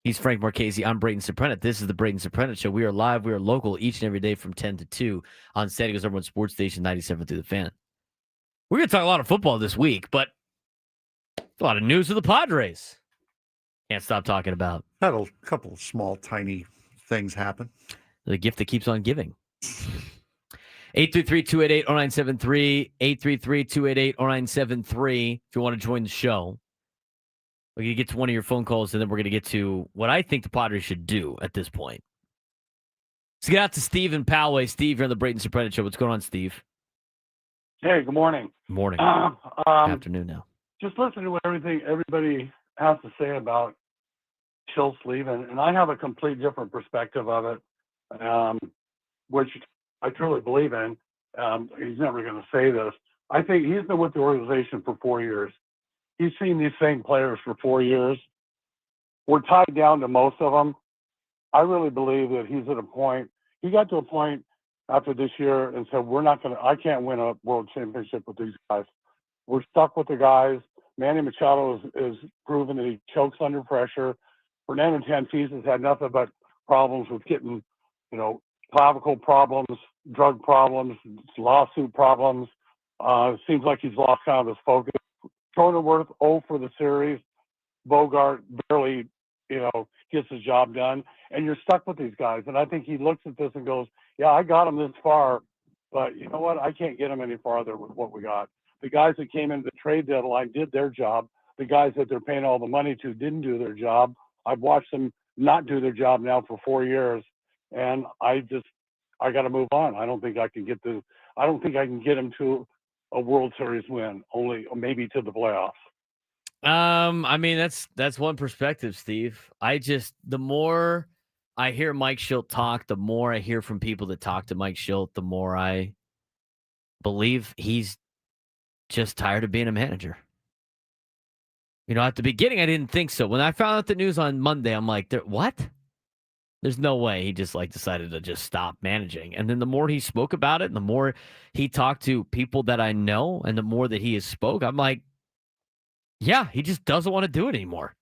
He's Frank Marchese. I'm Braden Surprenant. This is the Braden Surprenant Show. We are live. We are local each and every day from 10 to 2 on San Diego's number one sports station, 97 through the Fan. We're going to talk a lot of football this week, but a lot of news with the Padres. Can't stop talking about. Had a couple of small, tiny things happen. The gift that keeps on giving. 833-288-0973. 833-288-0973. If you want to join the show. We're going to get to one of your phone calls, and then we're going to get to what I think the Padres should do at this point. Let's get out to Steve in Poway. Steve, you're on the Braden Surprenant Show. What's going on, Steve? Hey, good morning. Morning. Afternoon now. Just listen to what everybody has to say about Schilt's leave, and I have a complete different perspective of it, which I truly believe in. He's never going to say this. I think he's been with the organization for 4 years. He's seen these same players for 4 years. We're tied down to most of them. I really believe that he's at a point. He got to a point after this year and said, I can't win a world championship with these guys. We're stuck with the guys. Manny Machado is proven that he chokes under pressure. Fernando Tatis has had nothing but problems with getting, clavicle problems, drug problems, lawsuit problems. It seems like he's lost kind of his focus. Cronenworth 0 for the series. Bogart barely, gets his job done. And you're stuck with these guys. And I think he looks at this and goes, yeah, I got him this far, but you know what? I can't get him any farther with what we got. The guys that came into the trade deadline did their job. The guys that they're paying all the money to didn't do their job. I've watched them not do their job now for 4 years. And I got to move on. I don't think I can get him to a World Series win, only maybe to the playoffs. I mean, that's one perspective, Steve. The more I hear Mike Schilt talk, the more I hear from people that talk to Mike Schilt, the more I believe he's just tired of being a manager. At the beginning, I didn't think so. When I found out the news on Monday, I'm like, what? There's no way he just decided to just stop managing. And then the more he spoke about it, and the more he talked to people that I know, and the more that he has spoke, I'm like, yeah, he just doesn't want to do it anymore.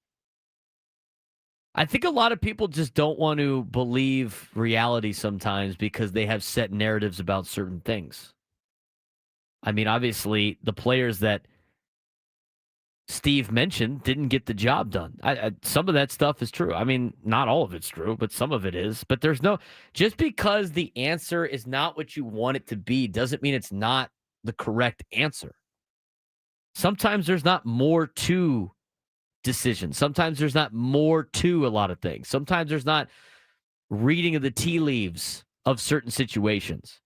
I think a lot of people just don't want to believe reality sometimes because they have set narratives about certain things. I mean, obviously, the players that Steve mentioned didn't get the job done. Some of that stuff is true. I mean, not all of it's true, but some of it is. But just because the answer is not what you want it to be doesn't mean it's not the correct answer. Sometimes there's not more to decisions. Sometimes there's not more to a lot of things. Sometimes there's not reading of the tea leaves of certain situations.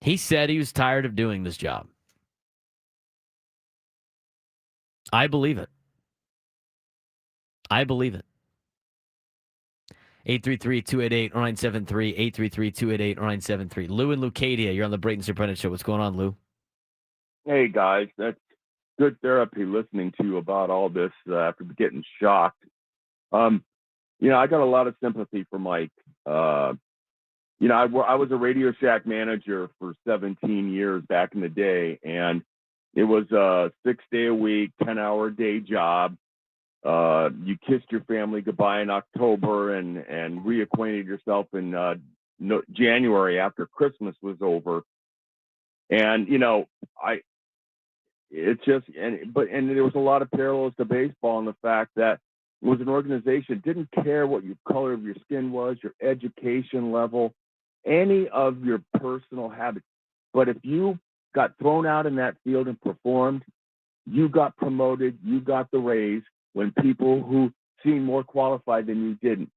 He said he was tired of doing this job. I believe it. 833-288-0973. 833-288-0973. Lou and Lucadia, you're on the Braden Surprenant Show. What's going on, Lou? Hey, guys. That's good therapy listening to you about all this after getting shocked. I got a lot of sympathy for Mike. I was a Radio Shack manager for 17 years back in the day, and it was a 6-day-a-week, 10-hour day job. You kissed your family goodbye in October and reacquainted yourself in January after Christmas was over. And there was a lot of parallels to baseball in the fact that it was an organization that didn't care what your color of your skin was, your education level, any of your personal habits. But if you got thrown out in that field and performed, you got promoted, you got the raise when people who seemed more qualified than you didn't.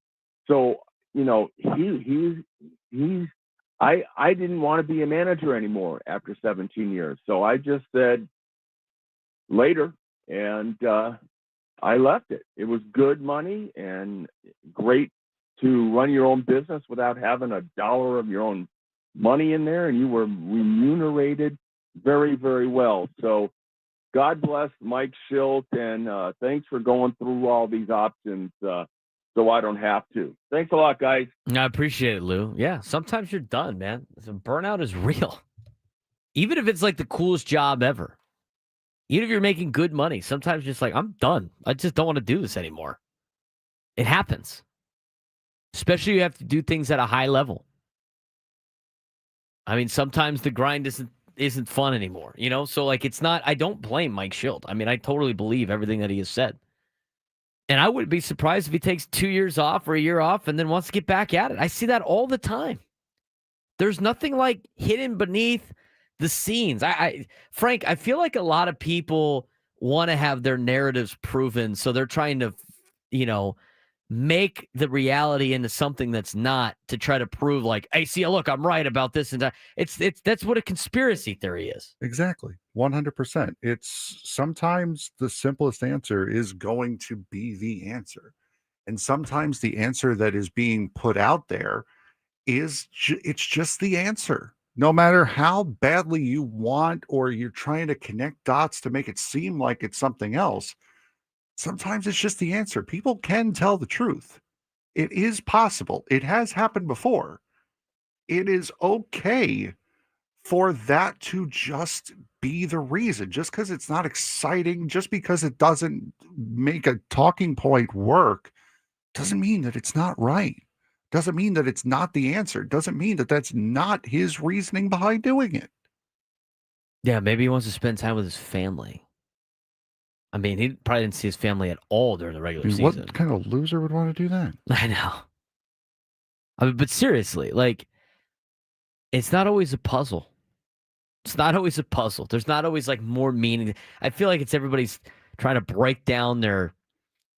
So, I didn't want to be a manager anymore after 17 years. So I just said later, and I left it. It was good money and great to run your own business without having a dollar of your own money in there, and you were remunerated very, very well. So God bless Mike Schilt, and thanks for going through all these options so I don't have to. Thanks a lot, guys. I appreciate it, Lou. Yeah, sometimes you're done, man. So burnout is real. Even if it's like the coolest job ever. Even if you're making good money, sometimes you're just like, I'm done. I just don't want to do this anymore. It happens. Especially you have to do things at a high level. I mean, sometimes the grind isn't fun anymore, you know? So like it's not, I don't blame Mike Schilt. I mean, I totally believe everything that he has said. And I wouldn't be surprised if he takes 2 years off or a year off and then wants to get back at it. I see that all the time. There's nothing like hidden beneath the scenes. Frank, I feel like a lot of people want to have their narratives proven, so they're trying to, make the reality into something that's not, to try to prove like, hey, see, look, I'm right about this and that. That's what a conspiracy theory is. Exactly. 100%. It's sometimes the simplest answer is going to be the answer. And sometimes the answer that is being put out there is it's just the answer. No matter how badly you want or you're trying to connect dots to make it seem like it's something else, sometimes it's just the answer. People can tell the truth. It is possible. It has happened before. It is okay for that to just be the reason. Just because it's not exciting, just because it doesn't make a talking point work, doesn't mean that it's not right. Doesn't mean that it's not the answer. Doesn't mean that that's not his reasoning behind doing it. Yeah, maybe he wants to spend time with his family. I mean, he probably didn't see his family at all during the regular season. What kind of loser would want to do that? I know. I mean, but seriously, like, it's not always a puzzle. It's not always a puzzle. There's not always like more meaning. I feel like it's everybody's trying to break down their,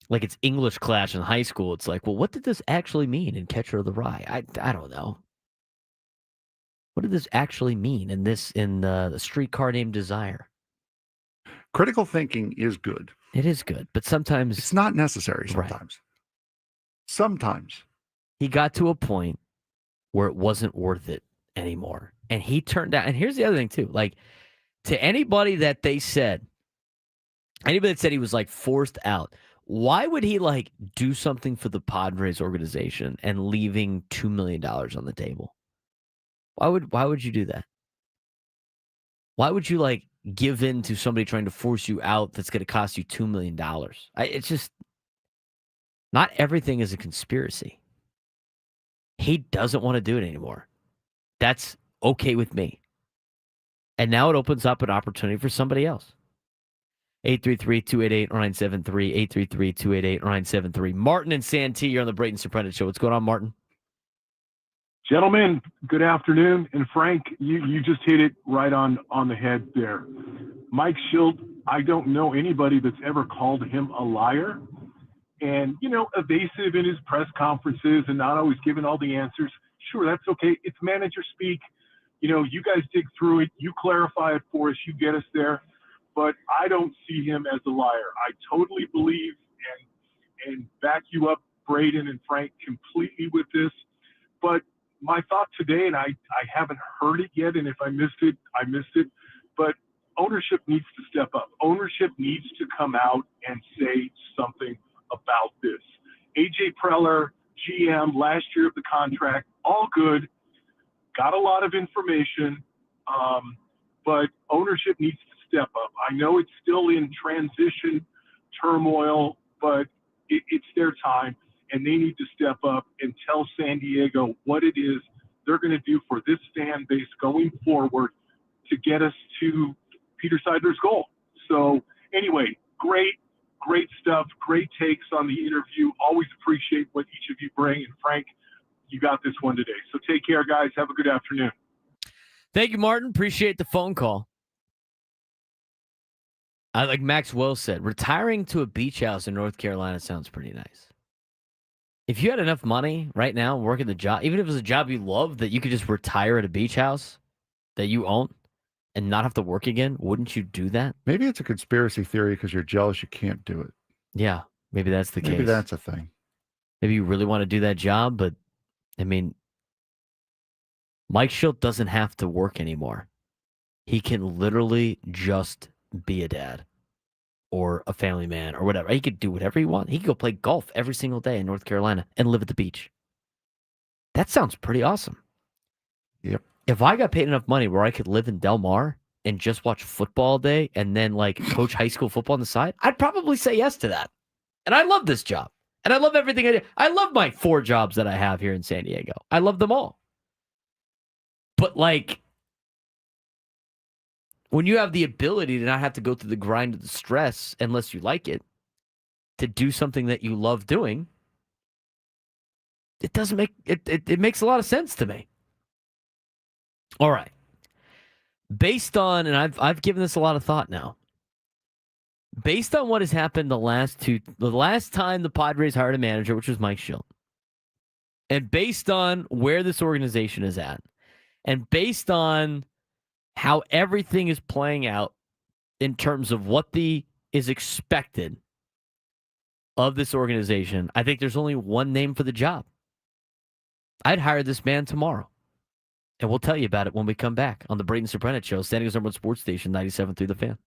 like it's English class in high school. It's like, well, what did this actually mean in Catcher of the Rye? I don't know. What did this actually mean in the Streetcar Named Desire? Critical thinking is good. It is good, but sometimes it's not necessary. Sometimes. Right. Sometimes. He got to a point where it wasn't worth it anymore. And he turned out, and here's the other thing too, like to anybody that he was like forced out, why would he like do something for the Padres organization and leaving $2 million on the table? Why would you do that? Why would you like give in to somebody trying to force you out that's going to cost you $2 million? It's just, not everything is a conspiracy. He doesn't want to do it anymore. That's okay with me. And now it opens up an opportunity for somebody else. 833-288-0973, 833-288-0973. Martin and Santee, you're on the Braden Surprenant Show. What's going on, Martin? Gentlemen, good afternoon. And Frank, you just hit it right on the head there. Mike Schilt, I don't know anybody that's ever called him a liar. And, evasive in his press conferences and not always giving all the answers. Sure, that's okay. It's manager speak. You guys dig through it. You clarify it for us. You get us there. But I don't see him as a liar. I totally believe and back you up, Braden and Frank, completely with this. But my thought today, and I haven't heard it yet, and if I missed it, I missed it, but ownership needs to step up. Ownership needs to come out and say something about this. AJ Preller, GM, last year of the contract, all good, got a lot of information, but ownership needs to step up. I know it's still in transition turmoil, but it's their time. And they need to step up and tell San Diego what it is they're going to do for this fan base going forward to get us to Peter Seidler's goal. So anyway, great stuff, great takes on the interview. Always appreciate what each of you bring. And Frank, you got this one today. So take care, guys. Have a good afternoon. Thank you, Martin. Appreciate the phone call. Like Maxwell said, retiring to a beach house in North Carolina sounds pretty nice. If you had enough money right now working the job, even if it was a job you love, that you could just retire at a beach house that you own and not have to work again, wouldn't you do that? Maybe it's a conspiracy theory because you're jealous you can't do it. Yeah, maybe that's the case. Maybe that's a thing. Maybe you really want to do that job, but I mean, Mike Schilt doesn't have to work anymore. He can literally just be a dad. or a family man or whatever. He could do whatever he wants. He could go play golf every single day in North Carolina and live at the beach. That sounds pretty awesome. Yep. If I got paid enough money where I could live in Del Mar and just watch football all day and then like coach high school football on the side, I'd probably say yes to that. And I love this job. And I love everything I do. I love my 4 jobs that I have here in San Diego. I love them all. But like, when you have the ability to not have to go through the grind of the stress unless you like it, to do something that you love doing, it doesn't make it makes a lot of sense to me. All right. Based on, and I've given this a lot of thought now. Based on what has happened the last time the Padres hired a manager, which was Mike Schilt, and based on where this organization is at, and based on how everything is playing out in terms of what is expected of this organization, I think there's only one name for the job. I'd hire this man tomorrow. And we'll tell you about it when we come back on the Braden Surprenant Show, San Diego's #1 sports station, 97.3 The Fan.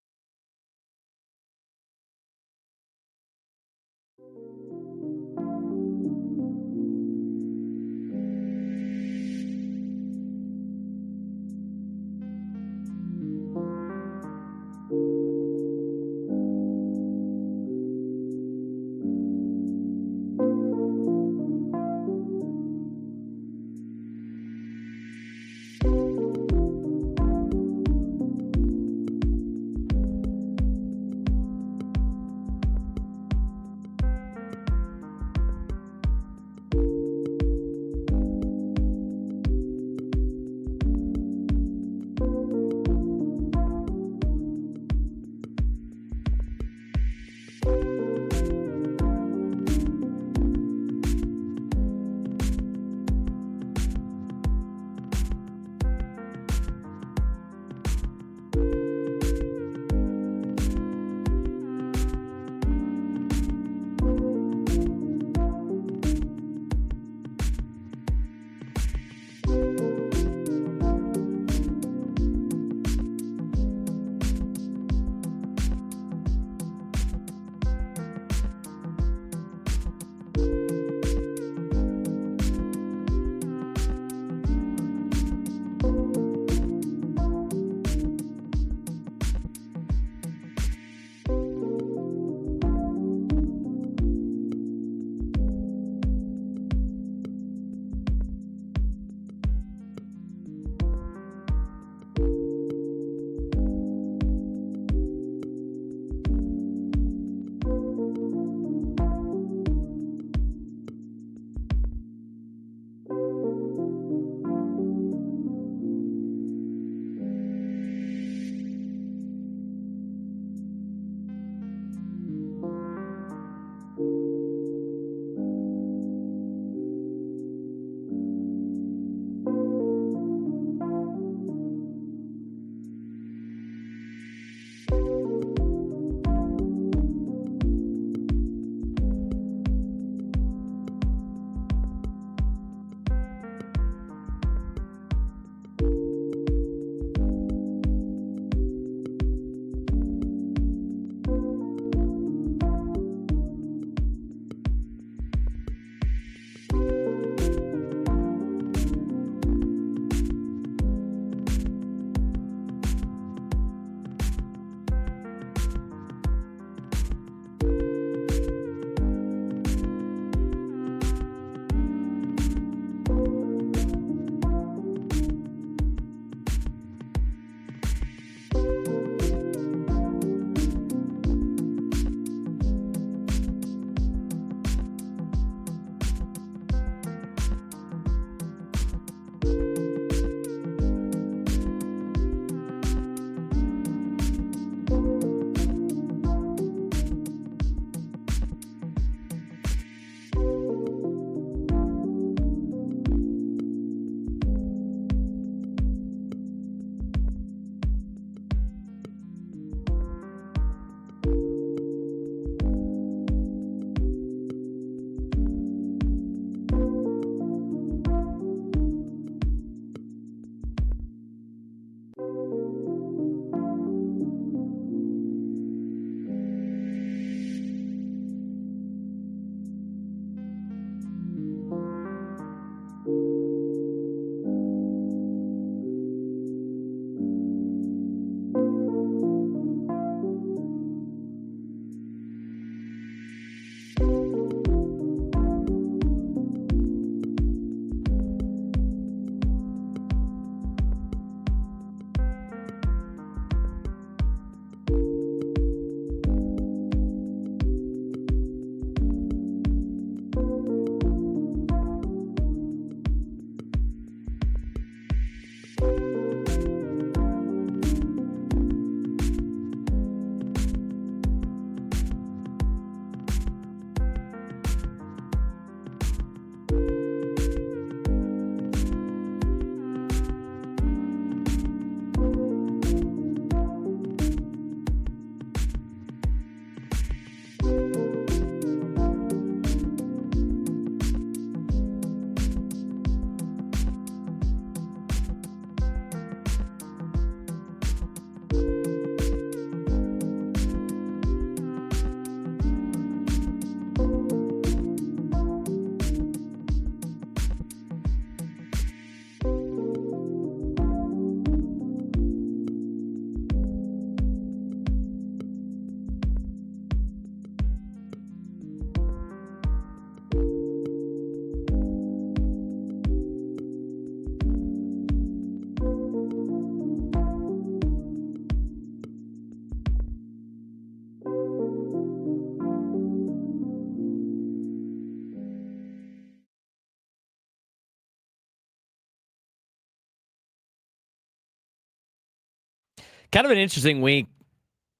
Kind of an interesting week.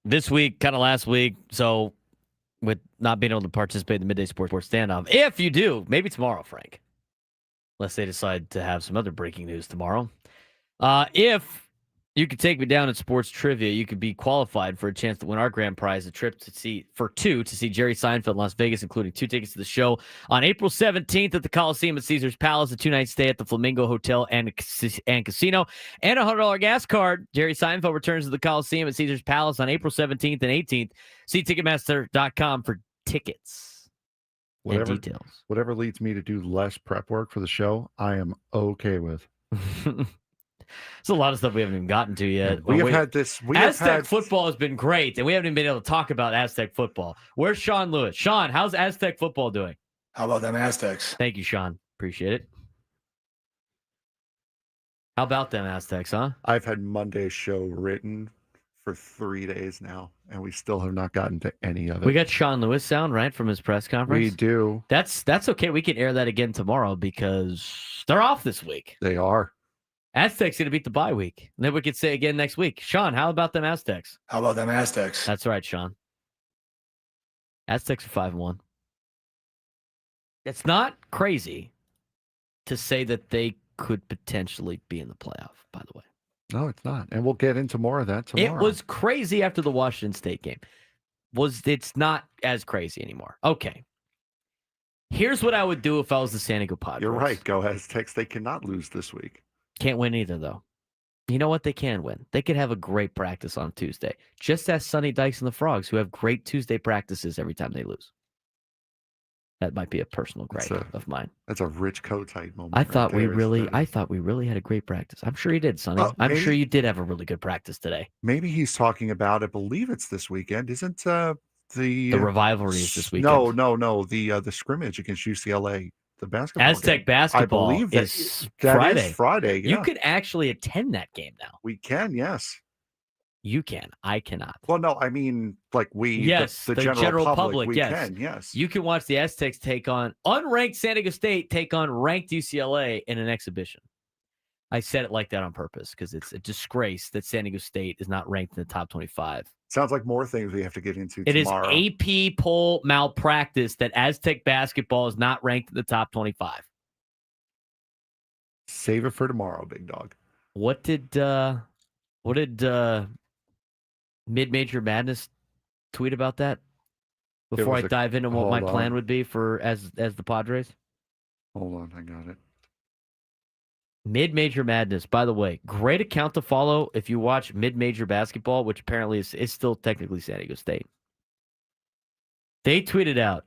This week, kind of last week. So, with not being able to participate in the Midday Sports Standoff, if you do, maybe tomorrow, Frank. Unless they decide to have some other breaking news tomorrow. If you could take me down at sports trivia, you could be qualified for a chance to win our grand prize, a trip to see Jerry Seinfeld in Las Vegas, including 2 tickets to the show on April 17th at the Coliseum at Caesars Palace, a 2-night stay at the Flamingo Hotel and Casino, and a $100 gas card. Jerry Seinfeld returns to the Coliseum at Caesars Palace on April 17th and 18th. See Ticketmaster.com for tickets and details. Whatever leads me to do less prep work for the show, I am okay with. There's a lot of stuff we haven't even gotten to yet. Aztec football has been great, and we haven't even been able to talk about Aztec football. Where's Sean Lewis? Sean, how's Aztec football doing? How about them Aztecs? Thank you, Sean. Appreciate it. How about them Aztecs, huh? I've had Monday's show written for 3 days now, and we still have not gotten to any of it. We got Sean Lewis sound, right, from his press conference? We do. That's okay. We can air that again tomorrow because they're off this week. They are. Aztecs going to beat the bye week. And then we could say again next week. Sean, how about them Aztecs? How about them Aztecs? That's right, Sean. Aztecs are 5-1. It's not crazy to say that they could potentially be in the playoff, by the way. No, it's not. And we'll get into more of that tomorrow. It was crazy after the Washington State game. It's not as crazy anymore. Okay. Here's what I would do if I was the San Diego Padres. You're right. Go Aztecs. They cannot lose this week. Can't win either, though. You know what? They can win. They could have a great practice on Tuesday. Just ask Sonny Dykes and the Frogs, who have great Tuesday practices every time they lose. That might be a personal gripe of mine. That's a Rich Kotite moment. I thought we really had a great practice. I'm sure you did, Sonny. I'm sure you did have a really good practice today. Maybe he's talking about, I believe it's this weekend. Isn't the rivalry is this weekend? No. The scrimmage against UCLA. The basketball Aztec game. basketball I believe that is that Friday. is Friday. Yeah. You could actually attend that game now. We can, yes. You can. I cannot. Well, no, I mean, like yes, the general public, we yes. can, yes. You can watch the Aztecs take on unranked San Diego State, take on ranked UCLA in an exhibition. I said it like that on purpose because it's a disgrace that San Diego State is not ranked in the top 25. Sounds like more things we have to get into It tomorrow. is AP poll malpractice that Aztec basketball is not ranked in the top 25. Save it for tomorrow, big dog. What did Mid-Major Madness tweet about that? Before I dive into what my plan would be for as the Padres? Hold on, I got it. Mid-Major Madness, by the way, great account to follow if you watch Mid-Major Basketball, which apparently is still technically San Diego State. They tweeted out.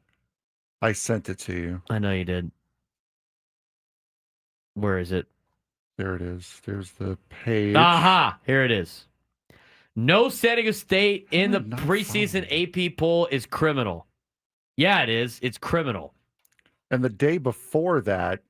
I sent it to you. I know you did. Where is it? There it is. There's the page. Aha! Here it is. No San Diego State in the preseason AP poll is criminal. Yeah, it is. It's criminal. And the day before that,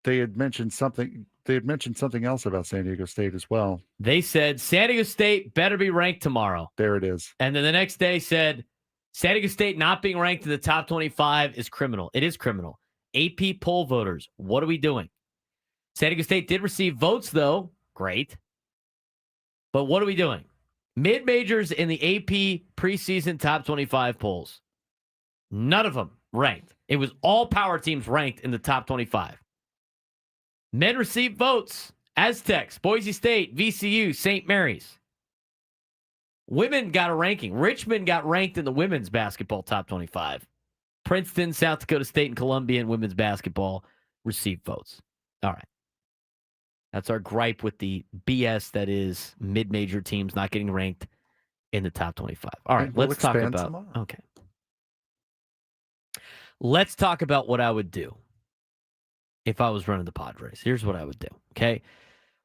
they had mentioned something. They had mentioned something else about San Diego State as well. They said San Diego State better be ranked tomorrow. There it is. And then the next day said San Diego State not being ranked in the top 25 is criminal. It is criminal. AP poll voters, what are we doing? San Diego State did receive votes, though. Great. But what are we doing? Mid-majors in the AP preseason top 25 polls. None of them ranked. It was all power teams ranked in the top 25. Men received votes. Aztecs, Boise State, VCU, St. Mary's. Women got a ranking. Richmond got ranked in the women's basketball top 25. Princeton, South Dakota State, and Columbia in women's basketball received votes. All right. That's our gripe with the BS that is mid-major teams not getting ranked in the top 25. All right, let's talk about tomorrow. Okay. Let's talk about what I would do if I was running the Padres. Here's what I would do, okay?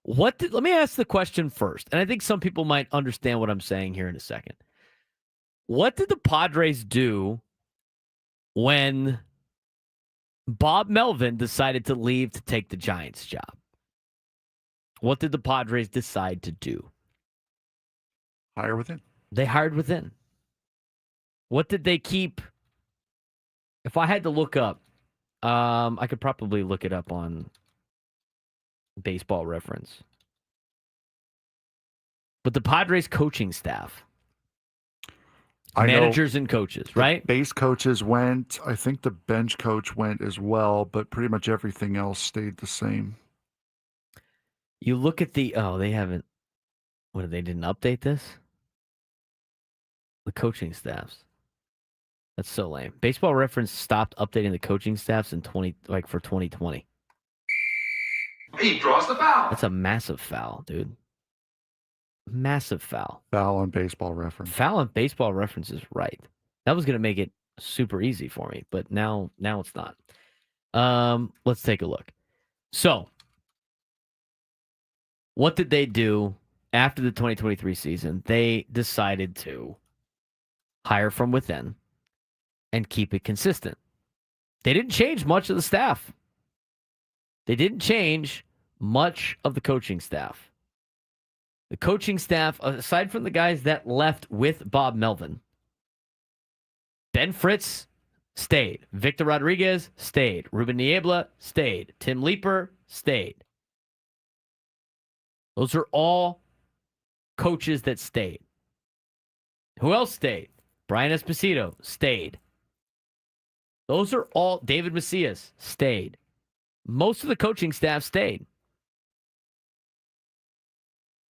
Let me ask the question first, and I think some people might understand what I'm saying here in a second. What did the Padres do when Bob Melvin decided to leave to take the Giants job? What did the Padres decide to do? Hire within. They hired within. What did they keep? If I had to look up, I could probably look it up on Baseball Reference. but the Padres coaching staff, I know managers and coaches, right? Base coaches went. I think the bench coach went as well, but pretty much everything else stayed the same. You look at they haven't, they didn't update this? The coaching staffs. That's so lame. Baseball Reference stopped updating the coaching staffs in for 2020. He draws the foul. That's a massive foul, dude. Massive foul. Foul on Baseball Reference. Foul on Baseball Reference is right. That was going to make it super easy for me, but now it's not. Let's take a look. So, what did they do after the 2023 season? They decided to hire from within and keep it consistent. They didn't change much of the staff. They didn't change much of the coaching staff. The coaching staff, aside from the guys that left with Bob Melvin, Ben Fritz stayed. Victor Rodriguez stayed. Ruben Niebla stayed. Tim Leeper stayed. Those are all coaches that stayed. Who else stayed? Brian Esposito stayed. Those are all. David Macias stayed. Most of the coaching staff stayed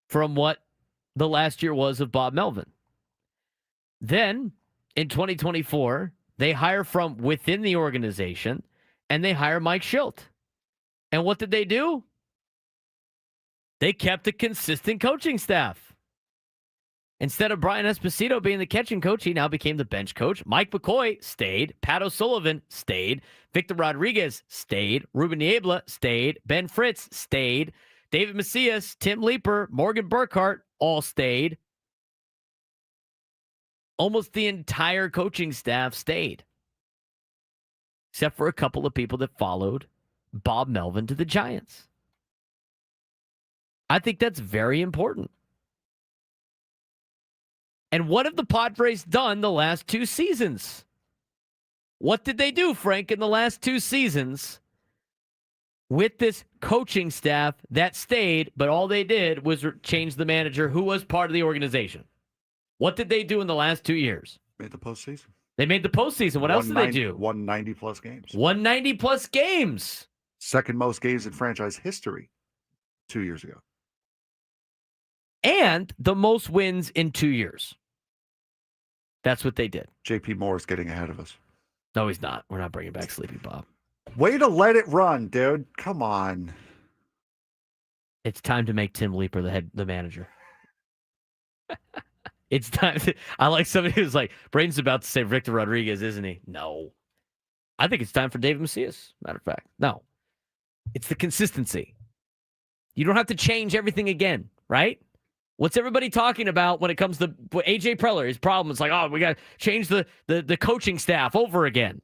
from what the last year was of Bob Melvin. Then, in 2024, they hire from within the organization, and they hire Mike Shildt. And what did they do? They kept a consistent coaching staff. Instead of Brian Esposito being the catching coach, he now became the bench coach. Mike McCoy stayed. Pat O'Sullivan stayed. Victor Rodriguez stayed. Ruben Niebla stayed. Ben Fritz stayed. David Macias, Tim Leeper, Morgan Burkhart all stayed. Almost the entire coaching staff stayed, except for a couple of people that followed Bob Melvin to the Giants. I think that's very important. And what have the Padres done the last two seasons? What did they do, Frank, in the last two seasons with this coaching staff that stayed, but all they did was change the manager who was part of the organization? What did they do in the last 2 years? Made the postseason. They made the postseason. What else did they do? 190-plus games. 190-plus games. Second most games in franchise history 2 years ago. And the most wins in 2 years. That's what they did. JP Moore's getting ahead of us. No, he's not. We're not bringing back Sleepy Bob. Way to let it run, dude. Come on. It's time to make Tim Leeper the manager. It's time. I like somebody who's like, Braden's about to say Victor Rodriguez, isn't he? No. I think it's time for David Macias, matter of fact. No. It's the consistency. You don't have to change everything again, right? What's everybody talking about when it comes to AJ Preller? His problem is like, oh, we got to change the coaching staff over again.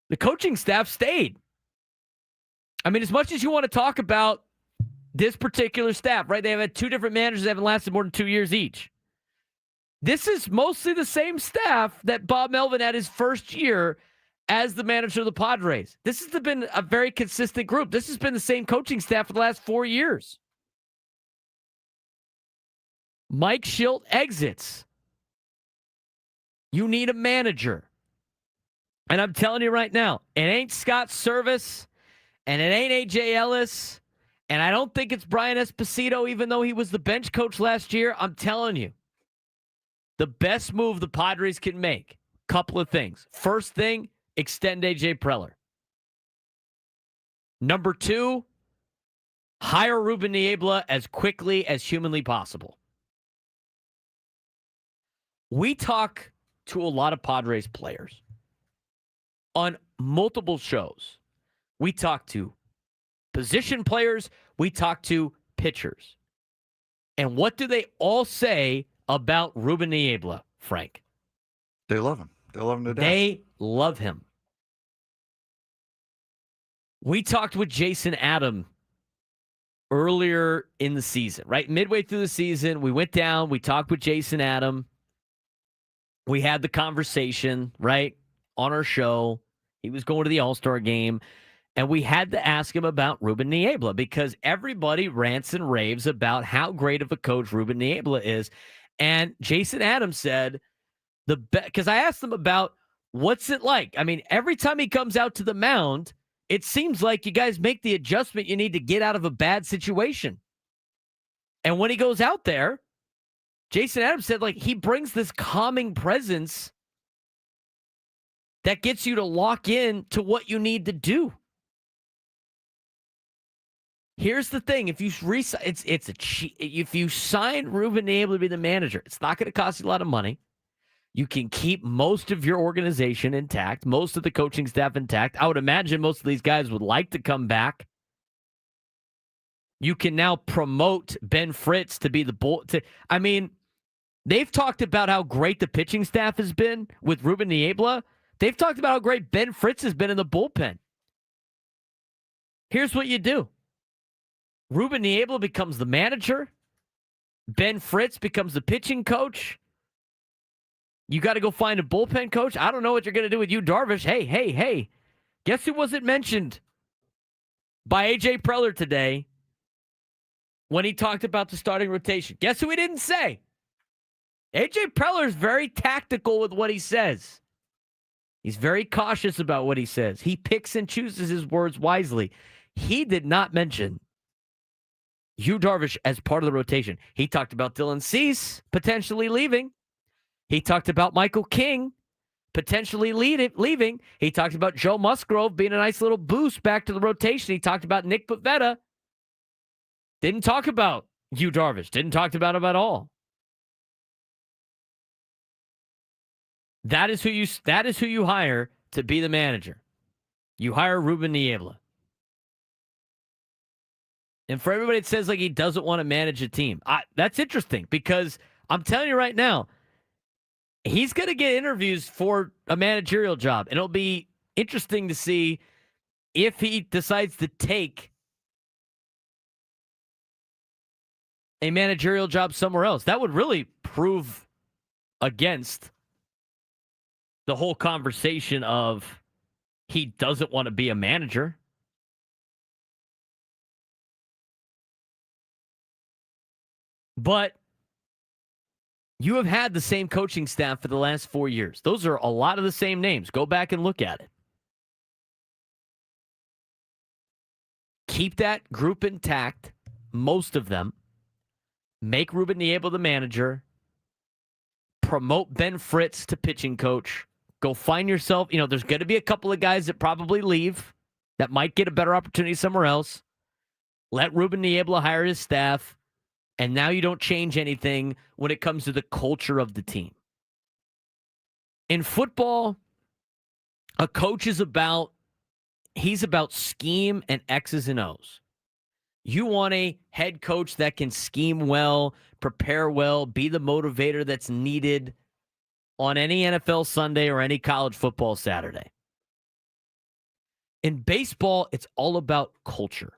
The coaching staff stayed. I mean, as much as you want to talk about this particular staff, right? They have had two different managers that haven't lasted more than 2 years each. This is mostly the same staff that Bob Melvin had his first year as the manager of the Padres. This has been a very consistent group. This has been the same coaching staff for the last 4 years. Mike Shildt exits. You need a manager. And I'm telling you right now, it ain't Scott Service, and it ain't AJ Ellis, and I don't think it's Brian Esposito, even though he was the bench coach last year. I'm telling you, the best move the Padres can make, couple of things. First thing, extend AJ Preller. Number two, hire Ruben Niebla as quickly as humanly possible. We talk to a lot of Padres players on multiple shows. We talk to position players. We talk to pitchers. And what do they all say about Ruben Niebla, Frank? They love him. They love him to death. They love him. We talked with Jason Adam earlier in the season, right? Midway through the season, we went down. We talked with Jason Adam. We had the conversation, right, on our show. He was going to the All-Star game. And we had to ask him about Ruben Niebla because everybody rants and raves about how great of a coach Ruben Niebla is. And Jason Adams said, because I asked him about what's it like. I mean, every time he comes out to the mound, it seems like you guys make the adjustment you need to get out of a bad situation. And when he goes out there, Jason Adams said, like, he brings this calming presence that gets you to lock in to what you need to do. Here's the thing: if you if you sign Ruben Niebla to be the manager, it's not going to cost you a lot of money. You can keep most of your organization intact, most of the coaching staff intact. I would imagine most of these guys would like to come back. You can now promote Ben Fritz to be the bull. I mean, they've talked about how great the pitching staff has been with Ruben Niebla. They've talked about how great Ben Fritz has been in the bullpen. Here's what you do. Ruben Niebla becomes the manager. Ben Fritz becomes the pitching coach. You got to go find a bullpen coach. I don't know what you're going to do with Yu Darvish. Hey. Guess who wasn't mentioned by A.J. Preller today when he talked about the starting rotation? Guess who he didn't say? A.J. Preller is very tactical with what he says. He's very cautious about what he says. He picks and chooses his words wisely. He did not mention Yu Darvish as part of the rotation. He talked about Dylan Cease potentially leaving. He talked about Michael King potentially leaving. He talked about Joe Musgrove being a nice little boost back to the rotation. He talked about Nick Pivetta. Didn't talk about Yu Darvish. Didn't talk about him at all. That is who you hire to be the manager. You hire Ruben Niebla. And for everybody that says like he doesn't want to manage a team, that's interesting because I'm telling you right now, he's going to get interviews for a managerial job. And it'll be interesting to see if he decides to take a managerial job somewhere else. That would really prove against the whole conversation of he doesn't want to be a manager. But you have had the same coaching staff for the last 4 years. Those are a lot of the same names. Go back and look at it. Keep that group intact, most of them. Make Ruben Niebla the manager. Promote Ben Fritz to pitching coach. Go find yourself, there's going to be a couple of guys that probably leave that might get a better opportunity somewhere else. Let Ruben Niebla hire his staff. And now you don't change anything when it comes to the culture of the team. In football, a coach is about scheme and X's and O's. You want a head coach that can scheme well, prepare well, be the motivator that's needed on any NFL Sunday or any college football Saturday. In baseball, it's all about culture.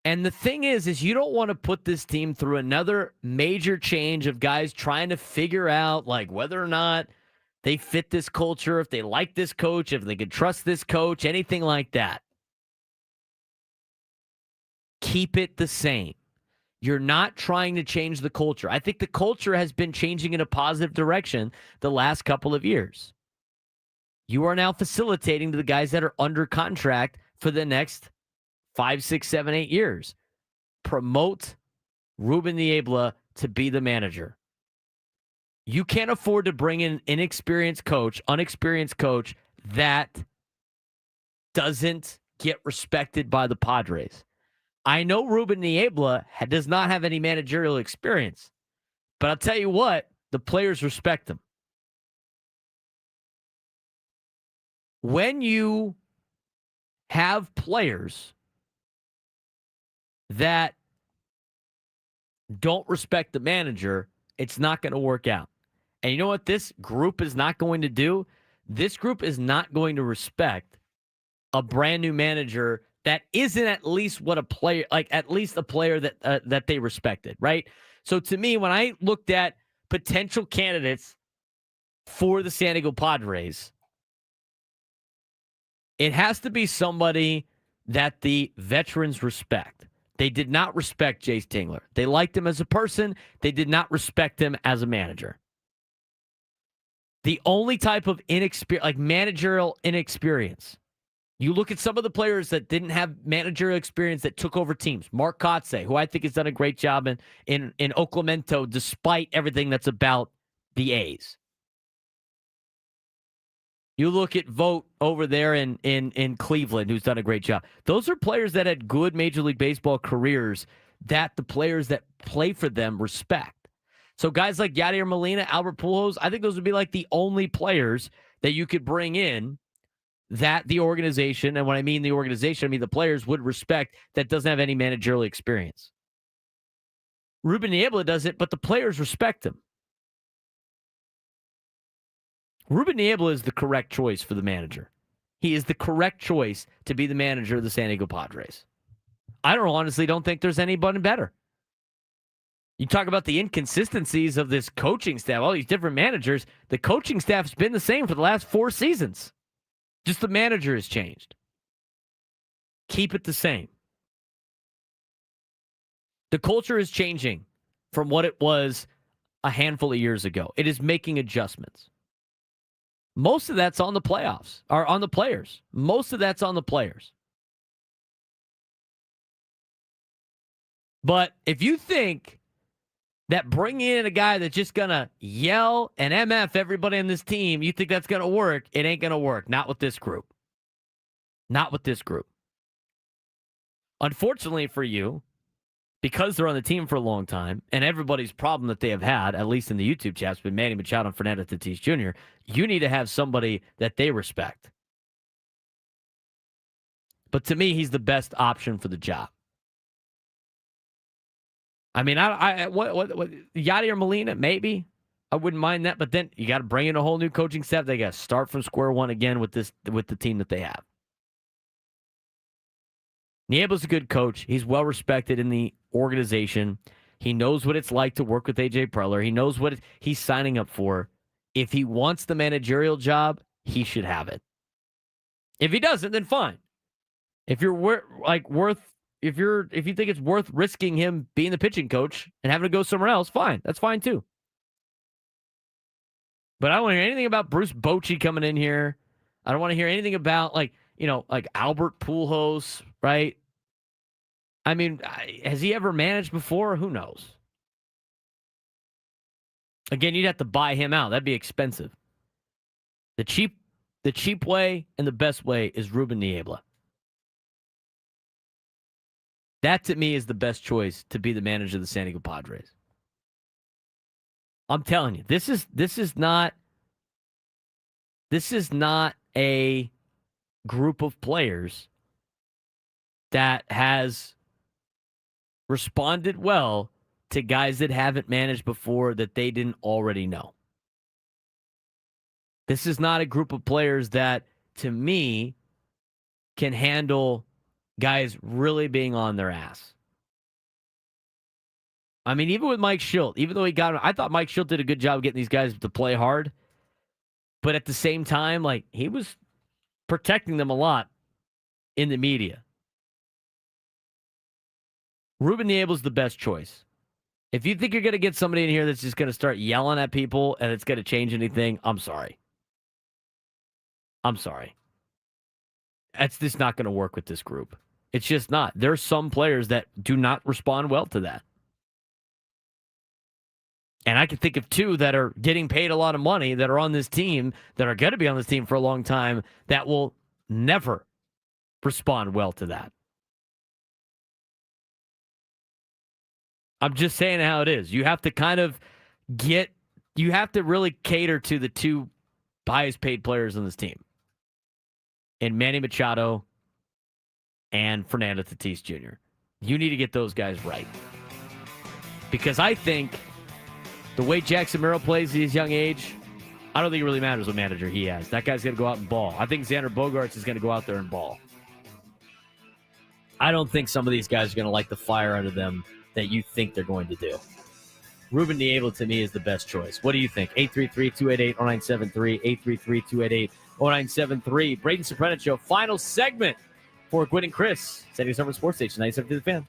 And the thing is you don't want to put this team through another major change of guys trying to figure out like whether or not they fit this culture, if they like this coach, if they could trust this coach, anything like that. Keep it the same. You're not trying to change the culture. I think the culture has been changing in a positive direction the last couple of years. You are now facilitating to the guys that are under contract for the next 5, 6, 7, 8 years. Promote Ruben Niebla to be the manager. You can't afford to bring in an unexperienced coach that doesn't get respected by the Padres. I know Ruben Niebla does not have any managerial experience, but I'll tell you what, the players respect him. When you have players that don't respect the manager, it's not going to work out. And you know what this group is not going to do? This group is not going to respect a brand new manager that isn't at least what a player, like at least a player that they respected, right? So to me, when I looked at potential candidates for the San Diego Padres, It has to be somebody that the veterans respect. They did not respect Jace Tingler. They liked him as a person. They did not respect him as a manager. The only type of managerial inexperience. You look at some of the players that didn't have managerial experience that took over teams. Mark Kotze, who I think has done a great job in Oaklamento, despite everything that's about the A's. You look at Vogt over there in Cleveland, who's done a great job. Those are players that had good Major League Baseball careers that the players that play for them respect. So guys like Yadier Molina, Albert Pujols, I think those would be like the only players that you could bring in that the organization, and when I mean the organization, I mean the players would respect that doesn't have any managerial experience. Ruben Niebla does it, but the players respect him. Ruben Niebla is the correct choice for the manager. He is the correct choice to be the manager of the San Diego Padres. I honestly don't think there's anybody better. You talk about the inconsistencies of this coaching staff, all these different managers. The coaching staff's been the same for the last 4 seasons. Just the manager has changed. Keep it the same. The culture is changing from what it was a handful of years ago. It is making adjustments. Most of that's on the playoffs, or on the players. Most of that's on the players. But if you think that bringing in a guy that's just going to yell and MF everybody on this team, you think that's going to work, it ain't going to work. Not with this group. Not with this group. Unfortunately for you, because they're on the team for a long time, and everybody's problem that they have had, at least in the YouTube chat, has been Manny Machado and Fernando Tatis Jr., you need to have somebody that they respect. But to me, he's the best option for the job. I mean, what Yadier Molina, maybe. I wouldn't mind that, but then you got to bring in a whole new coaching staff. They got to start from square one again with the team that they have. Niebla's a good coach. He's well respected in the organization. He knows what it's like to work with AJ Preller. He knows what he's signing up for. If he wants the managerial job, he should have it. If he doesn't, then fine. If you're if you think it's worth risking him being the pitching coach and having to go somewhere else, fine. That's fine too. But I don't want to hear anything about Bruce Bochy coming in here. I don't want to hear anything about like Albert Pujols, right? I mean, has he ever managed before? Who knows? Again, you'd have to buy him out. That'd be expensive. The cheap way and the best way is Ruben Niebla. That, to me, is the best choice to be the manager of the San Diego Padres. I'm telling you, this is not a group of players that has responded well to guys that haven't managed before that they didn't already know. This is not a group of players that, to me, can handle guys really being on their ass. I mean, even with Mike Shildt, even though I thought Mike Shildt did a good job getting these guys to play hard. But at the same time, he was protecting them a lot in the media. Ruben Niebla's the best choice. If you think you're going to get somebody in here that's just going to start yelling at people and it's going to change anything, I'm sorry. I'm sorry. That's just not going to work with this group. It's just not. There's some players that do not respond well to that. And I can think of 2 that are getting paid a lot of money that are on this team, that are going to be on this team for a long time, that will never respond well to that. I'm just saying how it is. You have to you have to really cater to the 2 highest paid players on this team. And Manny Machado and Fernando Tatis Jr. You need to get those guys right. Because I think the way Jackson Merrill plays at his young age, I don't think it really matters what manager he has. That guy's going to go out and ball. I think Xander Bogaerts is going to go out there and ball. I don't think some of these guys are going to light the fire under them that you think they're going to do. Ruben Niebla, to me, is the best choice. What do you think? 833-288-0973, 0973. Braden Surprenant Show, final segment for Gwynn and Chris. Setting Summer Sports Station, 97 to the Fan.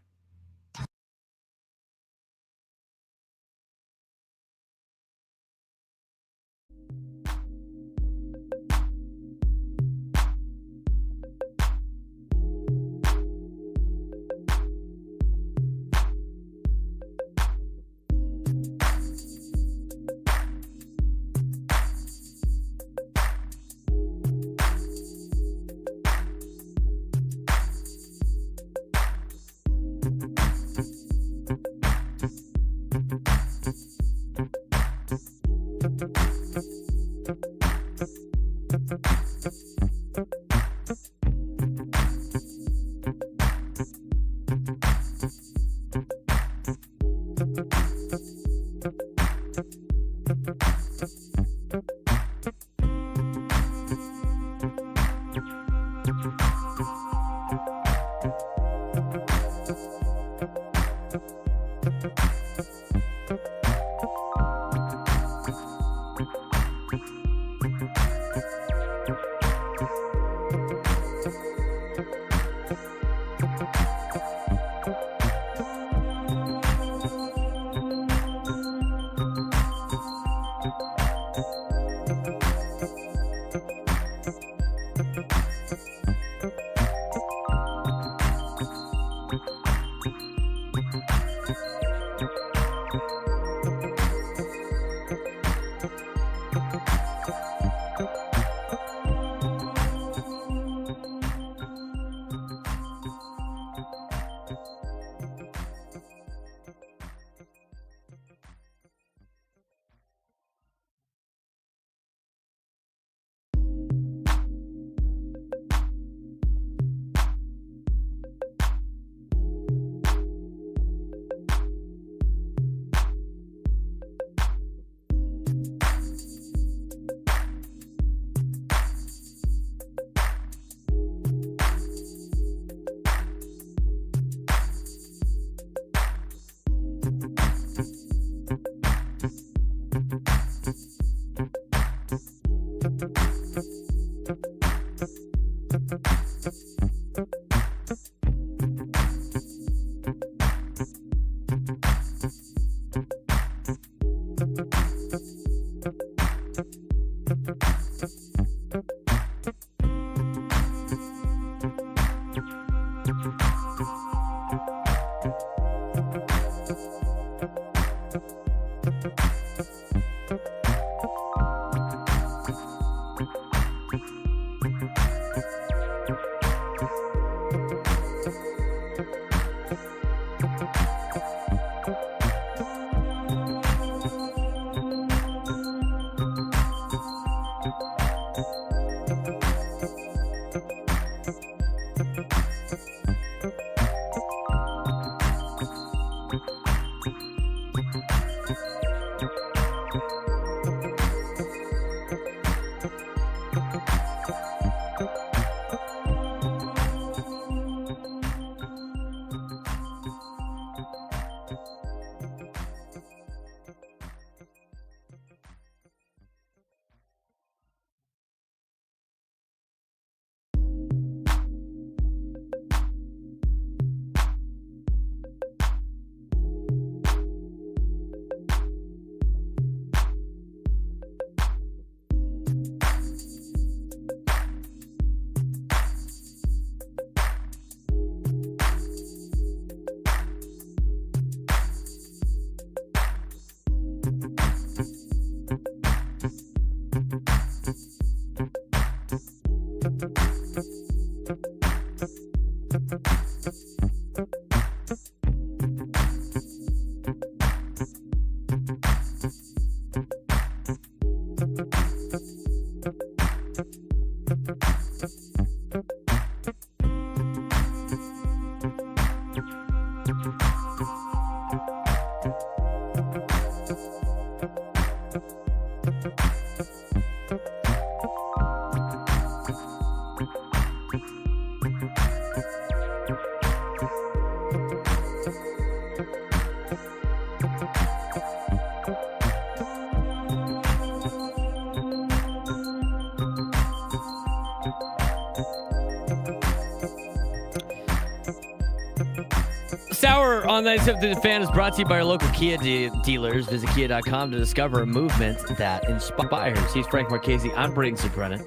Next hour on 97 Through the Fan is brought to you by our local Kia dealers. Visit kia.com to discover a movement that inspires. He's Frank Marchese. I'm Braden Surprenant.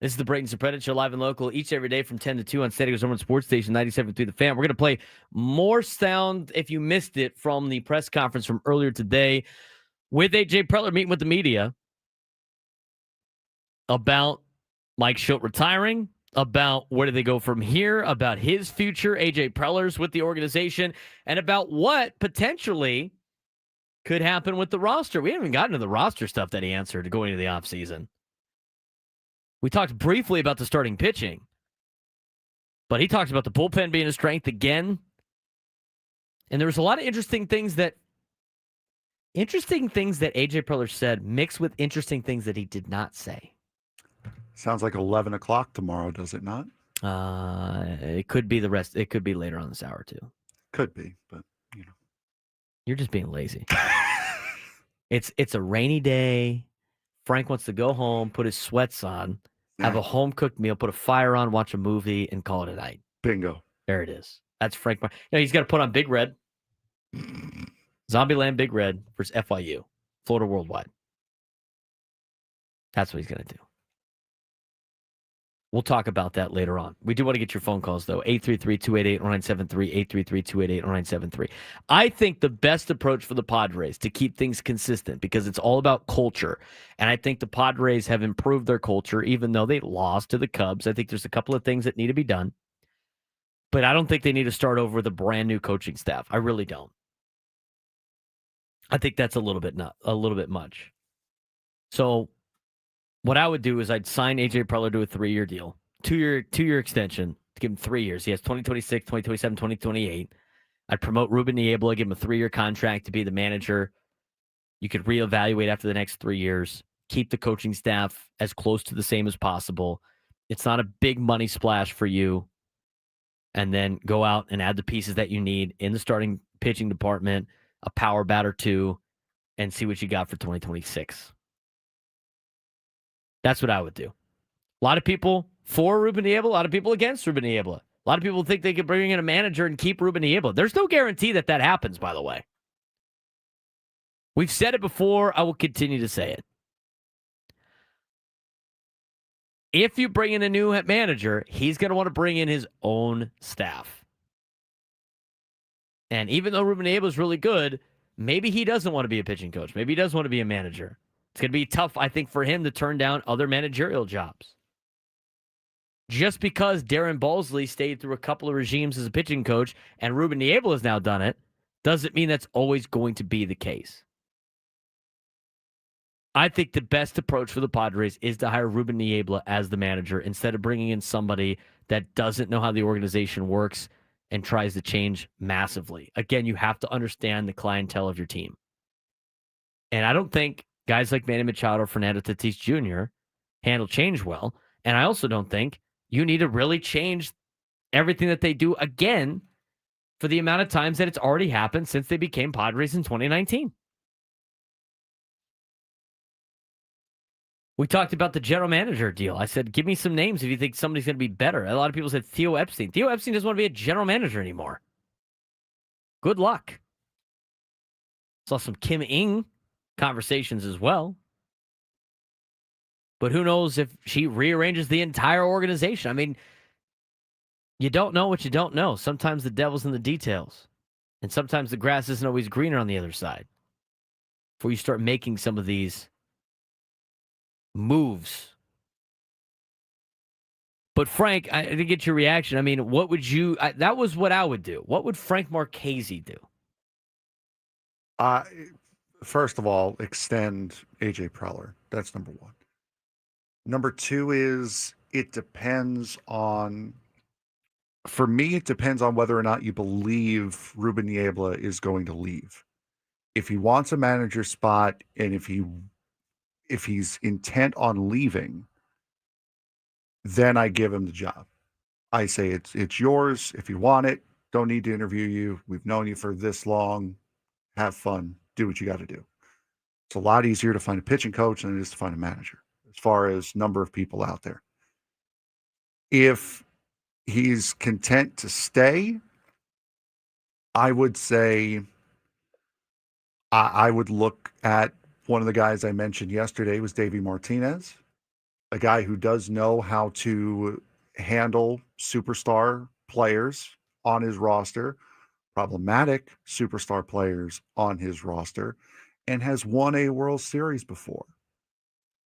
This is the Braden Surprenant Show, live and local, each every day from 10 to 2 on San Diego's number one sports station, 97 Through the Fan. We're going to play more sound, if you missed it, from the press conference from earlier today with AJ Preller meeting with the media about Mike Shildt retiring, about where do they go from here, about his future, AJ Preller's with the organization, and about what potentially could happen with the roster. We haven't even gotten to the roster stuff that he answered going into the offseason. We talked briefly about the starting pitching, but he talks about the bullpen being a strength again. And there was a lot of interesting things that AJ Preller said mixed with interesting things that he did not say. Sounds like 11 o'clock tomorrow, does it not? It could be the rest. It could be later on this hour too. Could be, but you're just being lazy. It's a rainy day. Frank wants to go home, put his sweats on, have a home cooked meal, put a fire on, watch a movie, and call it a night. Bingo. There it is. That's Frank. He's got to put on Big Red, Zombieland Big Red versus FYU, Florida Worldwide. That's what he's going to do. We'll talk about that later on. We do want to get your phone calls, though. 833-288-0973, 833-288-0973. I think the best approach for the Padres to keep things consistent, because it's all about culture, and I think the Padres have improved their culture, even though they lost to the Cubs. I think there's a couple of things that need to be done, but I don't think they need to start over with a brand new coaching staff. I really don't. I think that's a little bit much. So what I would do is I'd sign AJ Preller to a 3-year deal, two-year extension to give him 3 years. He has 2026, 2027, 2028. I'd promote Ruben Niebla, give him a 3-year contract to be the manager. You could reevaluate after the next 3 years. Keep the coaching staff as close to the same as possible. It's not a big money splash for you. And then go out and add the pieces that you need in the starting pitching department, a power bat or two, and see what you got for 2026. That's what I would do. A lot of people for Ruben Niebla, a lot of people against Ruben Niebla. A lot of people think they could bring in a manager and keep Ruben Niebla. There's no guarantee that happens, by the way. We've said it before. I will continue to say it. If you bring in a new manager, he's going to want to bring in his own staff. And even though Ruben Niebla is really good, maybe he doesn't want to be a pitching coach. Maybe he does want to be a manager. It's going to be tough, I think, for him to turn down other managerial jobs. Just because Darren Balsley stayed through a couple of regimes as a pitching coach and Ruben Niebla has now done it, doesn't mean that's always going to be the case. I think the best approach for the Padres is to hire Ruben Niebla as the manager instead of bringing in somebody that doesn't know how the organization works and tries to change massively. Again, you have to understand the clientele of your team. And I don't think guys like Manny Machado or Fernando Tatis Jr. handle change well. And I also don't think you need to really change everything that they do again for the amount of times that it's already happened since they became Padres in 2019. We talked about the general manager deal. I said, give me some names if you think somebody's going to be better. A lot of people said Theo Epstein. Theo Epstein doesn't want to be a general manager anymore. Good luck. Saw some Kim Ng conversations as well. But who knows if she rearranges the entire organization. I mean, you don't know what you don't know. Sometimes the devil's in the details. And sometimes the grass isn't always greener on the other side. Before you start making some of these moves. But Frank, I didn't get your reaction. I mean, what would you, that was what I would do. What would Frank Marchese do? First of all, extend AJ Preller. That's number one. Number two is it depends on, for me, it depends on whether or not you believe Ruben Niebla is going to leave. If he wants a manager spot and if he's intent on leaving, then I give him the job. I say it's yours. If you want it, don't need to interview you. We've known you for this long. Have fun. Do what you got to do. It's a lot easier to find a pitching coach than it is to find a manager as far as number of people out there. If he's content to stay, I would say I would look at one of the guys I mentioned yesterday was Davey Martinez, a guy who does know how to handle superstar players on his roster, problematic superstar players on his roster, and has won a World Series before.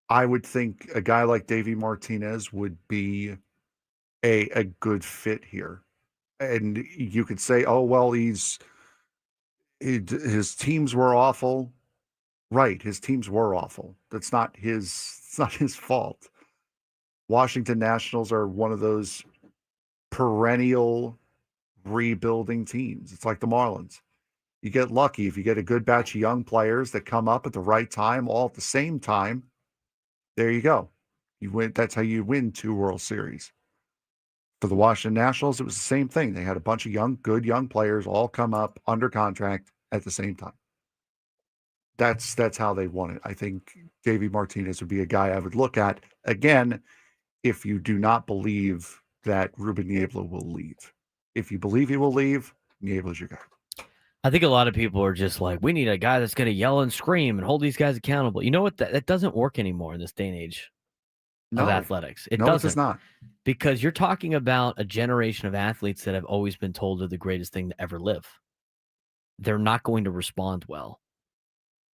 I would think a guy like Davey Martinez would be a good fit here. And you could say, oh, well, his teams were awful. Right, his teams were awful. It's not his fault. Washington Nationals are one of those perennial rebuilding teams. It's like the Marlins. You get lucky if you get a good batch of young players that come up at the right time, all at the same time. There you go. You win. That's how you win 2 World Series. For the Washington Nationals, it was the same thing. They had a bunch of good young players all come up under contract at the same time. That's how they won it. I think Davey Martinez would be a guy I would look at, again, if you do not believe that Ruben Niebla will leave. If you believe he will leave, Niebla's your guy. I think a lot of people are just like, we need a guy that's going to yell and scream and hold these guys accountable. You know what? That doesn't work anymore in this day and age of athletics. It doesn't. It does not. Because you're talking about a generation of athletes that have always been told they're the greatest thing to ever live. They're not going to respond well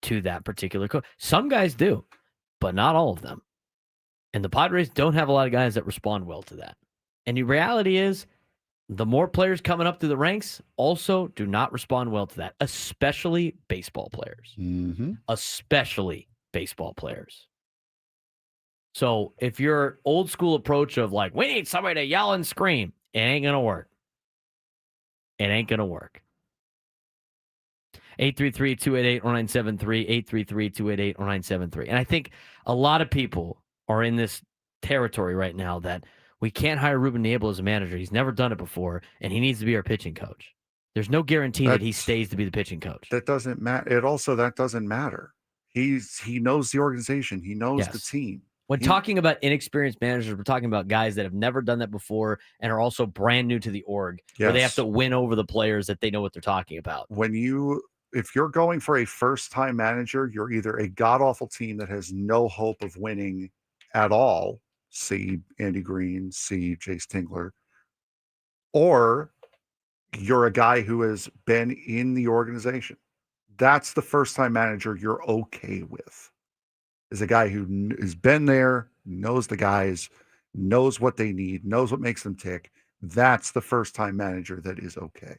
to that particular coach. Some guys do, but not all of them. And the Padres don't have a lot of guys that respond well to that. And the reality is, the more players coming up through the ranks also do not respond well to that, especially baseball players. Mm-hmm. Especially baseball players. So if your old school approach of like, we need somebody to yell and scream, it ain't going to work. It ain't going to work. 833-288-0973, 833-288-0973. And I think a lot of people are in this territory right now that we can't hire Ruben Niebla as a manager. He's never done it before, and he needs to be our pitching coach. There's no guarantee that he stays to be the pitching coach. That doesn't matter. That doesn't matter. He knows the organization. He knows the team. When talking about inexperienced managers, we're talking about guys that have never done that before and are also brand new to the org, where they have to win over the players that they know what they're talking about. If you're going for a first-time manager, you're either a god-awful team that has no hope of winning at all, see Andy Green, see Jace Tingler, or you're a guy who has been in the organization. That's the first-time manager you're okay with. Is a guy who has been there, knows the guys, knows what they need, knows what makes them tick. That's the first-time manager that is okay.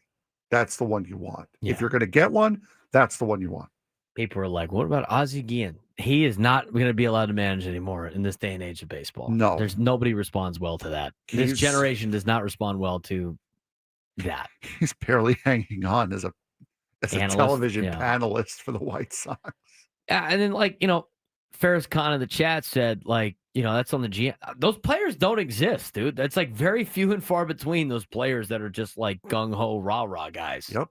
That's the one you want. Yeah. If you're going to get one, that's the one you want. People are like, what about Ozzie Guillen? He is not going to be allowed to manage anymore in this day and age of baseball. No. Nobody responds well to that. This generation does not respond well to that. He's barely hanging on as a television panelist for the White Sox. Yeah, and then Ferris Khan in the chat said, that's on the GM. Those players don't exist, dude. That's like very few and far between those players that are just like gung-ho, rah-rah guys. Yep.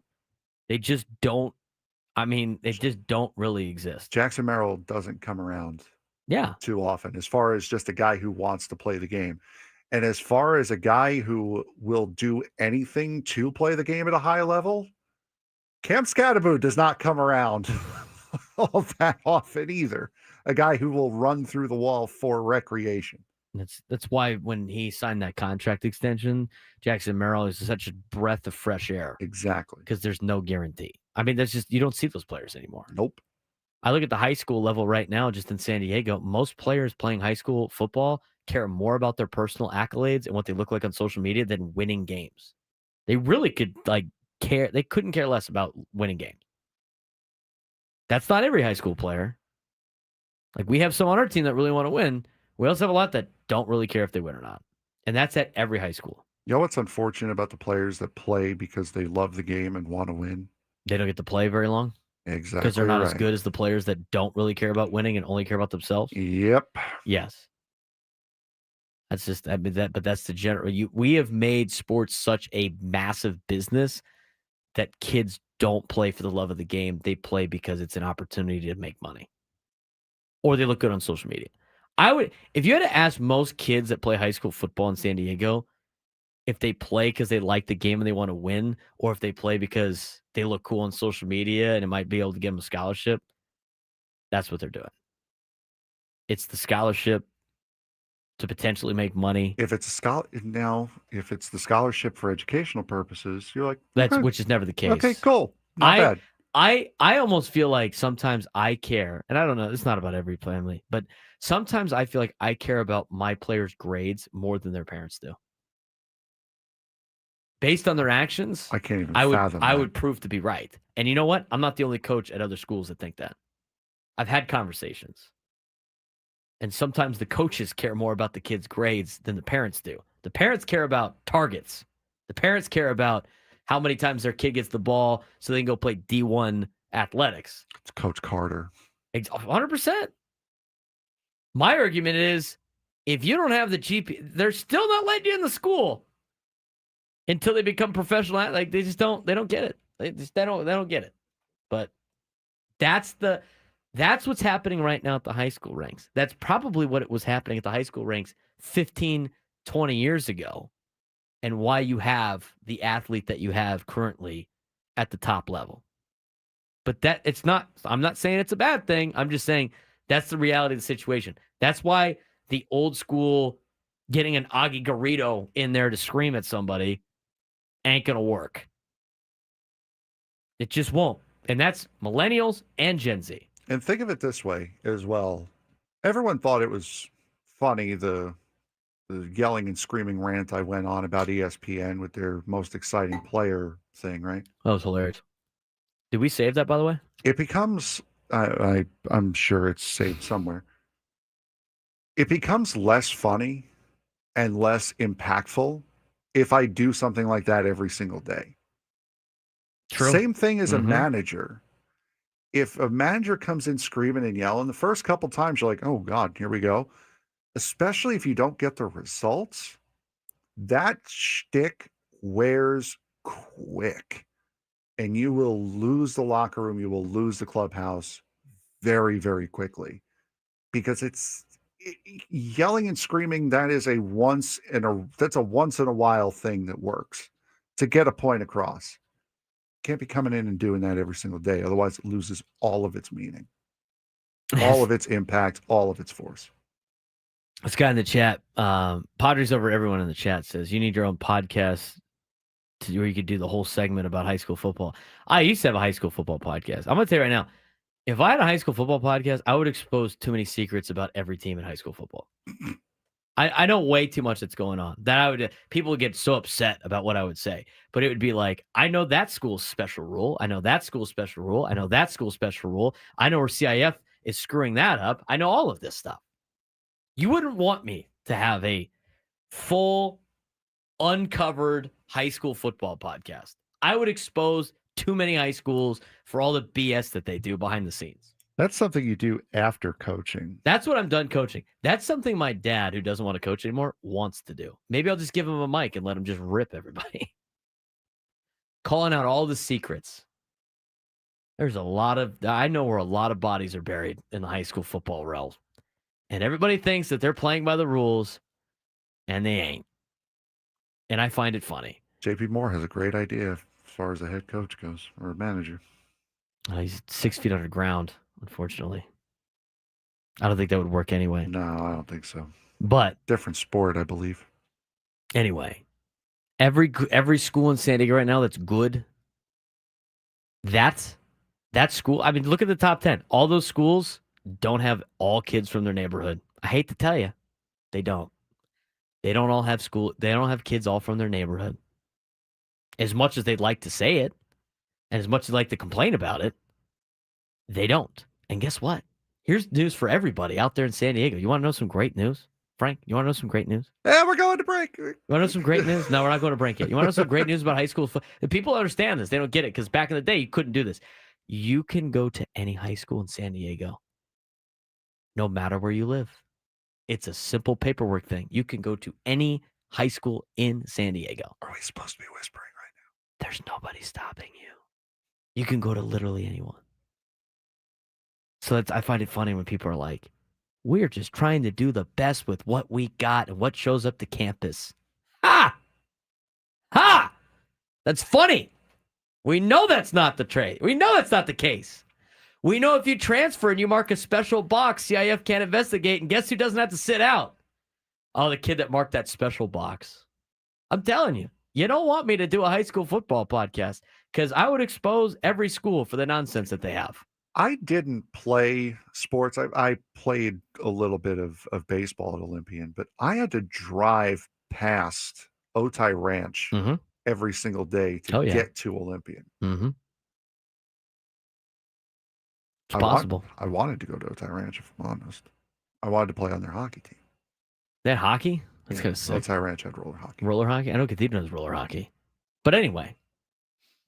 They just don't. They just don't really exist. Jackson Merrill doesn't come around too often as far as just a guy who wants to play the game. And as far as a guy who will do anything to play the game at a high level, Cam Scatterbo does not come around all that often either. A guy who will run through the wall for recreation. That's why when he signed that contract extension, Jackson Merrill is such a breath of fresh air. Exactly. Because there's no guarantee. That's just, you don't see those players anymore. Nope. I look at the high school level right now, just in San Diego. Most players playing high school football care more about their personal accolades and what they look like on social media than winning games. They really could care. They couldn't care less about winning games. That's not every high school player. We have some on our team that really want to win. We also have a lot that don't really care if they win or not. And that's at every high school. You know what's unfortunate about the players that play because they love the game and want to win? They don't get to play very long. Exactly. Because they're not as good as the players that don't really care about winning and only care about themselves. Yep. Yes. That's just, but that's the general. We have made sports such a massive business that kids don't play for the love of the game. They play because it's an opportunity to make money. Or they look good on social media. If you had to ask most kids that play high school football in San Diego, if they play because they like the game and they want to win, or if they play because they look cool on social media and it might be able to give them a scholarship. That's what they're doing. It's the scholarship to potentially make money. If it's if it's the scholarship for educational purposes, you're like, That's okay, which is never the case. okay, cool, not bad. I almost feel like sometimes I care, and I don't know, it's not about every family, but sometimes I feel like I care about my players' grades more than their parents do. Based on their actions, I can't even fathom I would prove to be right. And you know what? I'm not the only coach at other schools that think that. I've had conversations. And sometimes the coaches care more about the kids' grades than the parents do. The parents care about targets. The parents care about how many times their kid gets the ball so they can go play D1 athletics. It's Coach Carter. 100%. My argument is, if you don't have the GP, they're still not letting you in the school until they become professional. Like they don't get it. They don't get it. But that's what's happening right now at the high school ranks. That's probably what it was happening at the high school ranks 15, 20 years ago, and why you have the athlete that you have currently at the top level. But I'm not saying it's a bad thing. I'm just saying that's the reality of the situation. That's why the old school getting an Augie Garrido in there to scream at somebody ain't going to work. It just won't. And that's millennials and Gen Z. And think of it this way as well. Everyone thought it was funny, the yelling and screaming rant I went on about ESPN with their most exciting player thing, right? That was hilarious. Did we save that, by the way? It becomes, I'm sure it's saved somewhere. It becomes less funny and less impactful if I do something like that every single day. True. Same thing as a manager. If a manager comes in screaming and yelling, the first couple times you're like, oh God, here we go. Especially if you don't get the results, that shtick wears quick. And you will lose the locker room, you will lose the clubhouse very, very quickly. Because yelling and screaming, that's a once in a while thing that works to get a point across. Can't be coming in and doing that every single day. Otherwise, it loses all of its meaning, all of its impact, all of its force. This guy in the chat, Padres over everyone in the chat says, you need your own podcast where you could do the whole segment about high school football. I used to have a high school football podcast. I'm going to tell you right now, if I had a high school football podcast, I would expose too many secrets about every team in high school football. I know way too much that's going on. People would get so upset about what I would say. But it would be like, I know that school's special rule. I know that school's special rule. I know that school's special rule. I know where CIF is screwing that up. I know all of this stuff. You wouldn't want me to have a full, uncovered high school football podcast. I would expose too many high schools for all the BS that they do behind the scenes. That's something you do after coaching. That's what I'm done coaching. That's something my dad, who doesn't want to coach anymore, wants to do. Maybe I'll just give him a mic and let him just rip everybody. Calling out all the secrets. I know where a lot of bodies are buried in the high school football realm. And everybody thinks that they're playing by the rules, and they ain't. And I find it funny. JP Moore has a great idea as far as a head coach goes, or a manager. He's 6 feet underground, unfortunately. I don't think that would work anyway. No, I don't think so. But different sport, I believe. Anyway, every school in San Diego right now that's good, that school, I mean, look at the top 10. All those schools don't have all kids from their neighborhood. I hate to tell you, they don't. They don't all have they don't have kids all from their neighborhood. As much as they'd like to say it, and as much as they like to complain about it, they don't. And guess what? Here's news for everybody out there in San Diego. You want to know some great news? Frank, you want to know some great news? Yeah, we're going to break. You want to know some great news? No, we're not going to break yet. You want to know some great news about high school? People understand this. They don't get it because back in the day, you couldn't do this. You can go to any high school in San Diego, no matter where you live. It's a simple paperwork thing. You can go to any high school in San Diego. Are we supposed to be whispering right now? There's nobody stopping you. You can go to literally anyone. So I find it funny when people are like, we're just trying to do the best with what we got and what shows up to campus. Ah! That's funny. We know that's not the trade. We know that's not the case. We know if you transfer and you mark a special box, CIF can't investigate, and guess who doesn't have to sit out? Oh, the kid that marked that special box. I'm telling you, you don't want me to do a high school football podcast because I would expose every school for the nonsense that they have. I didn't play sports. I played a little bit of baseball at Olympian, but I had to drive past Otay Ranch every single day to get to Olympian. Mm-hmm. It's possible. I wanted to go to Otay Ranch, if I'm honest. I wanted to play on their hockey team. They had hockey? That's kind of sick. Otay Ranch had roller hockey. Roller hockey? I know Cathedral has roller hockey. But anyway,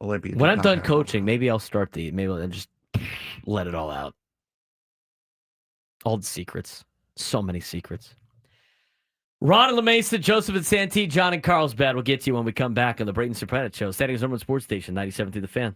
Olympian. When I'm done coaching, maybe I'll start maybe I'll just let it all out. All the secrets. So many secrets. Ron and LaMesa, Joseph and Santee, John and Carlsbad will get to you when we come back on the Braden Surprenant Show. Standings number one sports station, 97 through the Fan.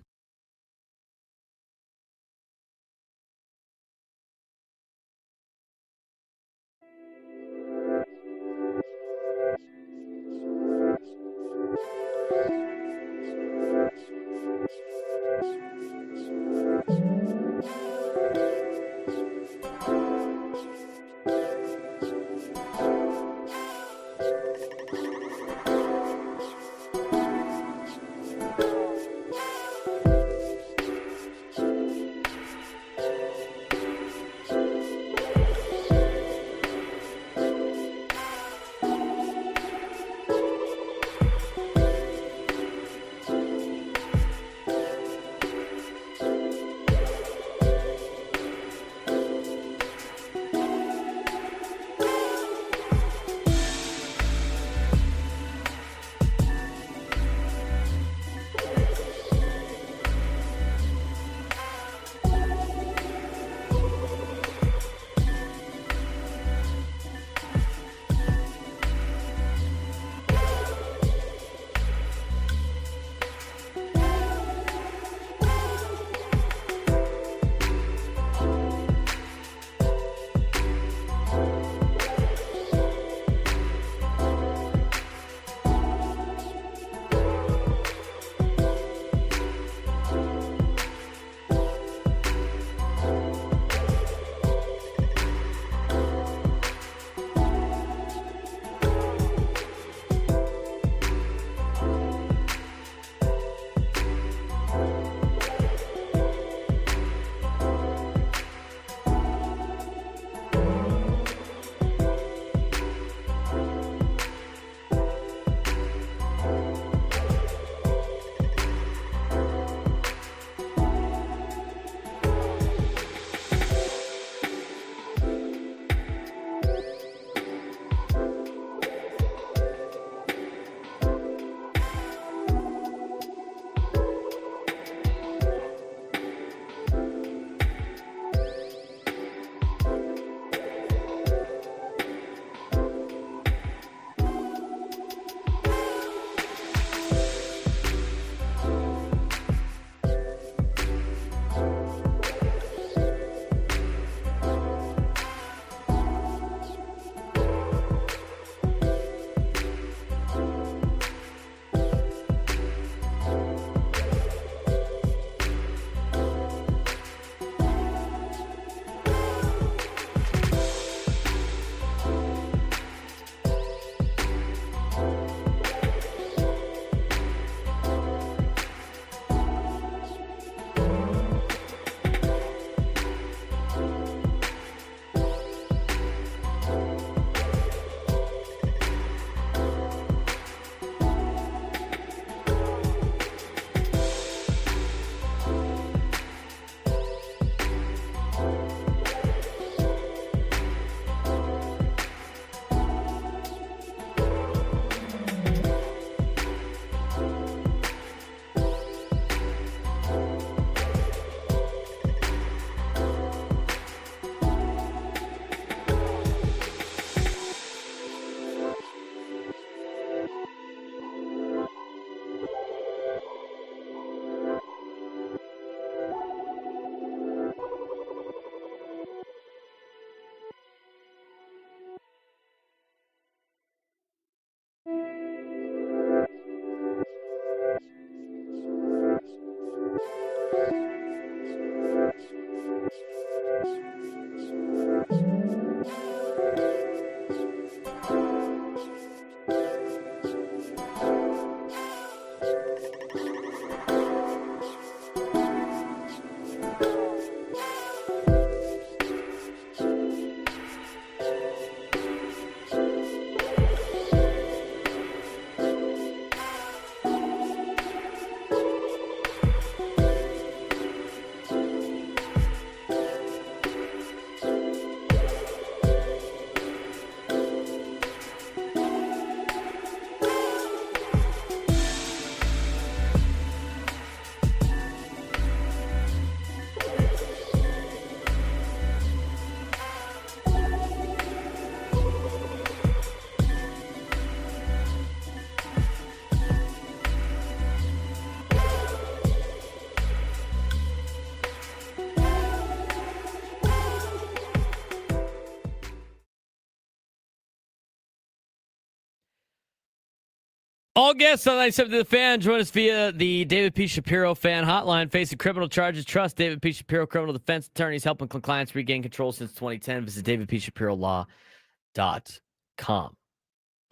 All guests on 97 to the Fan join us via the David P. Shapiro fan hotline. Facing criminal charges, trust David P. Shapiro criminal defense attorneys helping clients regain control since 2010. Visit davidpshapirolaw.com.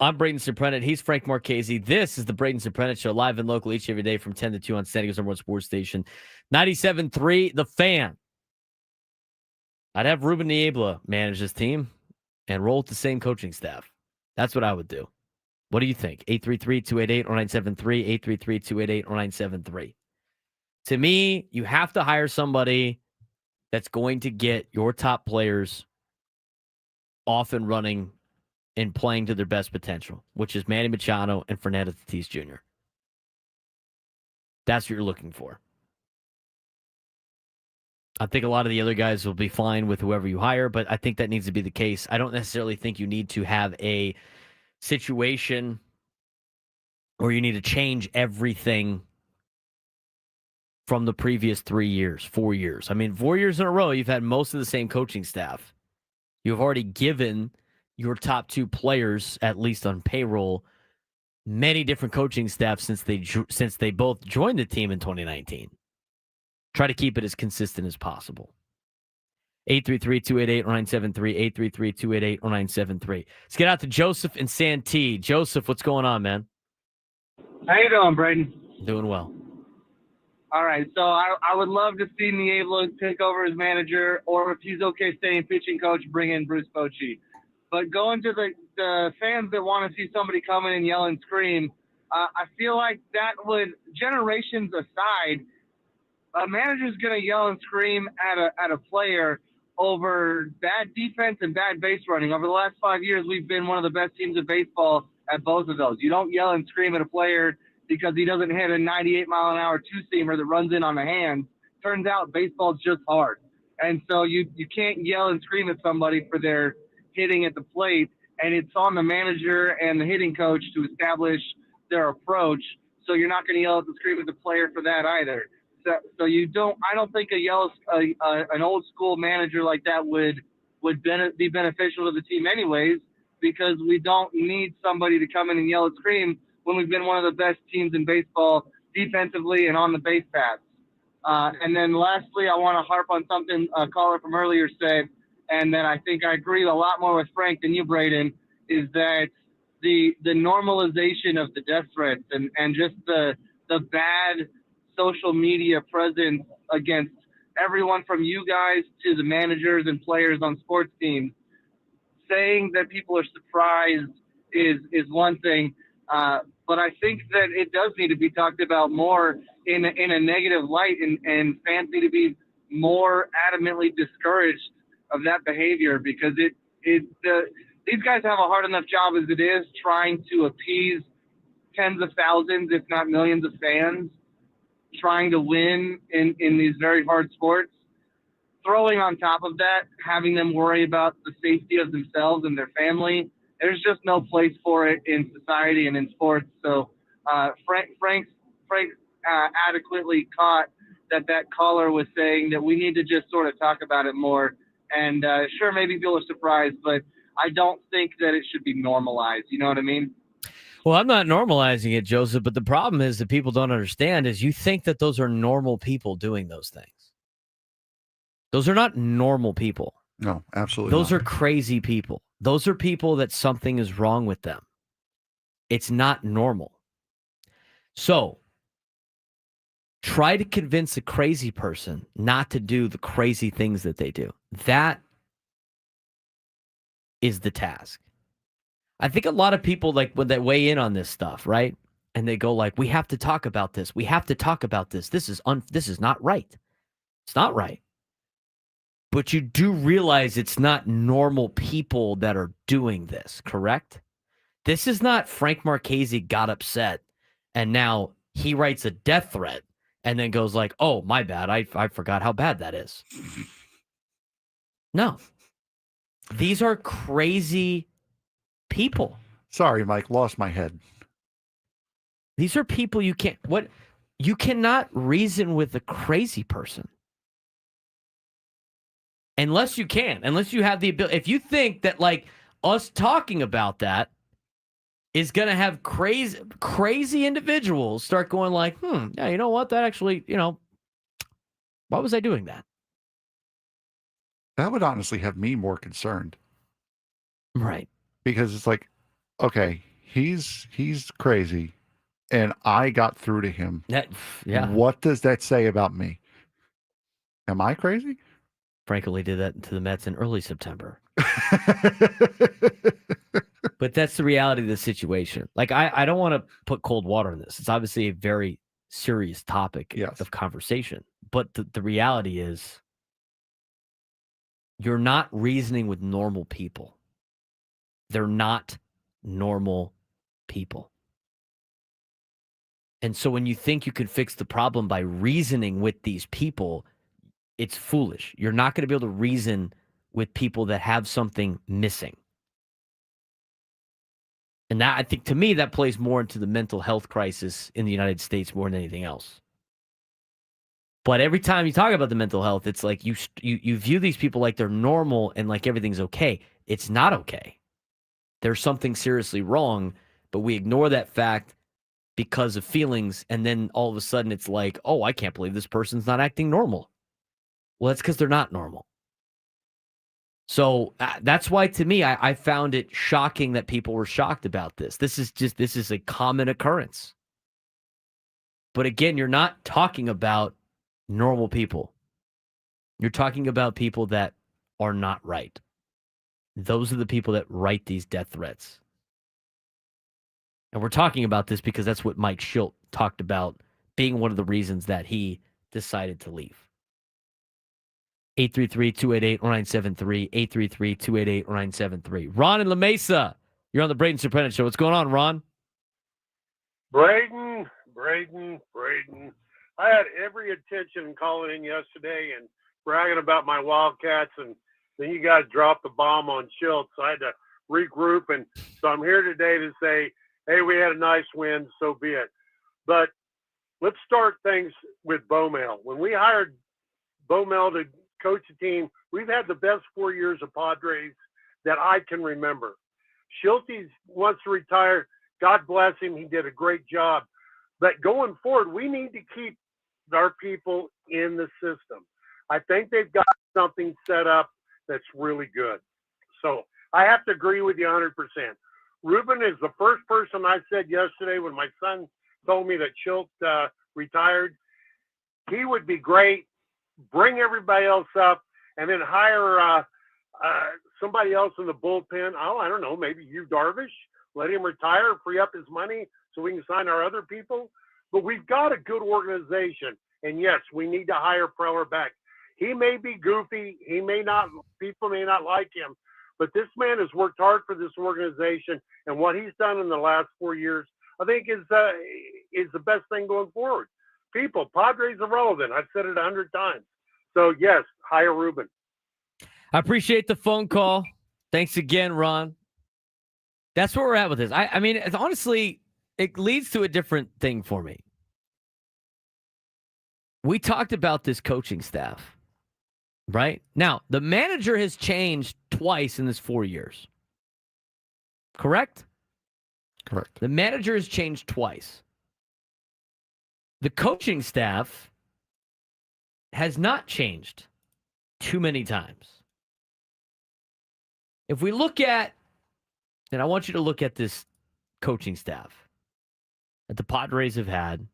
I'm Braden Surprenant. He's Frank Marchese. This is the Braden Surprenant Show, live and local each and every day from 10 to 2 on San Diego's number one sports station, 97.3 The Fan. I'd have Ruben Niebla manage this team and roll with the same coaching staff. That's what I would do. What do you think? 833-288-0973, 833-288-0973. To me, you have to hire somebody that's going to get your top players off and running and playing to their best potential, which is Manny Machado and Fernando Tatis Jr. That's what you're looking for. I think a lot of the other guys will be fine with whoever you hire, but I think that needs to be the case. I don't necessarily think you need to have a situation where you need to change everything from the previous 3 years, 4 years. I mean, 4 years in a row, you've had most of the same coaching staff. You've already given your top two players, at least on payroll, many different coaching staff since they both joined the team in 2019. Try to keep it as consistent as possible. 833-288-0973, 833-288-0973. Let's get out to Joseph in Santee. Joseph, what's going on, man? How you doing, Braden? Doing well. All right, so I would love to see Niebla take over as manager, or if he's okay staying pitching coach, bring in Bruce Bochy. But going to the fans that want to see somebody come in and yell and scream, I feel like that would, generations aside, a manager's going to yell and scream at a player over bad defense and bad base running. Over the last 5 years, we've been one of the best teams in baseball at both of those. You don't yell and scream at a player because he doesn't hit a 98-mile-an-hour two-seamer that runs in on the hands. Turns out baseball's just hard. And so you can't yell and scream at somebody for their hitting at the plate, and it's on the manager and the hitting coach to establish their approach. So you're not going to yell at the scream at the player for that either. So you don't. I don't think an old school manager like that would be beneficial to the team anyways, because we don't need somebody to come in and yell and scream when we've been one of the best teams in baseball defensively and on the base paths. And then lastly, I want to harp on something a caller from earlier said, and that I think I agree a lot more with Frank than you, Braden, is that the normalization of the death threats and just the bad social media presence against everyone from you guys to the managers and players on sports teams. Saying that people are surprised is one thing, but I think that it does need to be talked about more in a negative light, and fans need to be more adamantly discouraged of that behavior, because these guys have a hard enough job as it is, trying to appease tens of thousands, if not millions of fans, trying to win in these very hard sports. Throwing on top of that, having them worry about the safety of themselves and their family, there's just no place for it in society and in sports. So Frank adequately caught that caller was saying that we need to just sort of talk about it more. And sure, maybe people are surprised, but I don't think that it should be normalized. You know what I mean? Well, I'm not normalizing it, Joseph, but the problem is that people don't understand is you think that those are normal people doing those things. Those are not normal people. No, absolutely Those not. are crazy people. Those are people that something is wrong with them. It's not normal. So try to convince a crazy person not to do the crazy things that they do. That is the task. I think a lot of people, like, when they weigh in on this stuff, right? And they go like, we have to talk about this. We have to talk about this. This is not right. It's not right. But you do realize it's not normal people that are doing this, correct? This is not Frank Marchese got upset and now he writes a death threat and then goes like, oh, my bad. I forgot how bad that is. No. These are crazy people. Sorry, Mike, lost my head. These are people you cannot reason with a crazy person. Unless you have the ability. If you think that like us talking about that is going to have crazy individuals start going like, yeah, you know what? That actually, why was I doing that? That would honestly have me more concerned. Right. Because it's like, okay, he's crazy and I got through to him. Yeah. What does that say about me? Am I crazy? Frankly did that to the Mets in early September. But that's the reality of the situation. Like, I don't want to put cold water in this. It's obviously a very serious topic of conversation. But the reality is you're not reasoning with normal people. They're not normal people. And so when you think you can fix the problem by reasoning with these people, it's foolish. You're not going to be able to reason with people that have something missing. And that, I think, to me, that plays more into the mental health crisis in the United States more than anything else. But every time you talk about the mental health, it's like you view these people like they're normal and like everything's okay. It's not okay. There's something seriously wrong, but we ignore that fact because of feelings, and then all of a sudden it's like, oh, I can't believe this person's not acting normal. Well, that's because they're not normal. So that's why, to me, I found it shocking that people were shocked about this. This is a common occurrence. But again, you're not talking about normal people. You're talking about people that are not right. Those are the people that write these death threats. And we're talking about this because that's what Mike Shildt talked about being one of the reasons that he decided to leave. 833-288-0973, 833-288-0973. Ron in La Mesa, you're on the Braden Surprenant Show. What's going on, Ron? Braden. I had every intention calling in yesterday and bragging about my Wildcats, and then you guys dropped the bomb on Shildt, so I had to regroup. And so I'm here today to say, hey, we had a nice win, so be it. But let's start things with Bowmel. When we hired Bowmel to coach the team, we've had the best 4 years of Padres that I can remember. Shildt wants to retire. God bless him. He did a great job. But going forward, we need to keep our people in the system. I think they've got something set up that's really good. So I have to agree with you 100%. Ruben is the first person I said yesterday when my son told me that Shildt retired. He would be great. Bring everybody else up, and then hire somebody else in the bullpen. Oh, I don't know, maybe Yu Darvish. Let him retire, free up his money so we can sign our other people. But we've got a good organization, and yes, we need to hire Preller back. He may be goofy. People may not like him, but this man has worked hard for this organization, and what he's done in the last 4 years, I think is the best thing going forward. People, Padres are relevant. I've said it 100 times. So, yes, hire Ruben. I appreciate the phone call. Thanks again, Ron. That's where we're at with this. I mean, honestly, it leads to a different thing for me. We talked about this coaching staff, right? Now, the manager has changed twice in this 4 years. Correct? Correct. The manager has changed twice. The coaching staff has not changed too many times. If we look at, and I want you to look at this coaching staff that the Padres have had,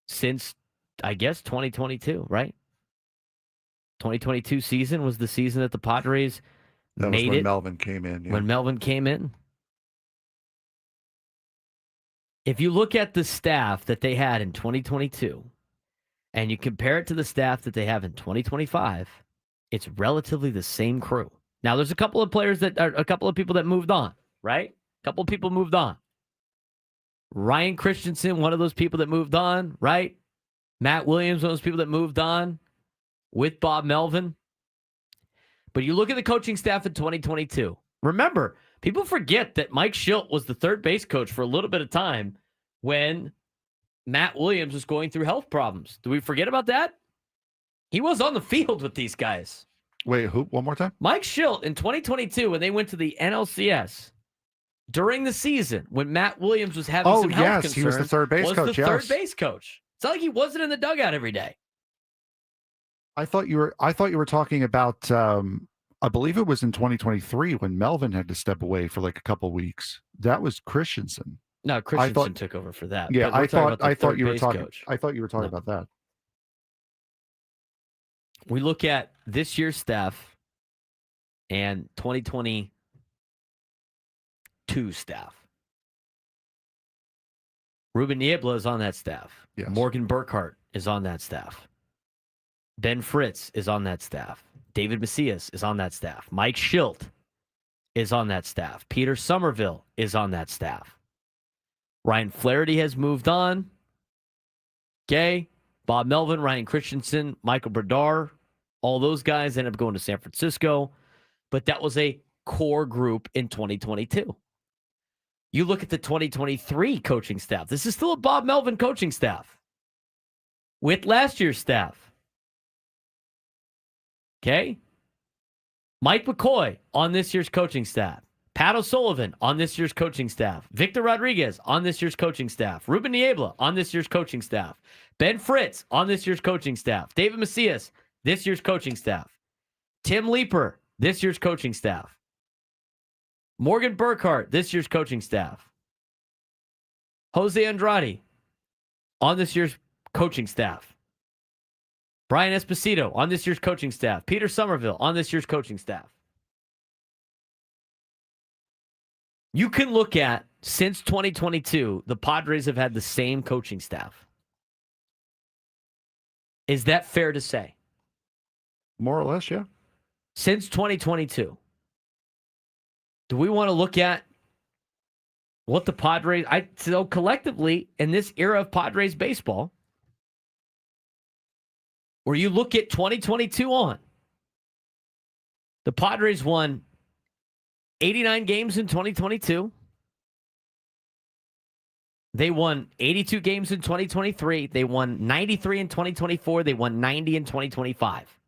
since, I guess, 2022, right? 2022 season was the season that the Padres That was made when it. Melvin came in. Yeah. When Melvin came in. If you look at the staff that they had in 2022 and you compare it to the staff that they have in 2025, it's relatively the same crew. Now, there's a couple of people that moved on, right? A couple of people moved on. Ryan Christensen, one of those people that moved on, right? Matt Williams, one of those people that moved on with Bob Melvin. But you look at the coaching staff in 2022. Remember, people forget that Mike Shildt was the third base coach for a little bit of time when Matt Williams was going through health problems. Do we forget about that? He was on the field with these guys. Wait, who? One more time? Mike Shildt in 2022 when they went to the NLCS during the season when Matt Williams was having some health concerns. He was the third base coach. Third base coach. It's not like he wasn't in the dugout every day. I thought you were talking about I believe it was in 2023 when Melvin had to step away for like a couple weeks. That was Christensen. No, Christensen took over for that. Yeah, I thought you were talking coach. I thought you were talking about that. We look at this year's staff and 2022 staff. Ruben Niebla is on that staff. Yes. Morgan Burkhart is on that staff. Ben Fritz is on that staff. David Macias is on that staff. Mike Shildt is on that staff. Peter Somerville is on that staff. Ryan Flaherty has moved on. Okay. Bob Melvin, Ryan Christensen, Michael Bradar, all those guys ended up going to San Francisco. But that was a core group in 2022. You look at the 2023 coaching staff. This is still a Bob Melvin coaching staff with last year's staff. Okay? Mike McCoy on this year's coaching staff. Pat O'Sullivan on this year's coaching staff. Victor Rodriguez on this year's coaching staff. Ruben Niebla on this year's coaching staff. Ben Fritz on this year's coaching staff. David Macias, this year's coaching staff. Tim Leeper, this year's coaching staff. Morgan Burkhart, this year's coaching staff. Jose Andrade on this year's coaching staff. Brian Esposito on this year's coaching staff. Peter Somerville on this year's coaching staff. You can look at, since 2022, the Padres have had the same coaching staff. Is that fair to say? More or less, yeah. Since 2022. Do we want to look at what the Padres, so collectively in this era of Padres baseball, where you look at 2022 on, the Padres won 89 games in 2022. They won 82 games in 2023. They won 93 in 2024. They won 90 in 2025.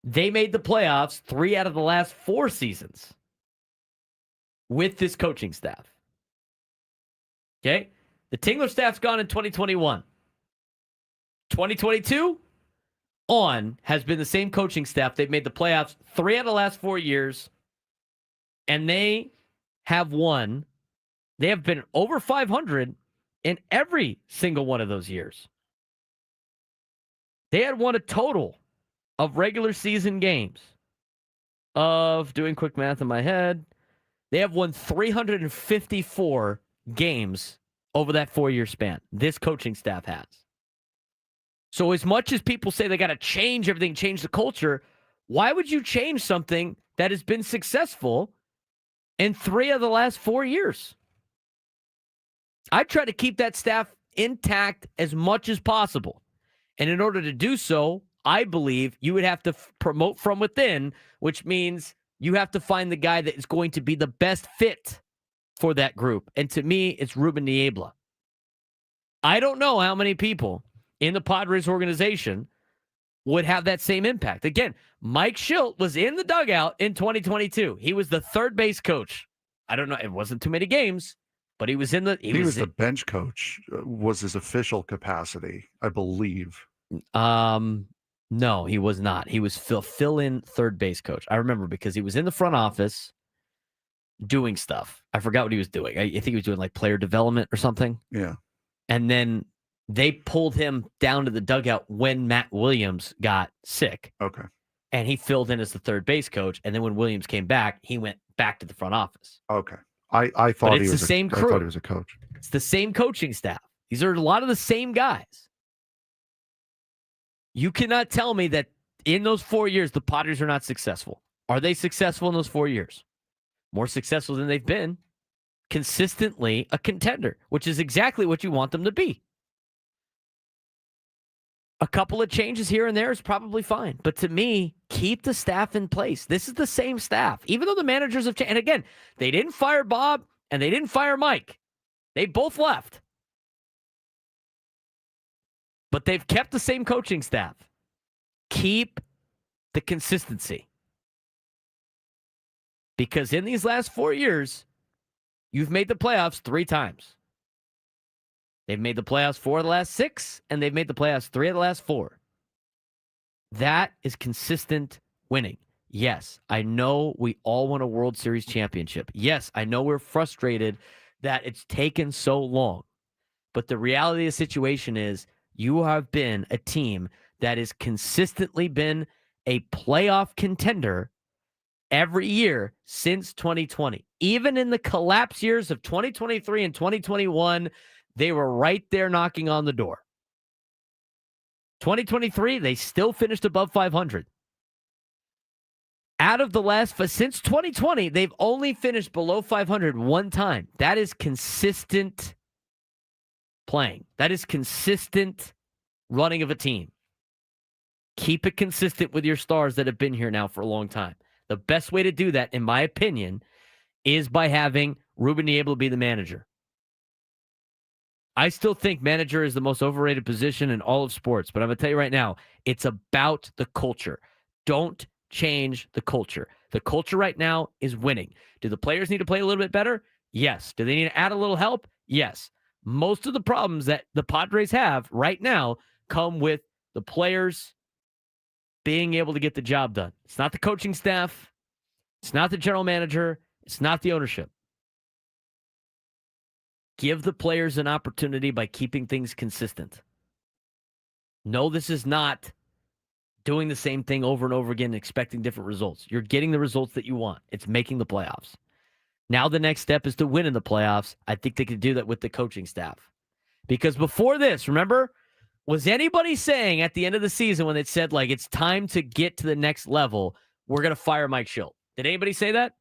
They made the playoffs 3 out of the last 4 seasons with this coaching staff. Okay? The Tingler staff's gone in 2021. 2022 on has been the same coaching staff. They've made the playoffs 3 out of the last 4 years. And they have won. They have been over 500 in every single one of those years. They had won a total of regular season games of, doing quick math in my head, they have won 354 games over that 4-year span. This coaching staff has. So as much as people say they got to change everything, change the culture, why would you change something that has been successful in 3 of the last 4 years? I try to keep that staff intact as much as possible. And in order to do so, I believe you would have to promote from within, which means you have to find the guy that is going to be the best fit for that group. And to me, it's Ruben Niebla. I don't know how many people in the Padres organization would have that same impact. Again, Mike Shildt was in the dugout in 2022. He was the third base coach I don't know. It wasn't too many games, but he was in the. He was the bench coach. Was his official capacity, I believe. No, he was not. He was fill-in third base coach. I remember because he was in the front office doing stuff. I forgot what he was doing. I think he was doing like player development or something. Yeah. And then they pulled him down to the dugout when Matt Williams got sick. Okay. And he filled in as the third base coach. And then when Williams came back, he went back to the front office. Okay. I thought but he it's was the same crew. I thought he was a coach. It's the same coaching staff. These are a lot of the same guys. You cannot tell me that in those 4 years, the Padres are not successful. Are they successful in those 4 years? More successful than they've been. Consistently a contender, which is exactly what you want them to be. A couple of changes here and there is probably fine. But to me, keep the staff in place. This is the same staff. Even though the managers have changed. And again, they didn't fire Bob and they didn't fire Mike. They both left. But they've kept the same coaching staff. Keep the consistency. Because in these last 4 years, you've made the playoffs 3 times. They've made the playoffs 4 of the last 6, and they've made the playoffs 3 of the last 4. That is consistent winning. Yes, I know we all want a World Series championship. Yes, I know we're frustrated that it's taken so long. But the reality of the situation is you have been a team that has consistently been a playoff contender every year since 2020. Even in the collapse years of 2023 and 2021, they were right there knocking on the door. 2023, they still finished above 500. Out of the last, since 2020, they've only finished below 500 one time. That is consistent playing. That is consistent running of a team. Keep it consistent with your stars that have been here now for a long time. The best way to do that, in my opinion, is by having Ruben Niebla be the manager. I still think manager is the most overrated position in all of sports, but I'm going to tell you right now, it's about the culture. Don't change the culture. The culture right now is winning. Do the players need to play a little bit better? Yes. Do they need to add a little help? Yes. Most of the problems that the Padres have right now come with the players being able to get the job done. It's not the coaching staff. It's not the general manager. It's not the ownership. Give the players an opportunity by keeping things consistent. No, this is not doing the same thing over and over again and expecting different results. You're getting the results that you want. It's making the playoffs. Now the next step is to win in the playoffs. I think they could do that with the coaching staff. Because before this, remember, was anybody saying at the end of the season when it said, like, it's time to get to the next level, we're going to fire Mike Shildt? Did anybody say that?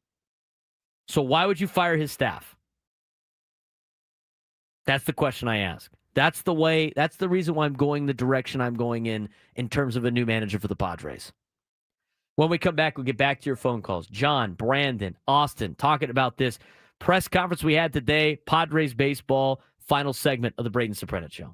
So why would you fire his staff? That's the question I ask. That's the reason why I'm going the direction I'm going in terms of a new manager for the Padres. When we come back, we'll get back to your phone calls. John, Brandon, Austin, talking about this press conference we had today, Padres baseball, final segment of the Braden Surprenant Show.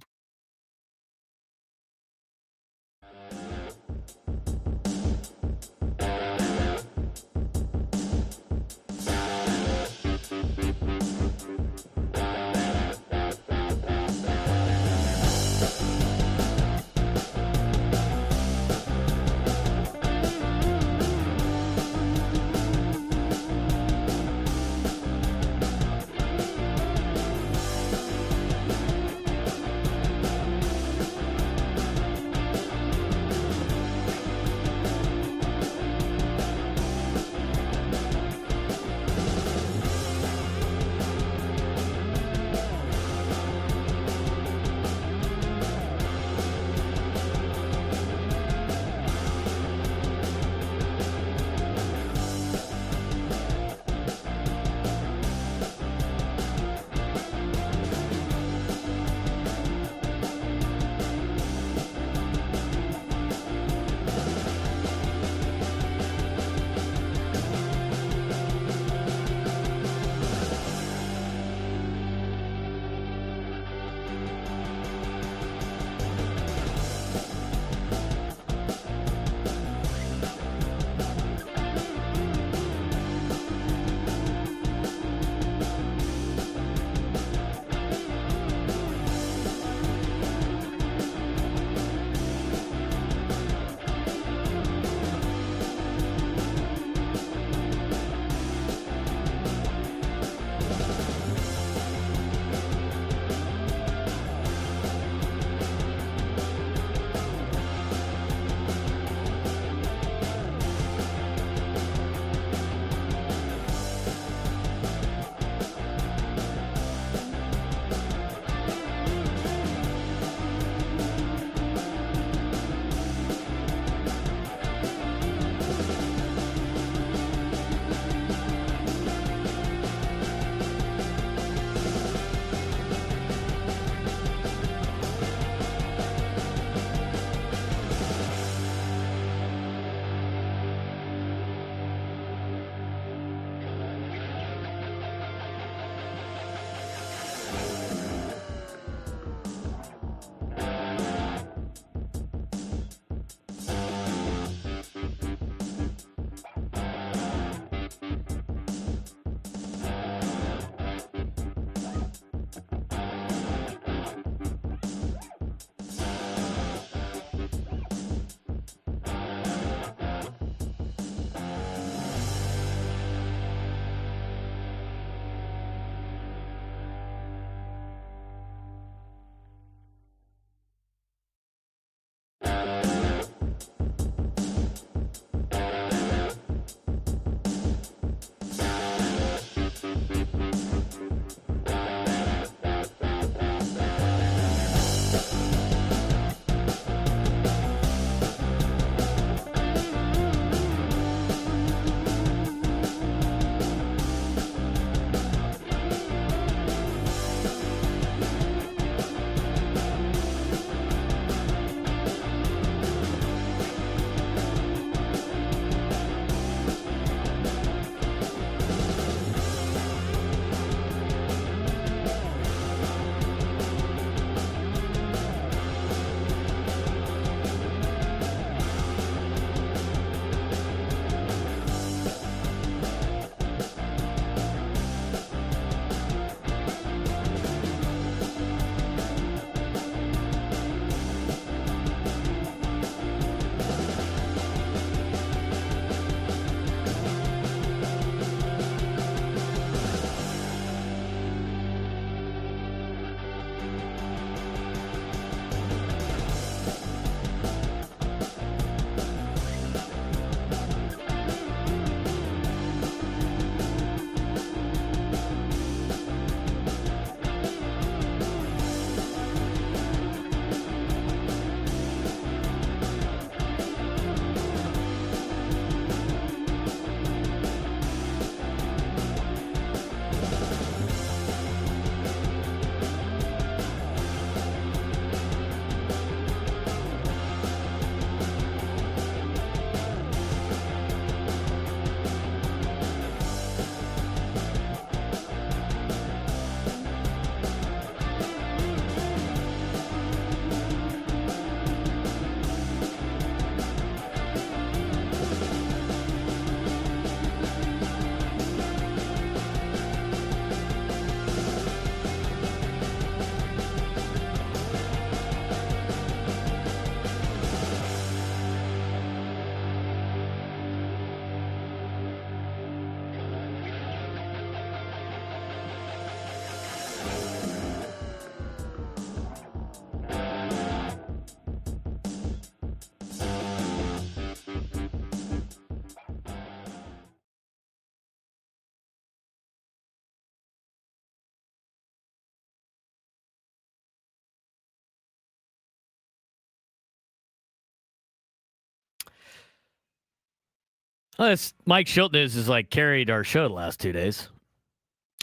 Well, this Mike Schilt news has like carried our show the last 2 days.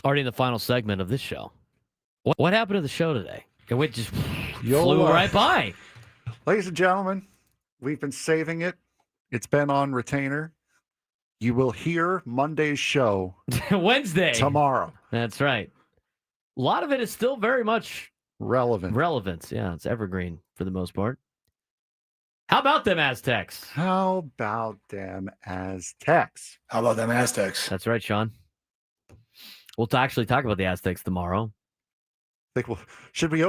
Already in the final segment of this show. What happened to the show today? It just flew right by. Ladies and gentlemen, we've been saving it. It's been on retainer. You will hear Monday's show Wednesday. tomorrow. That's right. A lot of it is still very much relevant. Yeah, it's evergreen for the most part. How about them Aztecs? How about them Aztecs? How about them Aztecs? That's right, Sean. We'll actually talk about the Aztecs tomorrow. Should we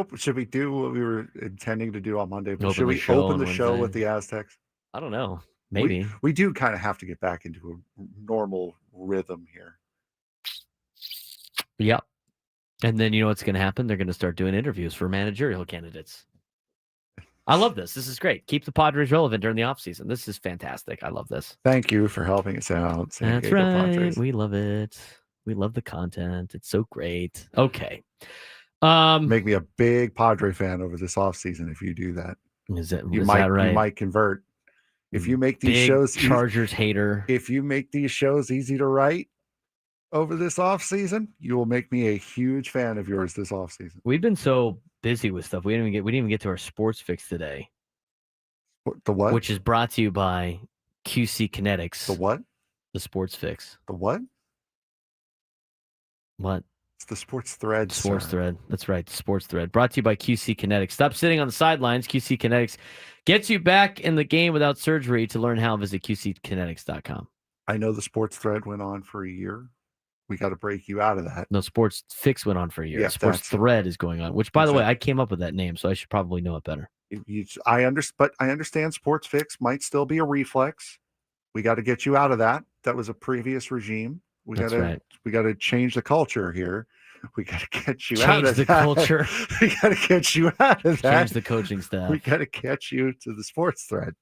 do what we were intending to do on Monday? Open Should the we show open on the show Wednesday? with the Aztecs? I don't know. Maybe. We do kind of have to get back into a normal rhythm here. Yep. And then you know what's going to happen? They're going to start doing interviews for managerial candidates. I love this. This is great. Keep the Padres relevant during the offseason. This is fantastic. I love this. Thank you for helping us out. San That's Diego right. Padres. We love it. We love the content. It's so great. Okay. Make me a big Padre fan over this offseason if you do that. Is that You right? might convert. If you make these Big shows Chargers hater. If you make these shows easy to write over this offseason, you will make me a huge fan of yours this offseason. We've been so busy with stuff. We didn't even get to our sports fix today. The what? Which is brought to you by QC Kinetics. The what? The sports fix. The what? What? It's the sports thread. Sports sir. thread. That's right. Sports thread. Brought to you by QC Kinetics. Stop sitting on the sidelines. QC Kinetics gets you back in the game without surgery. To learn how, visit QCkinetics.com. I know the sports thread went on for a year. We got to break you out of that. No, Sports Fix went on for a year. Yeah, Sports that's- Thread is going on, which, by the way, Exactly. I came up with that name, so I should probably know it better. But I understand Sports Fix might still be a reflex. We got to get you out of that. That was a previous regime. We That's got to right. we got to change the culture here. We got to get you out Change of the that. culture. We got to get you out of that. Change the coaching staff. We got to get you to the sports thread.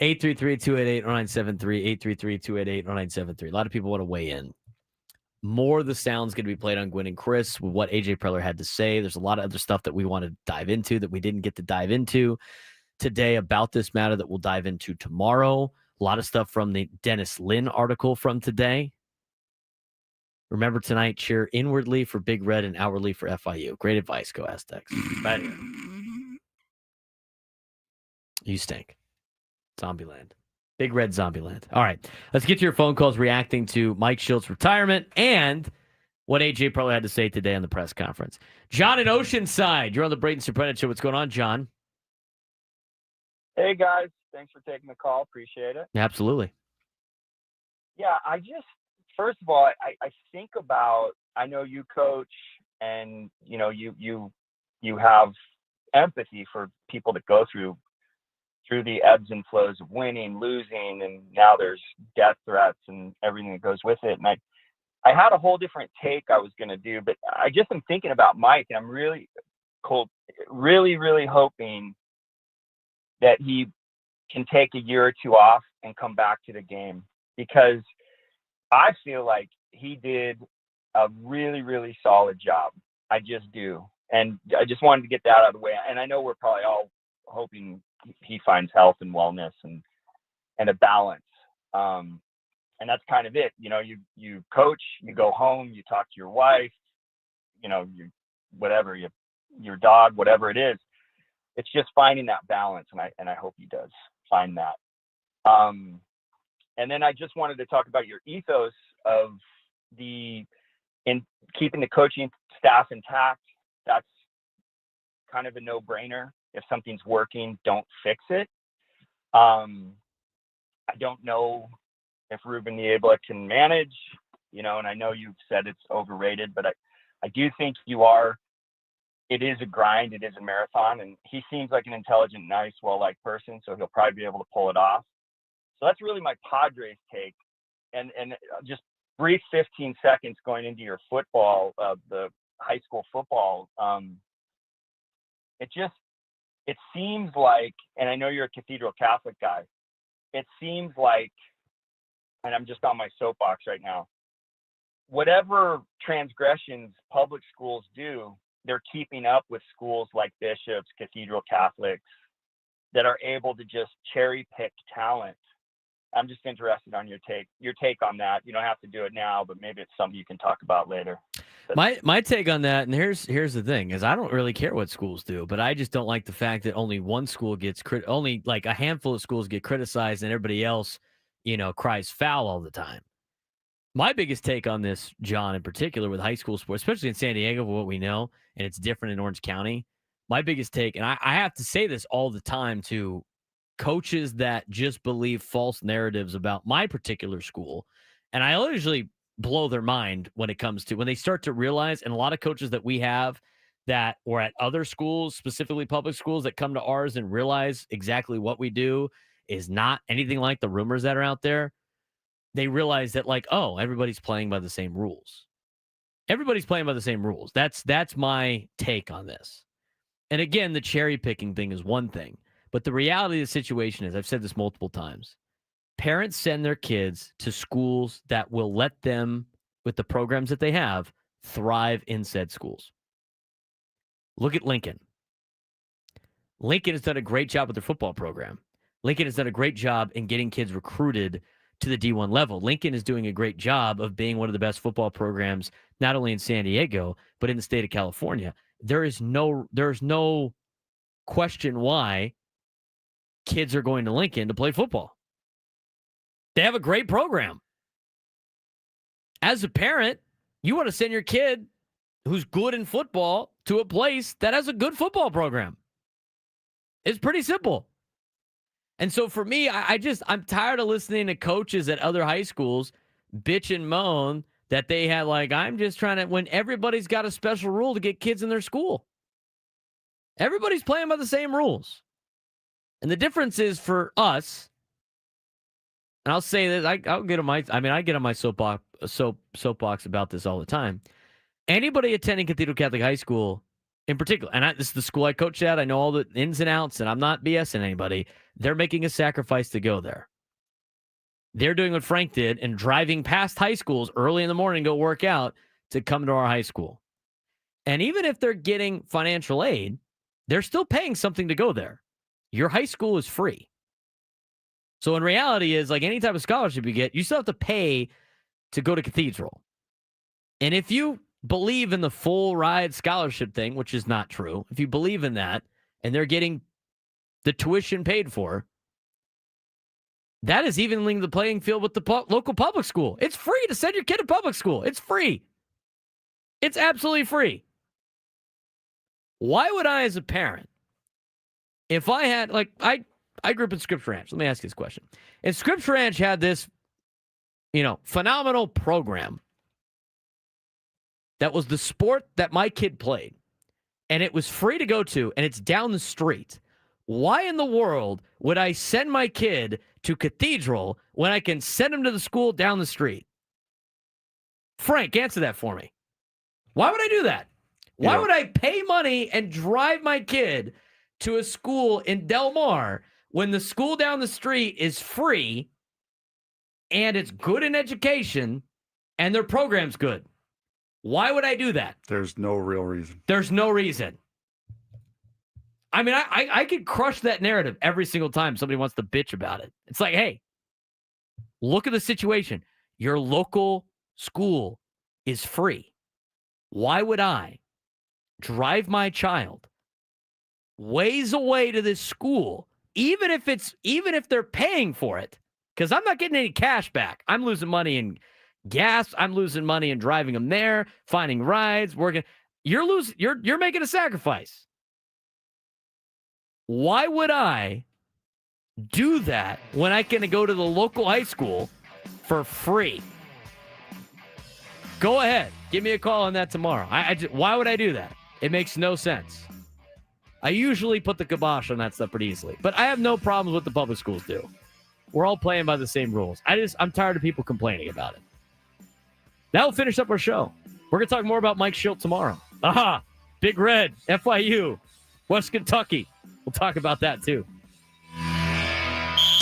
833-288-0973, 833-288-0973. A lot of people want to weigh in. More of the sound's going to be played on Gwynn and Chris with what AJ Preller had to say. There's a lot of other stuff that we want to dive into that we didn't get to dive into today about this matter that we'll dive into tomorrow. A lot of stuff from the Dennis Lynn article from today. Remember tonight, cheer inwardly for Big Red and outwardly for FIU. Great advice. Go Aztecs. Bad. You stink. Zombieland. Big Red Zombieland. All right. Let's get to your phone calls reacting to Mike Schilt's retirement and what AJ Preller had to say today on the press conference. John in Oceanside. You're on the Braden Surprenant Show. What's going on, John? Hey, guys. Thanks for taking the call. Appreciate it. Absolutely. Yeah, first of all, I think about, I know you coach and, you know, you have empathy for people that go through the ebbs and flows of winning, losing, and now there's death threats and everything that goes with it. And I had a whole different take I was going to do, but I just am thinking about Mike, and I'm really hoping that he can take a year or two off and come back to the game, because I feel like he did a really, really solid job. I just do. And I just wanted to get that out of the way. And I know we're probably all hoping he finds health and wellness and a balance. And that's kind of it. You know, you coach, you go home, you talk to your wife, you know, your dog, whatever it is. It's just finding that balance. And I hope he does find that. And then I just wanted to talk about your ethos of in keeping the coaching staff intact. That's kind of a no-brainer. If something's working, don't fix it. I don't know if Ruben Niebla can manage, you know, and I know you've said it's overrated, but I do think it is a grind, it is a marathon, and he seems like an intelligent, nice, well-liked person, so he'll probably be able to pull it off. So that's really my Padres take. And just brief 15 seconds going into your football, the high school football, it seems like, and I know you're a Cathedral Catholic guy, it seems like, and I'm just on my soapbox right now, whatever transgressions public schools do, they're keeping up with schools like Bishop's, Cathedral Catholics, that are able to just cherry pick talent I'm just interested on your take on that. You don't have to do it now, but maybe it's something you can talk about later. My take on that, and here's the thing, is I don't really care what schools do, but I just don't like the fact that only one school gets only like a handful of schools get criticized and everybody else, cries foul all the time. My biggest take on this, John, in particular with high school sports, especially in San Diego, for what we know, and it's different in Orange County. My biggest take, and I have to say this all the time to coaches that just believe false narratives about my particular school, and I usually blow their mind when they start to realize, and a lot of coaches that we have that were at other schools, specifically public schools, that come to ours and realize exactly what we do is not anything like the rumors that are out there. They realize that, like, oh, everybody's playing by the same rules. Everybody's playing by the same rules. That's my take on this. And again, the cherry picking thing is one thing, but the reality of the situation is, I've said this multiple times, parents send their kids to schools that will let them, with the programs that they have, thrive in said schools. Look at Lincoln. Lincoln has done a great job with their football program. Lincoln has done a great job in getting kids recruited to the D1 level. Lincoln is doing a great job of being one of the best football programs, not only in San Diego, but in the state of California. There's no question why kids are going to Lincoln to play football. They have a great program. As a parent, you want to send your kid who's good in football to a place that has a good football program. It's pretty simple. And so for me, I'm tired of listening to coaches at other high schools bitch and moan that they had, like, I'm just trying to, when everybody's got a special rule to get kids in their school. Everybody's playing by the same rules. And the difference is for us, and I'll say that I get on my soapbox about this all the time. Anybody attending Cathedral Catholic High School in particular, and this is the school I coach at, I know all the ins and outs, and I'm not BSing anybody. They're making a sacrifice to go there. They're doing what Frank did and driving past high schools early in the morning to go work out to come to our high school. And even if they're getting financial aid, they're still paying something to go there. Your high school is free. So in reality is, like any type of scholarship you get, you still have to pay to go to Cathedral. And if you believe in the full ride scholarship thing, which is not true, if you believe in that and they're getting the tuition paid for, that is evening the playing field with the local public school. It's free to send your kid to public school. It's free. It's absolutely free. Why would I, as a parent, if I had, like, I grew up in Scripps Ranch. Let me ask you this question. If Scripps Ranch had this, phenomenal program that was the sport that my kid played, and it was free to go to, and it's down the street, why in the world would I send my kid to Cathedral when I can send him to the school down the street? Frank, answer that for me. Why would I do that? Why would I pay money and drive my kid to a school in Del Mar when the school down the street is free and it's good in education and their program's good? Why would I do that? There's no real reason. There's no reason. I mean, I could crush that narrative every single time somebody wants to bitch about it. It's like, hey, look at the situation. Your local school is free. Why would I drive my child ways away to this school, even if they're paying for it? Because I'm not getting any cash back. I'm losing money in gas. I'm losing money in driving them there, finding rides, working. You're making a sacrifice. Why would I do that when I can go to the local high school for free? Go ahead. Give me a call on that tomorrow. Why would I do that? It makes no sense. I usually put the kibosh on that stuff pretty easily, but I have no problems with the public schools do. We're all playing by the same rules. I'm tired of people complaining about it. That will finish up our show. We're going to talk more about Mike Schilt tomorrow. Aha! Big Red, FIU, West Kentucky. We'll talk about that too.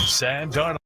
Sam Darnold.